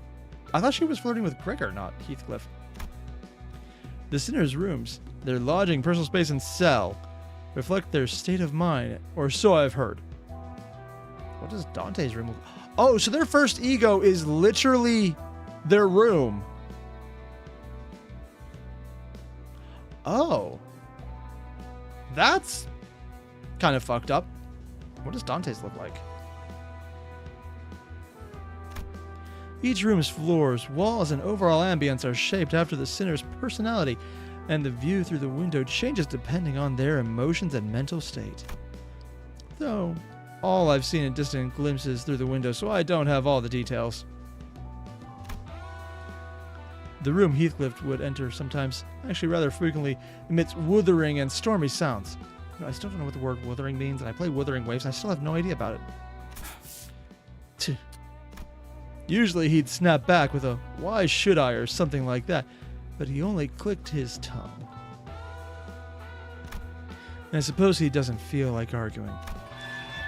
A: I thought she was flirting with Gregor, not Heathcliff. The sinner's rooms, their lodging, personal space, and cell reflect their state of mind, or so I've heard. What does Dante's room look? Oh, so their first ego is literally their room. Oh. That's kind of fucked up. What does Dante's look like? Each room's floors, walls, and overall ambience are shaped after the sinner's personality, and the view through the window changes depending on their emotions and mental state. Though, all I've seen in distant glimpses through the window, so I don't have all the details. The room Heathcliff would enter sometimes, actually rather frequently, emits wuthering and stormy sounds. I still don't know what the word wuthering means, and I play Wuthering Waves, and I still have no idea about it. Usually he'd snap back with a, "Why should I?" or something like that, but he only clicked his tongue. And I suppose he doesn't feel like arguing.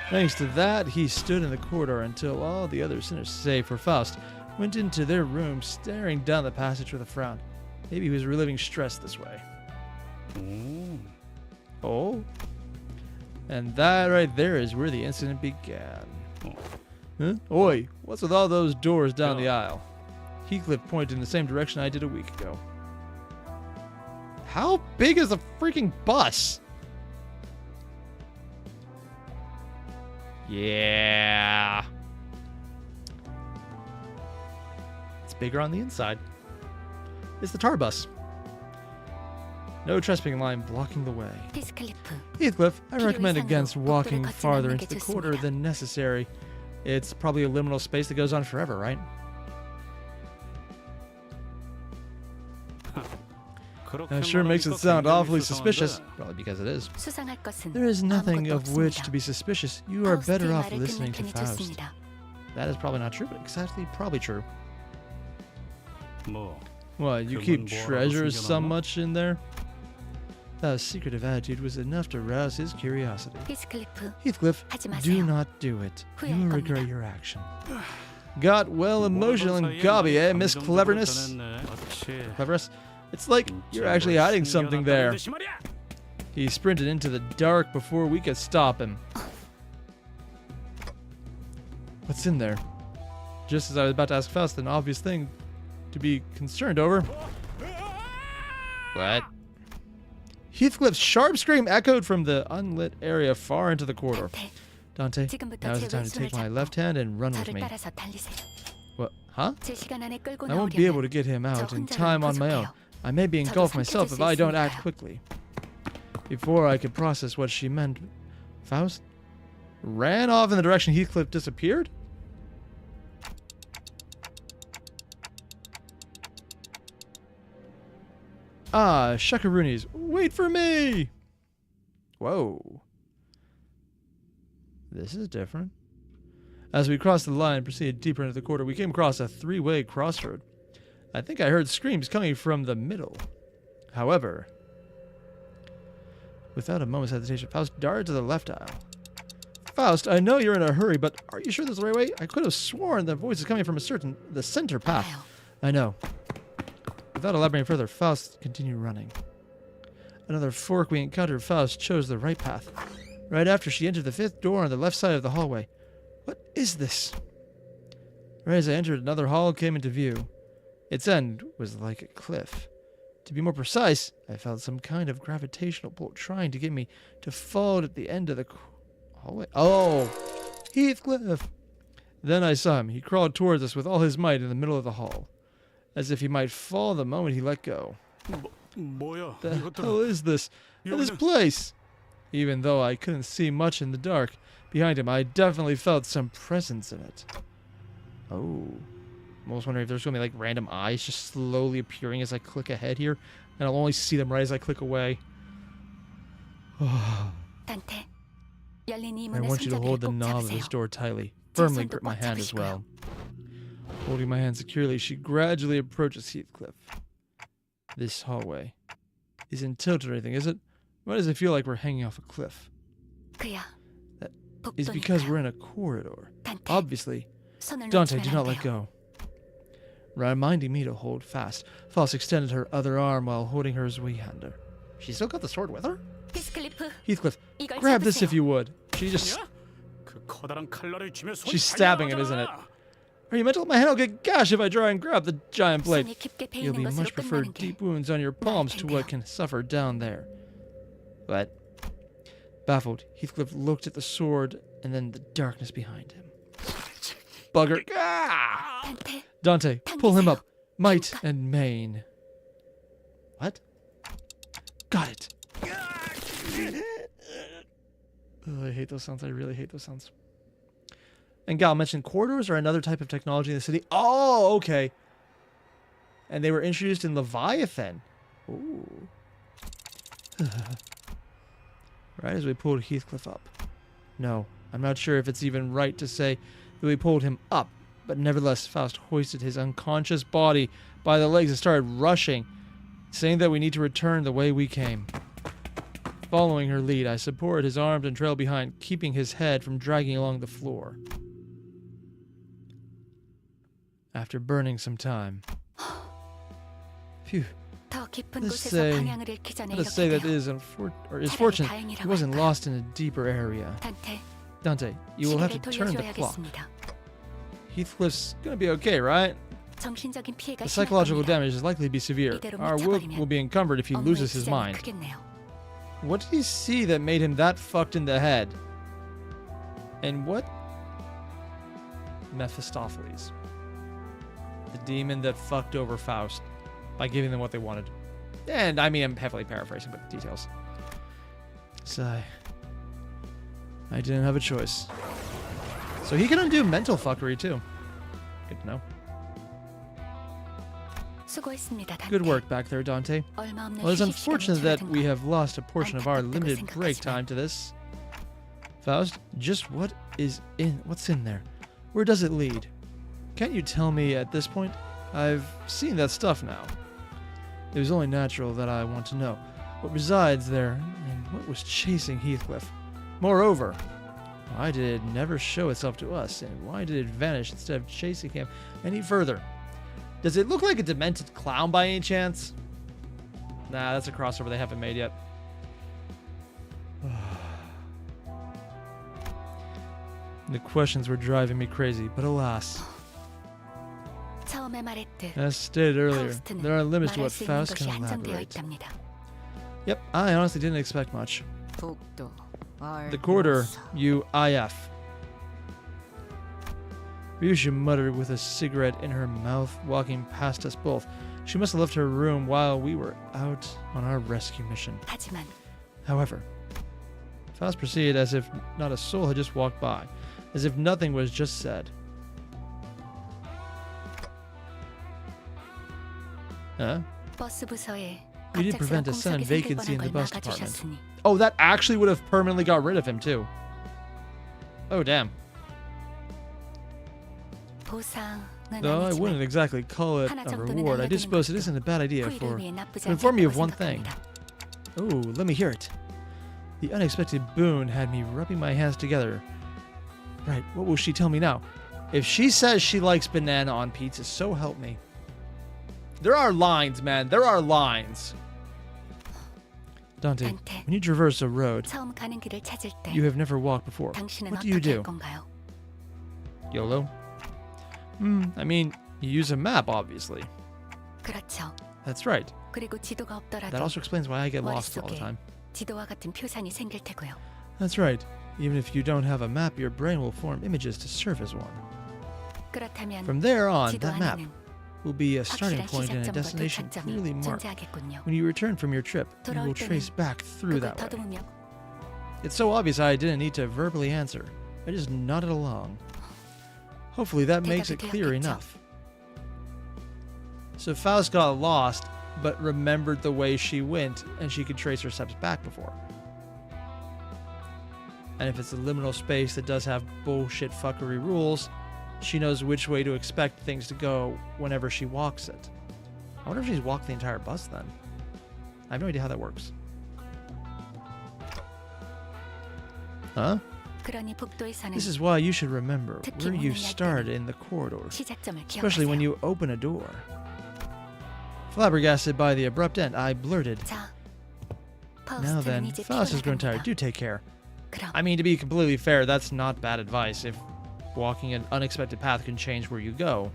A: Thanks to that, he stood in the corridor until all the other sinners, save for Faust, went into their rooms, staring down the passage with a frown. Maybe he was reliving stress this way. Oh. And that right there is where the incident began. Huh? Oi, what's with all those doors down the aisle? Heathcliff pointed in the same direction I did a week ago. How big is the freaking bus? Yeah. It's bigger on the inside. It's the tar bus. No trespassing line blocking the way.
C: 히스클리프,
A: Heathcliff, I recommend
C: 이상으로
A: against walking
C: 복도를 걷지
A: farther
C: 않는
A: into
C: 게
A: the quarter
C: 좋습니다.
A: than necessary. It's probably a liminal space that goes on forever, right? That sure makes it sound awfully suspicious. Probably because it is.
C: 수상할 것은
A: There is nothing
C: 아무것도
A: of which
C: 없습니다.
A: to be suspicious. You are better
C: 파우스트의
A: off
C: 말을
A: listening to
C: 듣는 편이
A: Faust.
C: 좋습니다.
A: That is probably not true, but exactly probably true.
F: 뭐
A: What, you
F: 그건
A: keep
F: 뭐라고
A: treasures so
F: 숨겨놨나?
A: much in there? That secretive attitude was enough to rouse his curiosity.
C: 히스클리프,
A: Heathcliff,
C: 하지
A: do
C: 마세요.
A: not do it. You
C: 후회할
A: will regret
C: 겁니다.
A: your action. Got well emotional and gobby, eh, Miss Cleverness? Cleverness? It's like you're actually hiding something there. He sprinted into the dark before we could stop him. What's in there? Just as I was about to ask Faust an obvious thing to be concerned over. What? Heathcliff's sharp scream echoed from the unlit area far into the corridor.
C: 단테,
A: Dante,
C: 지금부터
A: now is the
C: 제
A: time to
C: 왼손을
A: take my
C: 잡고
A: left hand and run with
C: 저를
A: me.
C: 따라서 달리세요.
A: What? Huh?
C: 제 시간 안에 끌고
A: I won't be able to
C: 나오려면
A: get him out
C: 저
A: in
C: 혼자는
A: time on my own.
C: 부족해요.
A: I may be
C: 저도
A: engulfed myself if
C: 삼켜질 수
A: I don't act
C: 있으니까요.
A: quickly. Before I could process what she meant, Faust ran off in the direction Heathcliff disappeared? Ah, shuckaroonies, wait for me! Whoa. This is different. As we crossed the line and proceeded deeper into the quarter, we came across a three-way crossroad. I think I heard screams coming from the middle. However, without a moment's hesitation, Faust darted to the left aisle. Faust, I know you're in a hurry, but are you sure this is the right way? I could have sworn the voice is coming from the center path.
C: 알아요.
A: I know. Without elaborating further, Faust continued running. Another fork we encountered, Faust chose the right path. Right after she entered the fifth door on the left side of the hallway. What is this? Right as I entered, another hall came into view. Its end was like a cliff. To be more precise, I felt some kind of gravitational pull trying to get me to fall at the end of the hallway. Oh, Heathcliff! Then I saw him. He crawled towards us with all his might in the middle of the hall, as if he might fall the moment he let go.
F: 뭐야?
A: The
F: 이것들은
A: hell is this? This place? Even though I couldn't see much in the dark behind him, I definitely felt some presence in it. Oh. I'm almost wondering if there's going to be like random eyes just slowly appearing as I click ahead here, and I'll only see them right as I click away.
C: 단테, 열린 이
A: I
C: 문의
A: want you to hold the
C: 손잡이를 꼭
A: knob of
C: 잡으세요.
A: this door tightly.
C: 제
A: Firmly
C: 손도
A: grip my
C: 꽉
A: hand as
C: 잡으시고요.
A: well. Holding my hand securely, she gradually approaches Heathcliff. This hallway isn't tilted or anything, is it? Why does it feel like we're hanging off a cliff?
C: 그야,
A: That is because
C: 복도니까요.
A: we're in a corridor.
C: 단테,
A: Obviously,
C: 손을
A: Dante,
C: 놓치면
A: do
C: 안
A: not let
C: 돼요.
A: go. Reminding me to hold fast, Faust extended her other arm while holding her as we hand her. She still got the sword with her?
C: 히스클리프,
A: Heathcliff,
C: 이걸
A: grab this
C: 잡으세요.
A: if you would. She just...
F: 그 커다란 칼날을 쥐며 손이
A: She's stabbing him, isn't it?
F: 달려나가잖아.
A: Are you mental? My hand will get gashed if I try and grab the giant blade.
C: 손이 깊게 배
A: You'll
C: 있는
A: be
C: 것으로
A: much prefer
C: 끝나는 게
A: deep wounds on your palms to what can suffer down there. What? Baffled, Heathcliff looked at the sword and then the darkness behind him. Bugger. Ah!
C: 단테,
A: Dante, pull him up. Might and main. What? Got it. Oh, I hate those sounds. I really hate those sounds. And Gal mentioned corridors are another type of technology in the city. Oh, okay. And they were introduced in Leviathan. Ooh. Right as we pulled Heathcliff up. No, I'm not sure if it's even right to say that we pulled him up, but nevertheless, Faust hoisted his unconscious body by the legs and started rushing, saying that we need to return the way we came. Following her lead, I supported his arms and trailed behind, keeping his head from dragging along the floor. After burning some time. Phew,
C: 더 깊은
A: Let's
C: 곳에서
A: say-
C: 방향을 잃기 전에
A: Let us say
C: 이렇게
A: that it
C: 되어
A: is
C: 차라리
A: fortunate
C: 다행이라고
A: he wasn't
C: 할까.
A: lost in a deeper area.
C: 단테,
A: Dante, you will have
C: 시계를
A: to turn the clock.
C: 돌려줘야겠습니다.
A: Heathcliff's gonna be okay, right?
C: 정신적인 피해가
A: The
C: 심할
A: psychological
C: 겁니다.
A: damage is likely to be severe.
C: 이대로
A: Our work
C: 미쳐버리면
A: will be encumbered if he
C: 업무에
A: loses his
C: 지장이
A: mind.
C: 크겠네요.
A: What did he see that made him that fucked in the head? And what? Mephistopheles. The demon that fucked over Faust by giving them what they wanted. And I mean, I'm heavily paraphrasing, but details. Sigh. I didn't have a choice. So he can undo mental fuckery too. Good to know.
C: 수고했습니다, 단테.
A: Good work back there, Dante.
C: 얼마 없는
A: Well, it's
C: 휴식 시간이
A: unfortunate that we
C: 줄어든 건
A: have lost a portion of our
C: 안타깝다고
A: limited break
C: 생각하지만
A: time to this. Faust, just what's in there? Where does it lead? Can't you tell me at this point? I've seen that stuff now. It was only natural that I want to know what resides there and what was chasing Heathcliff. Moreover, why did it never show itself to us, and why did it vanish instead of chasing him any further? Does it look like a demented clown by any chance? Nah, that's a crossover they haven't made yet. The questions were driving me crazy, but alas,
C: 처음에 말했듯
A: as stated earlier,
C: 파우스트는
A: there are limits to
C: 말할
A: what
C: 수 있는
A: Faust
C: 것이
A: can
C: 한정되어
A: elaborate.
C: 있답니다.
A: Yep, I honestly didn't expect much.
E: 복도.
A: The quarter, you IF. Ryusha muttered with a cigarette in her mouth, walking past us both. She must have left her room while we were out on our rescue mission.
C: 하지만
A: However, Faust proceeded as if not a soul had just walked by, as if nothing was just said. Huh?
C: 버스 부서에
A: You did
C: 갑작스런
A: prevent a
C: 공석이
A: sudden
C: 생길
A: vacancy in
C: 뻔한
A: the
C: 걸
A: bus department.
C: 막아주셨으니
A: Oh, that actually would have permanently got rid of him, too. Oh, damn.
C: 보상은
A: Though I
C: 아니지만
A: wouldn't exactly call it
C: 하나
A: a
C: 정도는
A: reward, I do
C: 알려두는
A: suppose it
C: 것도
A: isn't a bad idea
C: 후일을
A: for
C: 위해 나쁘지
A: to inform you of
C: 않다고
A: one thing.
C: 생각합니다.
A: Oh, let me hear it. The unexpected boon had me rubbing my hands together. Right, what will she tell me now? If she says she likes banana on pizza, so help me. There are lines, man. There are lines. Dante,
C: 단테,
A: when you traverse a road
C: 처음 가는 길을 찾을 때
A: you have never walked before,
C: 당신은
A: what do you
C: 어떻게
A: do?
C: 할 건가요?
A: YOLO? I mean, you use a map, obviously.
C: 그렇죠.
A: That's right.
C: 그리고 지도가
A: That
C: 없더라도
A: also explains why I get lost all the
C: 머릿속에
A: time.
C: 지도와 같은 표상이 생길 테고요.
A: That's right. Even if you don't have a map, your brain will form images to serve as one.
C: 그렇다면
A: From there on,
C: 지도
A: that map
C: 안에는
A: will be a starting
C: 확실한
A: point and a
C: 시작점과
A: destination clearly
C: 도착점이
A: marked.
C: 존재하겠군요.
A: When you return from your trip, you
C: 돌아올
A: will trace
C: 때는
A: back through
C: 그걸
A: that way.
C: 더듬으며
A: It's so obvious I didn't need to verbally answer. I just nodded along. Hopefully that makes it
C: 대답이
A: clear
C: 되었겠죠.
A: enough. So Faust got lost, but remembered the way she went, and she could trace her steps back before. And if it's a liminal space that does have bullshit fuckery rules, she knows which way to expect things to go whenever she walks it. I wonder if she's walked the entire bus then. I have no idea how that works. Huh?
C: 그러니 북도에서는
A: This is why you should remember
C: 특히
A: where you
C: 문을 열
A: started
C: 때는
A: in the corridor,
C: 시작점을
A: especially when
C: 기억하세요.
A: you open a door. Flabbergasted by the abrupt end, I blurted,
C: 자,
A: Now
C: 파우스트는
A: then,
C: 이제
A: Faust has grown tired.
C: 피곤하답니다.
A: Do take care.
C: 그럼
A: I mean, to be completely fair, that's not bad advice. If walking an unexpected path can change where you go.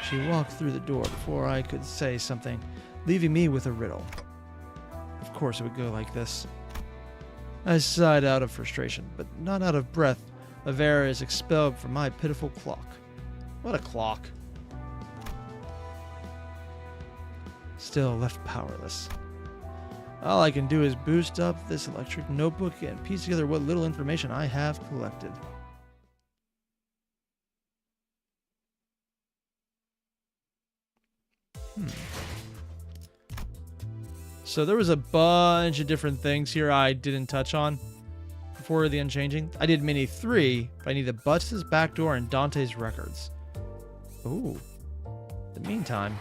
A: She walked through the door before I could say something, leaving me with a riddle. Of course it would go like this. I sighed out of frustration, but not out of breath. Airier is expelled from my pitiful clock. What a clock. Still left powerless. All I can do is boost up this electric notebook and piece together what little information I have collected. So there was a bunch of different things here I didn't touch on before the Unchanging. I did Mini 3, but I need the Butts' backdoor and Dante's records. Ooh. In the meantime,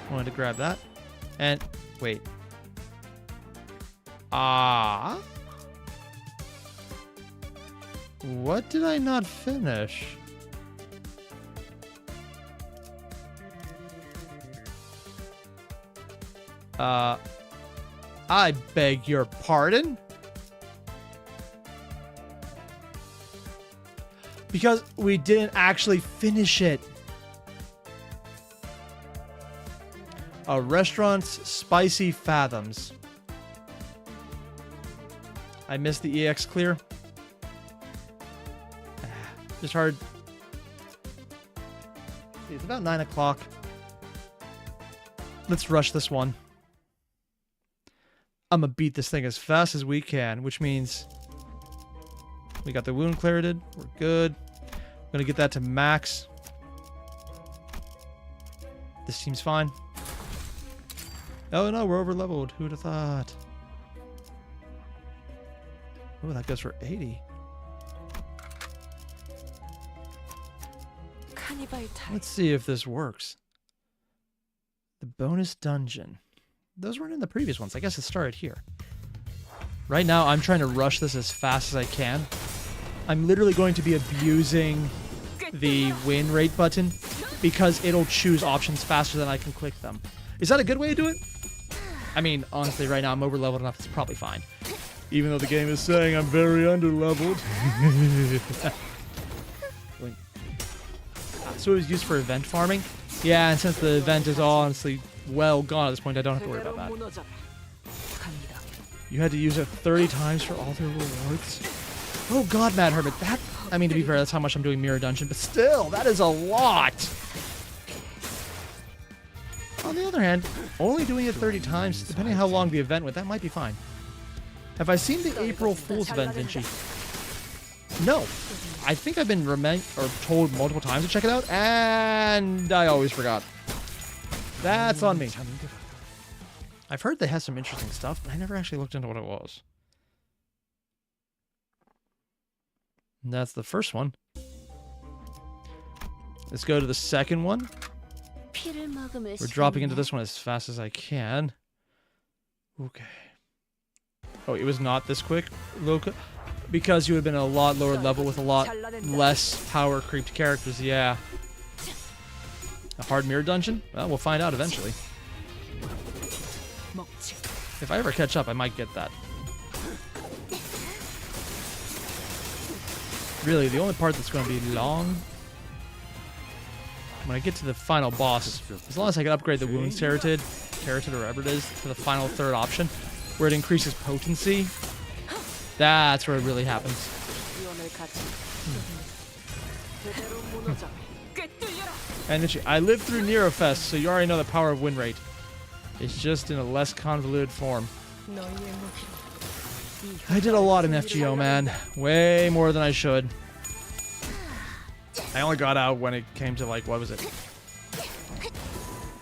A: wanted to grab that. And wait. What did I not finish? I beg your pardon? Because we didn't actually finish it. A restaurant's spicy fathoms. I missed the EX clear. Just hard. It's about 9 o'clock. Let's rush this one. I'm gonna beat this thing as fast as we can, which means we got the wound cleared. We're good. I'm gonna get that to max. This seems fine. Oh no, we're over leveled. Who'd have thought? Oh, that goes for 80. Let's see if this works. The bonus dungeon. Those weren't in the previous ones. I guess it started here. Right now, I'm trying to rush this as fast as I can. I'm literally going to be abusing the win rate button because it'll choose options faster than I can click them. Is that a good way to do it? I mean, honestly, right now I'm over leveled enough. It's probably fine. Even though the game is saying I'm very under leveled. So it was used for event farming. Yeah, and since the event is honestly well gone at this point, I don't have to worry about that. You had to use it 30 times for all their rewards. Oh god, Mad Hermit, that... I mean, to be fair, that's how much I'm doing Mirror Dungeon, but still, that is a lot! On the other hand, only doing it 30 times, depending on how long the event went, that might be fine. Have I seen the April Fool's event, Vinci? No. I think I've been told multiple times to check it out, and I always forgot. That's on me. I've heard they have some interesting stuff, but I never actually looked into what it was. And that's the first one. Let's go to the second one. We're dropping into this one as fast as I can. Okay. Oh, it was not this quick, Loka? Because you would have been a lot lower level with a lot less power creeped characters, yeah. A hard mirror dungeon? Well, we'll find out eventually. If I ever catch up, I might get that. Really, the only part that's going to be long... When I get to the final boss, as long as I can upgrade the wounds Keratin, or whatever it is, to the final third option, where it increases potency, that's where it really happens. And I lived through Nerofest, so you already know the power of win rate. It's just in a less convoluted form. I did a lot in FGO, man. Way more than I should. I only got out when it came to, like, what was it?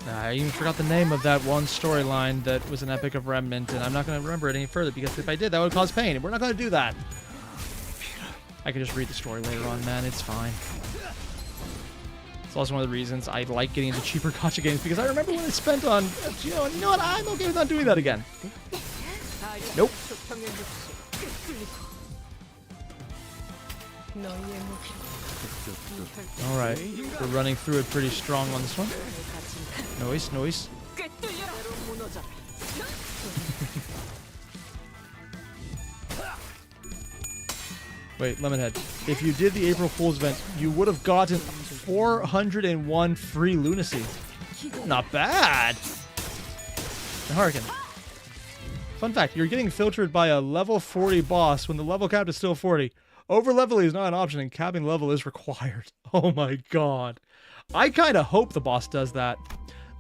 A: I even forgot the name of that one storyline that was an Epic of Remnant, and I'm not going to remember it any further, because if I did, that would cause pain, and we're not going to do that. I can just read the story later on, man. It's fine. It's also one of the reasons I like getting into cheaper gacha games, because I remember when I spent on FGO, and you know what? I'm okay with not doing that again. Nope. Alright, we're running through it pretty strong on this one. Noise, noise. Wait, Lemonhead. If you did the April Fool's event, you would have gotten 401 free lunacy. Not bad! Now hearken. Fun fact, you're getting filtered by a level 40 boss when the level cap is still 40. Over-leveling is not an option, and capping level is required. Oh my god. I kind of hope the boss does that.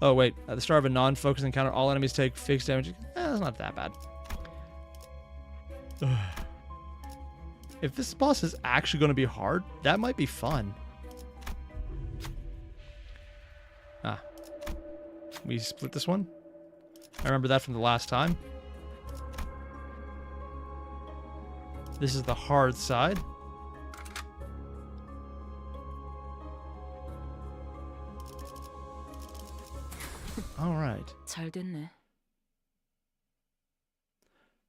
A: Oh wait, at the start of a non-focus encounter, all enemies take fixed damage. That's not that bad. If this boss is actually going to be hard, that might be fun. Ah. We split this one? I remember that from the last time. This is the hard side. All right.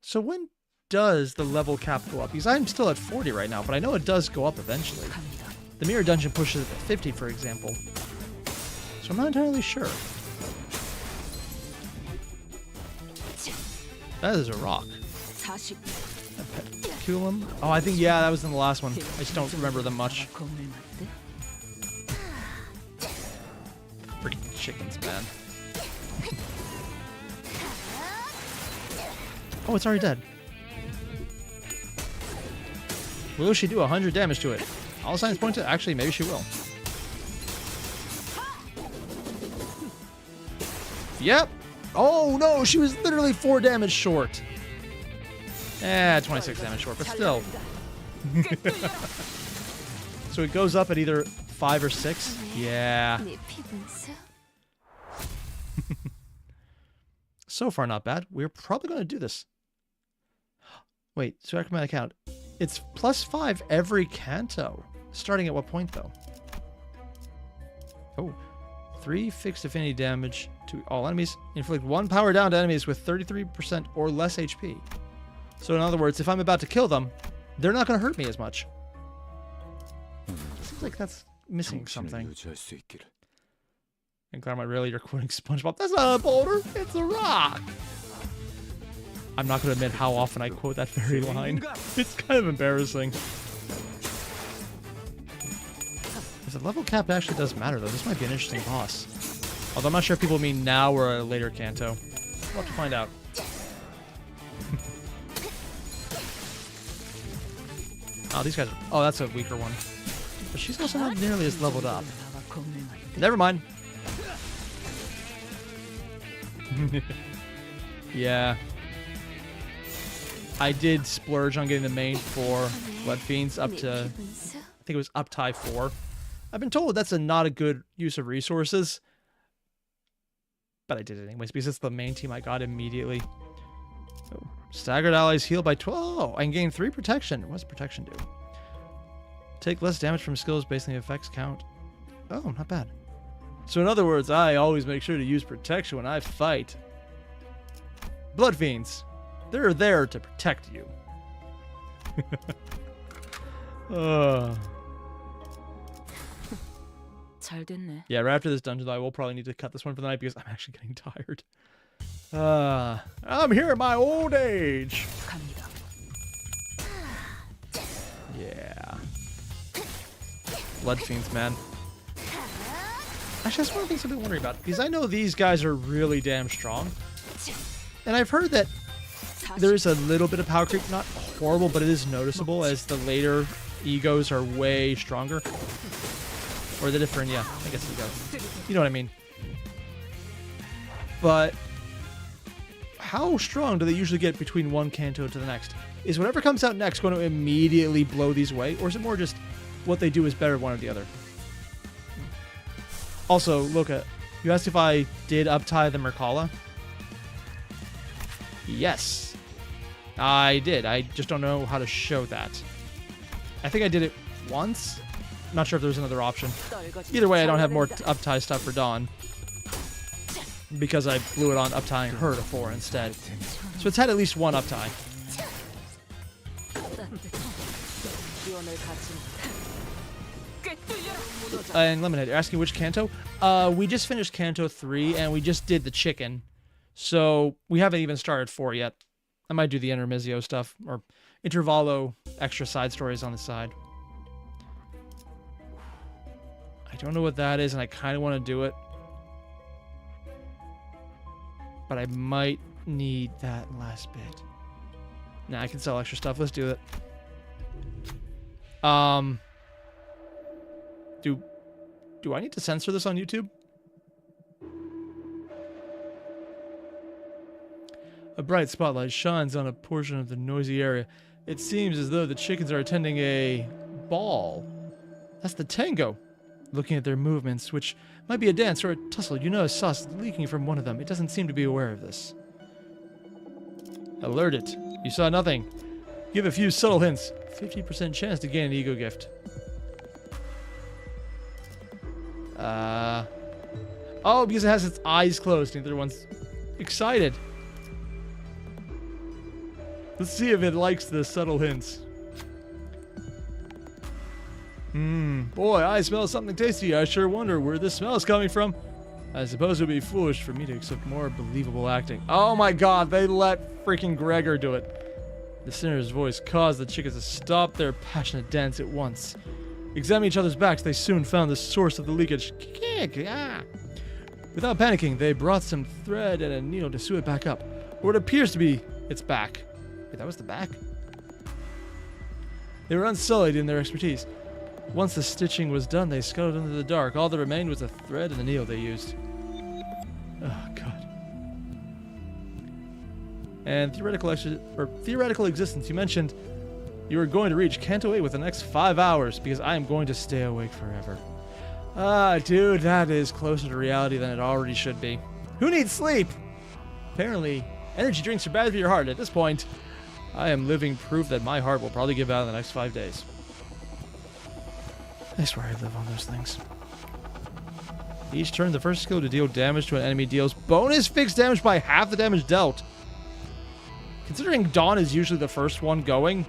A: So when does the level cap go up? Because I'm still at 40 right now, but I know it does go up eventually. The mirror dungeon pushes it at 50, for example. So I'm not entirely sure. That is a rock.
C: 40
A: Culum? Oh, I think, yeah, that was in the last one. I just don't remember them much.
C: 검을 맞대?
A: Freaking chickens, man. Oh, it's already dead. Will she do 100 damage to it? All signs point to actually, maybe she will. Yep. Oh no, she was literally 4 damage short. 26 damage short, but still. So it goes up at either 5 or 6. Yeah.
C: 내 피분수?
A: So far, not bad. We're probably going to do this. Wait, so I recommend account. It's +5 every canto. Starting at what point, though? Oh. 3 fixed affinity damage to all enemies. Inflict 1 power down to enemies with 33% or less HP. So in other words, if I'm about to kill them, they're not going to hurt me as much. Seems like that's missing something. And Claremont, really, you're quoting SpongeBob? That's not a boulder, it's a rock. I'm not going to admit how often I quote that very line. It's kind of embarrassing. If the level cap actually does matter, though, this might be an interesting boss. Although I'm not sure if people mean now or a later canto. We'll have to find out. Oh, these guys are... Oh, that's a weaker one. But she's also not nearly as leveled up. Never mind. Yeah. I did splurge on getting the main 4 Blood Fiends up to... I think it was up to 4. I've been told that's not a good use of resources. But I did it anyways, because it's the main team I got immediately. Oh, staggered allies heal by 12. Oh, I can gain 3 protection. What does protection do? Take less damage from skills based on the effects count. Oh, not bad. So in other words, I always make sure to use protection when I fight. Blood Fiends. They're there to protect you.
C: 잘 됐네.
A: Yeah, right after this dungeon, though, I will probably need to cut this one for the night because I'm actually getting tired. I'm here at my old age.
C: 갑니다.
A: Yeah. Blood Fiends, man. Actually, that's one of the things I've been wondering about. Because I know these guys are really damn strong. And I've heard that there is a little bit of power creep. Not horrible, but it is noticeable as the later egos are way stronger. Or the different, yeah, I guess ego. You know what I mean. But how strong do they usually get between one canto to the next? Is whatever comes out next going to immediately blow these away? Or is it more just what they do is better one or the other? Also, Luca, you asked if I did uptie the Merkala. Yes, I did. I just don't know how to show that. I think I did it once. Not sure if there's another option. Either way, I don't have more uptie stuff for Dawn. Because I blew it on uptying her to 4 instead. So it's had at least one uptie. And Lemonade, asking which canto? We just finished Canto 3, and we just did the chicken. So we haven't even started 4 yet. I might do the Intermezzo stuff, or Intervallo extra side stories on the side. I don't know what that is, and I kind of want to do it. But I might need that last bit. Nah, I can sell extra stuff. Let's do it. Do I need to censor this on YouTube? A bright spotlight shines on a portion of the noisy area. It seems as though the chickens are attending a ball. That's the tango. Looking at their movements, which might be a dance or a tussle, you notice sauce leaking from one of them. It doesn't seem to be aware of this. Alert it. You saw nothing. Give a few subtle hints. 50% chance to gain an ego gift. Oh, because it has its eyes closed. Neither one's excited. Let's see if it likes the subtle hints. Boy, I smell something tasty. I sure wonder where this smell is coming from. I suppose it would be foolish for me to accept more believable acting. Oh my god, they let freaking Gregor do it. The senator's voice caused the chickens to stop their passionate dance at once. Examining each other's backs, they soon found the source of the leakage. Without panicking, they brought some thread and a needle to sew it back up. Or it appears to be its back. Wait, that was the back? They were unsullied in their expertise. Once the stitching was done, they scuttled into the dark. All that remained was the thread and the needle they used. Oh, God. And theoretical existence. You mentioned you were going to reach Canto 8 within the next 5 hours because I am going to stay awake forever. Ah, dude, that is closer to reality than it already should be. Who needs sleep? Apparently, energy drinks are bad for your heart. At this point, I am living proof that my heart will probably give out in the next 5 days. I swear I live on those things. Each turn, the first skill to deal damage to an enemy deals bonus fixed damage by half the damage dealt. Considering Dawn is usually the first one going.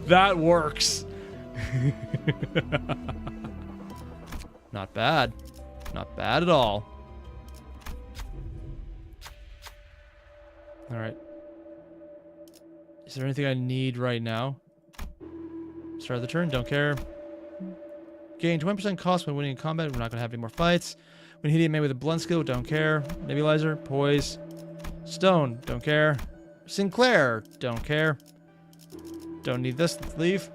A: That works. Not bad. Not bad at all. Alright. Is there anything I need right now? Start of the turn, don't care. Gain 20% cost when winning in combat. We're not going to have any more fights. When hitting a man with a blunt skill, don't care. Nebulizer, poise. Stone, don't care. Sinclair, don't care. Don't need this, let's leave.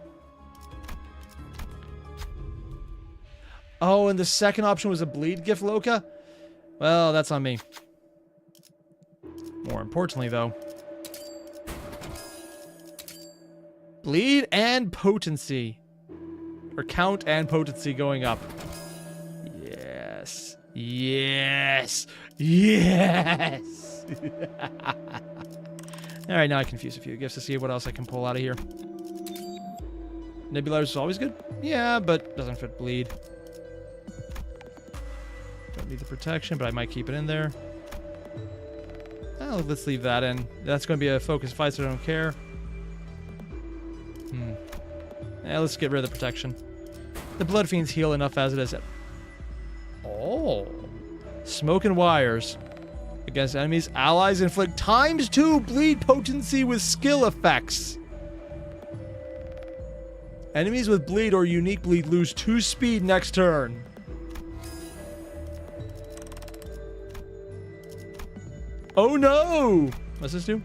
A: Oh, and the second option was a bleed gift, Loka? Well, that's on me. More importantly, though. Bleed and potency. Or count and potency going up. Yes. Yes. Yes. Alright, now I confuse a few gifts to see what else I can pull out of here. Nebulizer is always good? Yeah, but doesn't fit bleed. Don't need the protection, but I might keep it in there. Oh, let's leave that in. That's going to be a focus fight, so I don't care. Yeah, let's get rid of the protection. The Blood Fiends heal enough as it is. Oh. Smoke and wires. Against enemies, allies inflict ×2 bleed potency with skill effects. Enemies with bleed or unique bleed lose 2 speed next turn. Oh no! What's this do?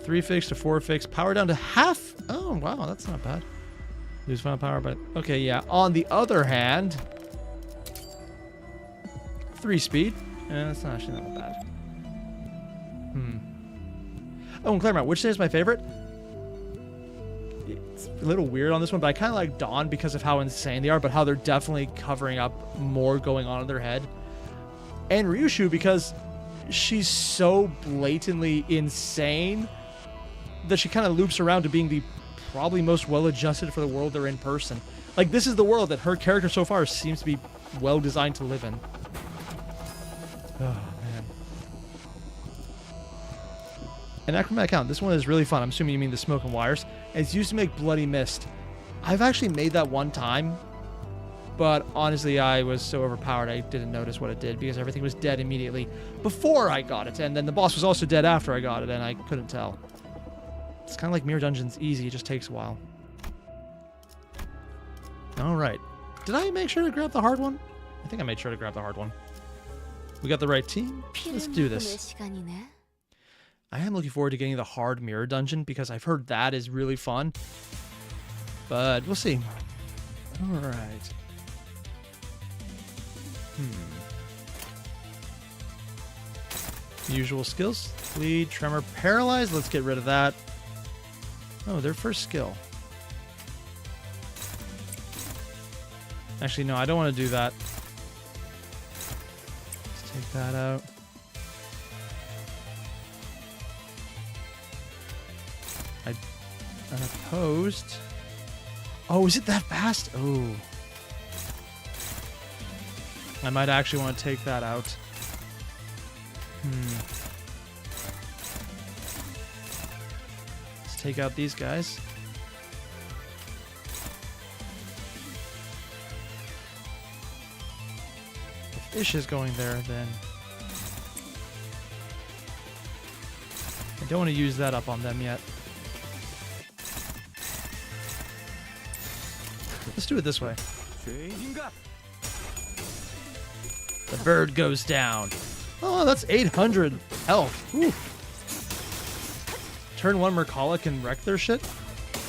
A: 3 fix to 4 fix. Power down to half. Oh, wow, that's not bad. Lose final power, but okay, yeah. On the other hand, 3 speed. That's not actually not bad. Oh, and Claremont, which day is my favorite? It's a little weird on this one, but I kind of like Dawn because of how insane they are, but how they're definitely covering up more going on in their head. And Ryushu because she's so blatantly insane that she kind of loops around to being the probably most well-adjusted for the world they're in person. Like, this is the world that her character so far seems to be well-designed to live in. Oh, man. An acrobatic count. This one is really fun. I'm assuming you mean the smoke and wires. It's used to make bloody mist. I've actually made that one time, but honestly, I was so overpowered I didn't notice what it did because everything was dead immediately before I got it, and then the boss was also dead after I got it, and I couldn't tell. It's kind of like Mirror Dungeons easy, it just takes a while. Alright. Did I make sure to grab the hard one? I think I made sure to grab the hard one. We got the right team. Let's do this. I am looking forward to getting the hard Mirror Dungeon because I've heard that is really fun. But we'll see. Alright. Usual skills. Bleed, Tremor, Paralyze. Let's get rid of that. Oh, their first skill. Actually, no, I don't want to do that. Let's take that out. Unopposed. Oh, is it that fast? Oh. I might actually want to take that out. Let's take out these guys. If Ish is going there, then I don't want to use that up on them yet. Let's do it this way. The bird goes down. Oh, that's 800 health. Whew. Turn 1 Mercala can wreck their shit?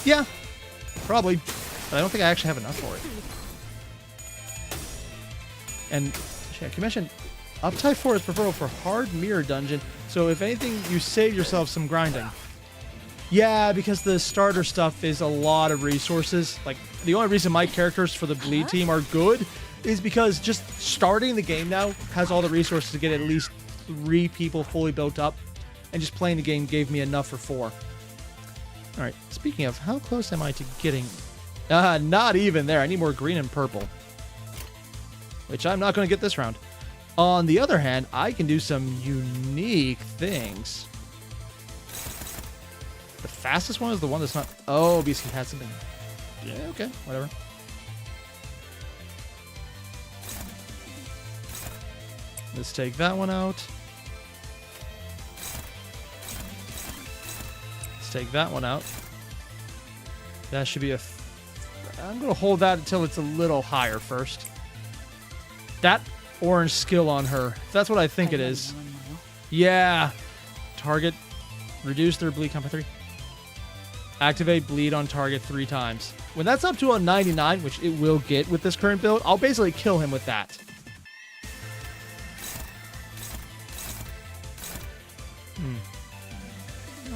A: Yeah, probably. But I don't think I actually have enough for it. And shit, you mentioned Uptype 4 is preferable for hard mirror dungeon. So if anything, you save yourself some grinding. Yeah, because the starter stuff is a lot of resources. Like, the only reason my characters for the bleed team are good is because just starting the game now has all the resources to get at least 3 people fully built up. And just playing the game gave me enough for 4. Alright, speaking of, how close am I to getting... not even there. I need more green and purple. Which I'm not going to get this round. On the other hand, I can do some unique things. The fastest one is the one that's not... Oh, because he had something... Yeah, okay, whatever. Let's take that one out. Let's take that one out. That should be a... I'm going to hold that until it's a little higher first. That orange skill on her. That's what I think it is. Yeah. Target. Reduce their bleed count by 3. Activate bleed on target 3 times. When that's up to a 99, which it will get with this current build, I'll basically kill him with that.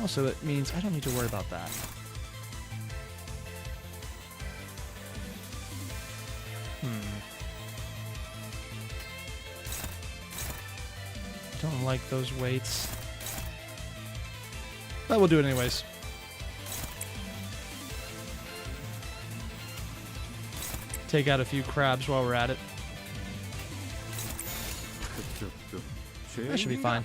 A: Also, it means I don't need to worry about that. Don't like those weights. But we'll do it anyways. Take out a few crabs while we're at it. That should be fine.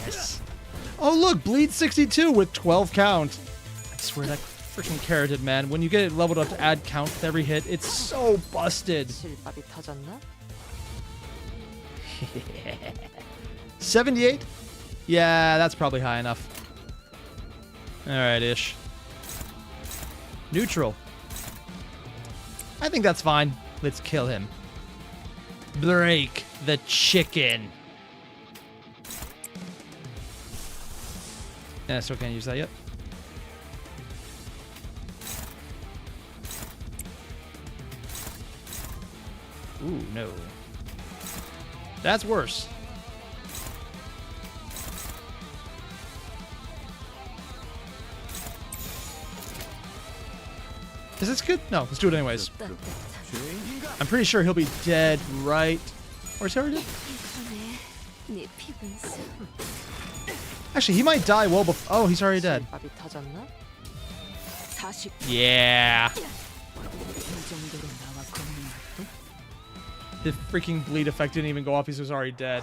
A: Yes. Oh look, bleed 62 with 12 count. I swear that freaking carroted, man. When you get it leveled up to add count with every hit, it's so busted. 78? Yeah, that's probably high enough. Alright, Ish. Neutral. I think that's fine. Let's kill him. Break the chicken. Yeah, I still can't use that yet. Ooh, no. That's worse. Is this good? No, let's do it anyways. I'm pretty sure he'll be dead, right? Or is he already dead? Actually, he might die well before... Oh, he's already dead. Yeah. The freaking bleed effect didn't even go off. He was already dead.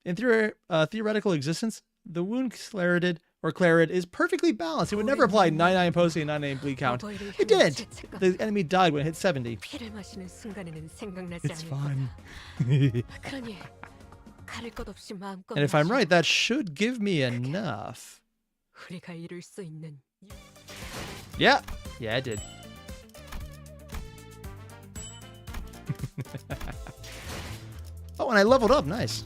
A: In theoretical existence, the wound Clarid is perfectly balanced. It would never apply 99 posting and 99 bleed count. It did. The enemy died when it hit 70. It's fine. And if I'm right, that should give me enough. Yeah. Yeah, it did. Oh, and I leveled up. Nice.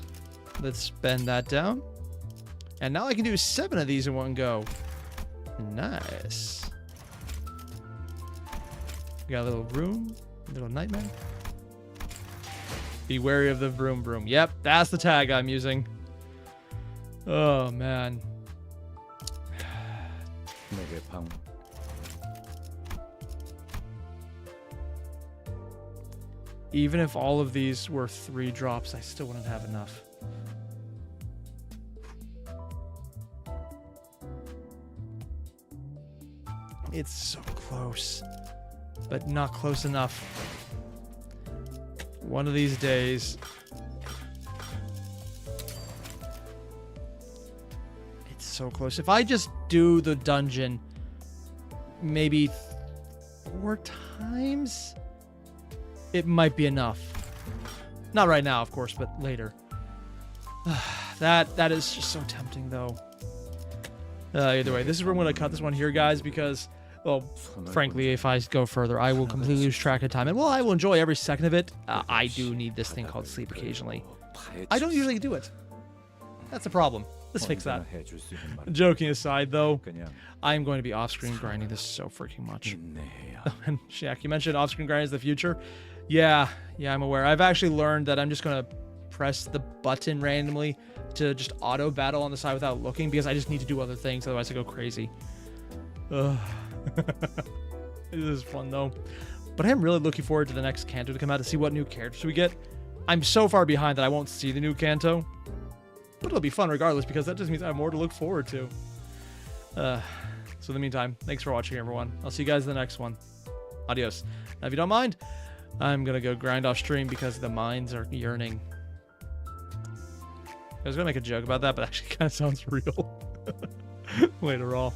A: Let's bend that down. And now I can do 7 of these in one go. Nice. We got a little room. A little nightmare. Be wary of the vroom vroom. Yep, that's the tag I'm using. Oh, man. Even if all of these were 3 drops, I still wouldn't have enough. It's so close, but not close enough. One of these days. It's so close. If I just do the dungeon maybe 4 times, it might be enough. Not right now, of course, but later. That is just so tempting, though. Either way, this is where I'm going to cut this one here, guys, because, well, frankly, if I go further, I will completely lose track of time. And while I will enjoy every second of it, I do need this thing called sleep occasionally. I don't usually do it. That's a problem. Let's fix that. Joking aside, though, I'm going to be off-screen grinding this so freaking much. And Shaq, you mentioned off-screen grinding is the future. Yeah, I'm aware. I've actually learned that I'm just going to press the button randomly to just auto battle on the side without looking, because I just need to do other things, otherwise I go crazy. Ugh. This is fun though. But I am really looking forward to the next Kanto to come out to see what new characters we get. I'm so far behind that I won't see the new Kanto, but it'll be fun regardless, because that just means I have more to look forward to. So in the meantime, thanks for watching, everyone. I'll see you guys in the next one. Adios. Now, if you don't mind, I'm gonna go grind off stream because the mines are yearning. I was gonna make a joke about that, but actually kind of sounds real. Later all.